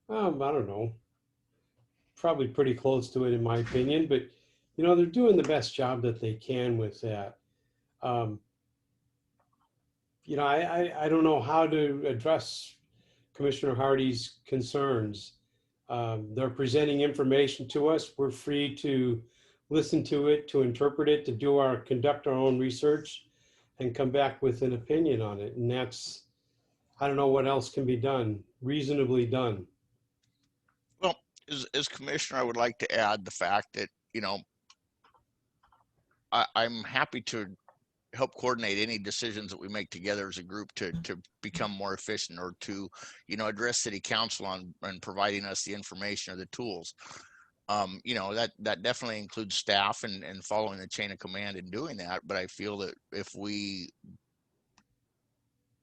I don't know. Probably pretty close to it in my opinion, but you know, they're doing the best job that they can with that. You know, I don't know how to address Commissioner Hardy's concerns. They're presenting information to us. We're free to listen to it, to interpret it, to conduct our own research and come back with an opinion on it. And that's, I don't know what else can be done, reasonably done. Well, as commissioner, I would like to add the fact that, you know, I'm happy to help coordinate any decisions that we make together as a group to become more efficient, or to, you know, address city council on providing us the information or the tools. You know, that definitely includes staff and following the chain of command and doing that. But I feel that if we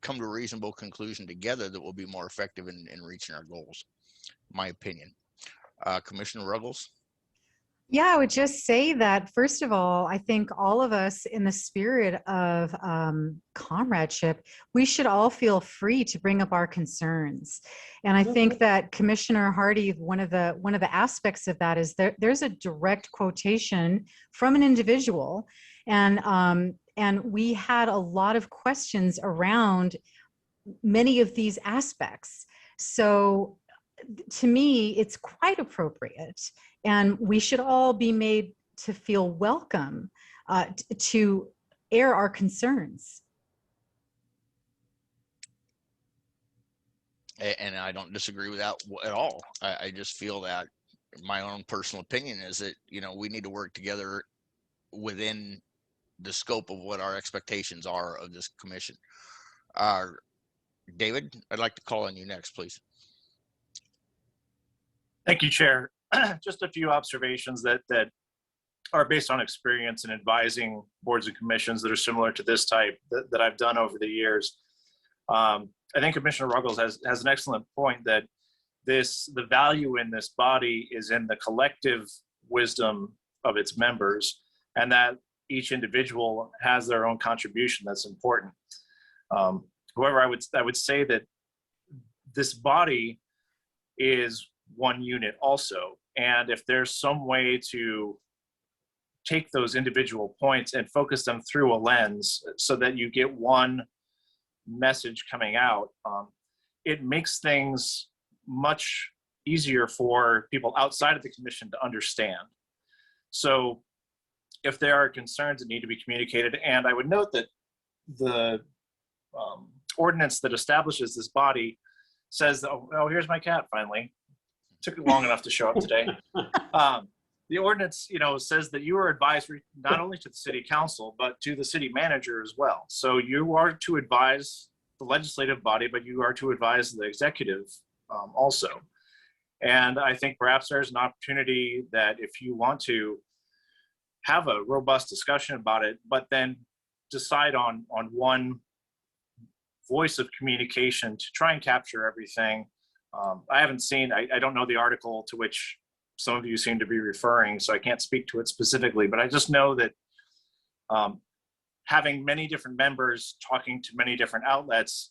come to a reasonable conclusion together, that we'll be more effective in reaching our goals. My opinion. Commissioner Ruggles. Yeah, I would just say that, first of all, I think all of us, in the spirit of comradeship, we should all feel free to bring up our concerns. And I think that Commissioner Hardy, one of the aspects of that is there's a direct quotation from an individual, and we had a lot of questions around many of these aspects. So to me, it's quite appropriate, and we should all be made to feel welcome to air our concerns. And I don't disagree with that at all. I just feel that my own personal opinion is that, you know, we need to work together within the scope of what our expectations are of this commission. David, I'd like to call on you next, please. Thank you, Chair. Just a few observations that are based on experience in advising boards and commissions that are similar to this type that I've done over the years. I think Commissioner Ruggles has an excellent point that the value in this body is in the collective wisdom of its members, and that each individual has their own contribution that's important. However, I would say that this body is one unit also. And if there's some way to take those individual points and focus them through a lens so that you get one message coming out, it makes things much easier for people outside of the commission to understand. So if there are concerns that need to be communicated, and I would note that the ordinance that establishes this body says, oh, here's my cat finally. Took it long enough to show up today. The ordinance, you know, says that you are advisory not only to the city council, but to the city manager as well. So you are to advise the legislative body, but you are to advise the executive also. And I think perhaps there's an opportunity that if you want to have a robust discussion about it, but then decide on one voice of communication to try and capture everything. I haven't seen, I don't know the article to which some of you seem to be referring, so I can't speak to it specifically, but I just know that having many different members talking to many different outlets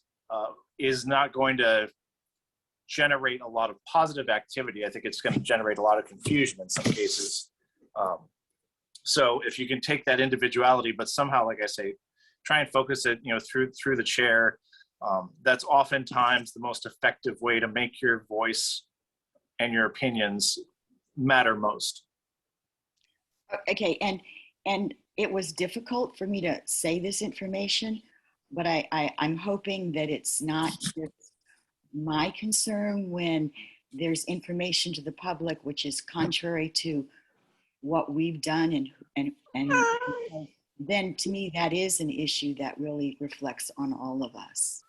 is not going to generate a lot of positive activity. I think it's going to generate a lot of confusion in some cases. So if you can take that individuality, but somehow, like I say, try and focus it, you know, through the chair, that's oftentimes the most effective way to make your voice and your opinions matter most. Okay, and it was difficult for me to say this information, but I'm hoping that it's not just my concern when there's information to the public which is contrary to what we've done, and then to me that is an issue that really reflects on all of us.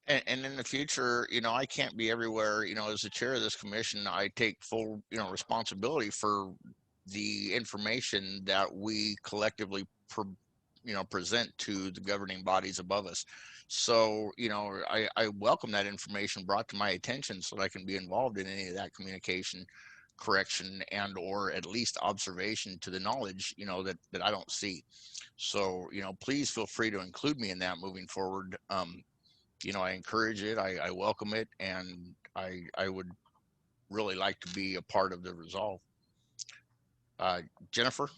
And in the future, you know, I can't be everywhere. You know, as the chair of this commission, I take full, you know, responsibility for the information that we collectively, present to the governing bodies above us. So, you know, I welcome that information brought to my attention so that I can be involved in any of that communication, correction, and or at least observation to the knowledge, you know, that I don't see. So, you know, please feel free to include me in that moving forward. You know, I encourage it, I welcome it, and I would really like to be a part of the resolve. Jennifer,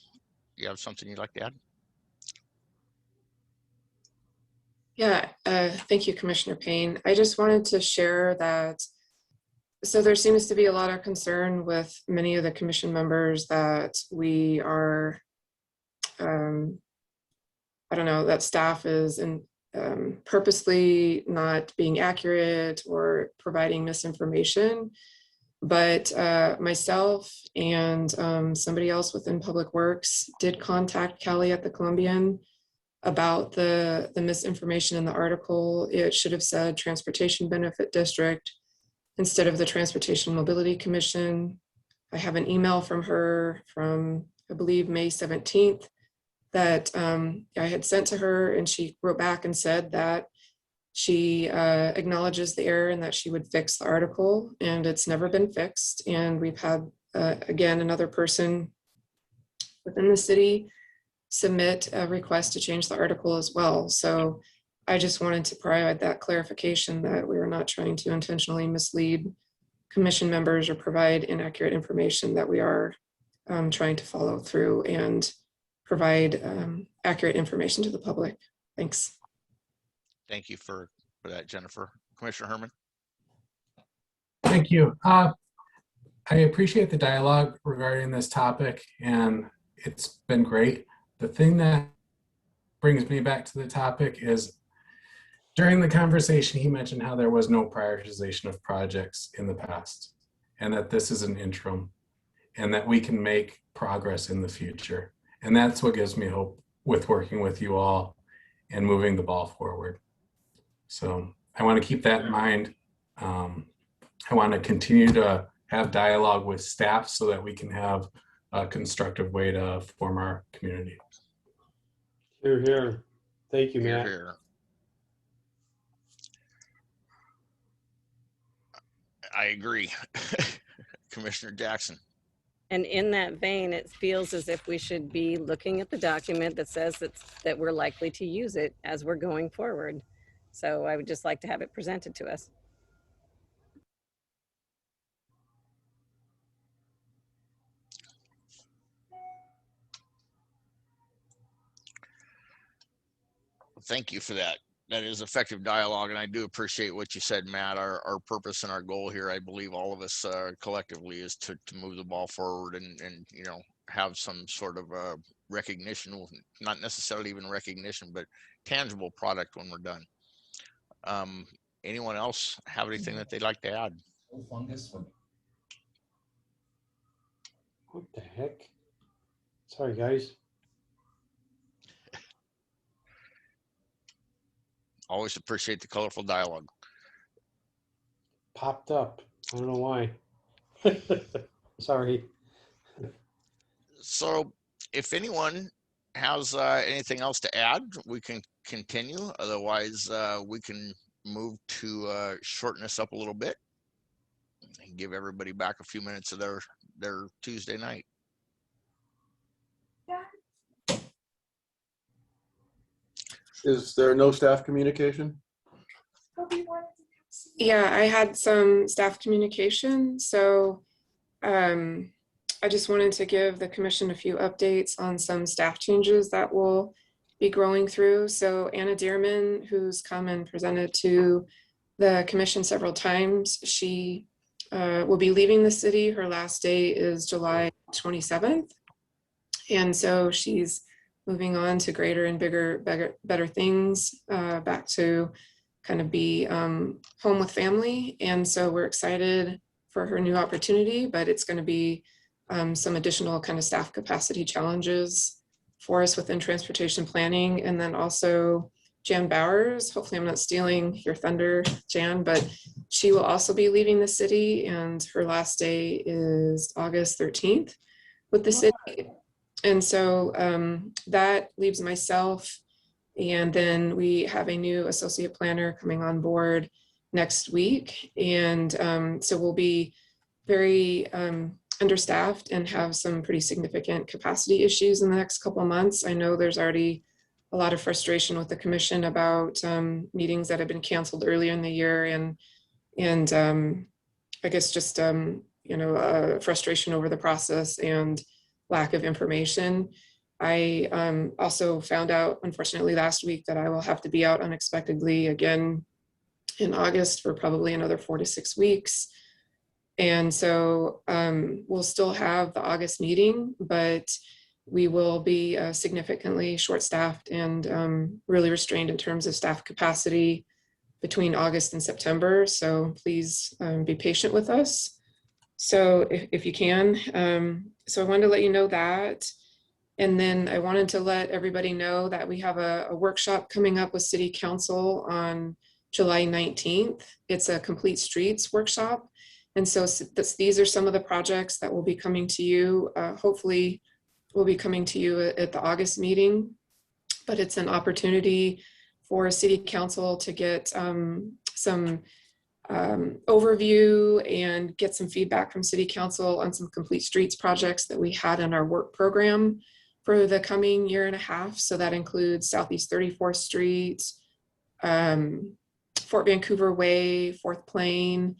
you have something you'd like to add? Yeah, thank you, Commissioner Payne. I just wanted to share that, so there seems to be a lot of concern with many of the commission members that we are, I don't know, that staff is purposely not being accurate or providing misinformation. But myself and somebody else within Public Works did contact Callie at the Columbian about the misinformation in the article. It should have said Transportation Benefit District instead of the Transportation Mobility Commission. I have an email from her from, I believe, May 17th that I had sent to her, and she wrote back and said that she acknowledges the error and that she would fix the article, and it's never been fixed. And we've had, again, another person within the city submit a request to change the article as well. So I just wanted to provide that clarification that we are not trying to intentionally mislead commission members or provide inaccurate information, that we are trying to follow through and provide accurate information to the public. Thanks. Thank you for that, Jennifer. Commissioner Herman. Thank you. I appreciate the dialogue regarding this topic, and it's been great. The thing that brings me back to the topic is during the conversation, he mentioned how there was no prioritization of projects in the past, and that this is an interim, and that we can make progress in the future. And that's what gives me hope with working with you all and moving the ball forward. So I want to keep that in mind. I want to continue to have dialogue with staff so that we can have a constructive way to form our community. Here, here. Thank you, Matt. Here. I agree. Commissioner Jackson. And in that vein, it feels as if we should be looking at the document that says that we're likely to use it as we're going forward. So I would just like to have it presented to us. Thank you for that. That is effective dialogue, and I do appreciate what you said, Matt. Our purpose and our goal here, I believe all of us collectively, is to move the ball forward and you know, have some sort of recognition, not necessarily even recognition, but tangible product when we're done. Anyone else have anything that they'd like to add? What the heck? Sorry, guys. Always appreciate the colorful dialogue. Popped up. I don't know why. Sorry. So if anyone has anything else to add, we can continue. Otherwise, we can move to shorten this up a little bit and give everybody back a few minutes of their Tuesday night. Is there no staff communication? Yeah, I had some staff communication. So I just wanted to give the commission a few updates on some staff changes that will be growing through. So Anna Dearman, who's come and presented to the commission several times, she will be leaving the city. Her last day is July 27th. And so she's moving on to greater and bigger, better things, back to kind of be home with family. And so we're excited for her new opportunity, but it's going to be some additional kind of staff capacity challenges for us within transportation planning. And then also Jan Bowers, hopefully I'm not stealing your thunder, Jan, but she will also be leaving the city, and her last day is August 13th with the city. And so that leaves myself, and then we have a new associate planner coming on board next week. And so we'll be very understaffed and have some pretty significant capacity issues in the next couple of months. I know there's already a lot of frustration with the commission about meetings that have been canceled earlier in the year, and I guess just you know, frustration over the process and lack of information. I also found out, unfortunately, last week that I will have to be out unexpectedly again in August for probably another 4 to 6 weeks. And so we'll still have the August meeting, but we will be significantly short-staffed and really restrained in terms of staff capacity between August and September. So please be patient with us. So if you can. So I wanted to let you know that. And then I wanted to let everybody know that we have a workshop coming up with City Council on July 19th. It's a Complete Streets workshop. And so these are some of the projects that will be coming to you. Hopefully will be coming to you at the August meeting, but it's an opportunity for City Council to get some overview and get some feedback from City Council on some Complete Streets projects that we had in our work program for the coming year and a half. So that includes Southeast 34th Street, Fort Vancouver Way, 4th Plain,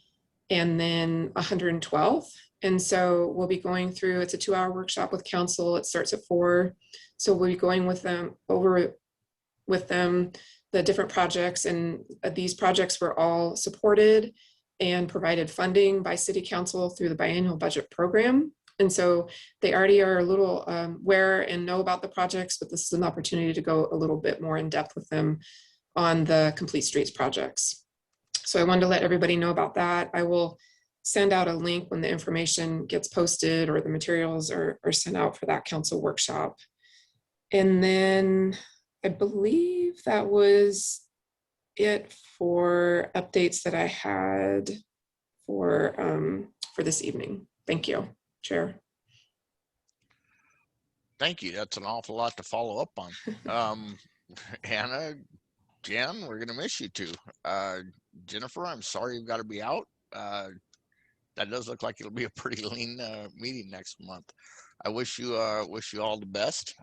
and then 112th. And so we'll be going through, it's a 2-hour workshop with council. It starts at 4. So we'll be going with them over with them the different projects, and these projects were all supported and provided funding by City Council through the biannual budget program. And so they already are a little aware and know about the projects, but this is an opportunity to go a little bit more in depth with them on the Complete Streets projects. So I wanted to let everybody know about that. I will send out a link when the information gets posted or the materials are sent out for that council workshop. And then I believe that was it for updates that I had for this evening. Thank you, Chair. Thank you. That's an awful lot to follow up on. Hannah, Jen, we're gonna miss you too. Jennifer, I'm sorry you've got to be out. That does look like it'll be a pretty lean meeting next month. I wish you all the best.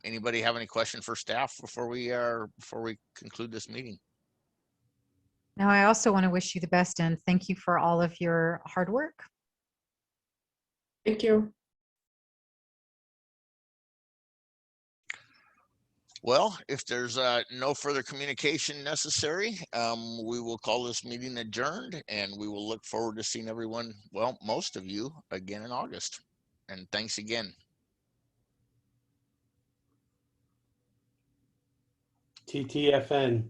Anybody have any question for staff before we conclude this meeting? Now, I also want to wish you the best and thank you for all of your hard work. Thank you. Well, if there's no further communication necessary, we will call this meeting adjourned, and we will look forward to seeing everyone, well, most of you, again in August. And thanks again. TTFN.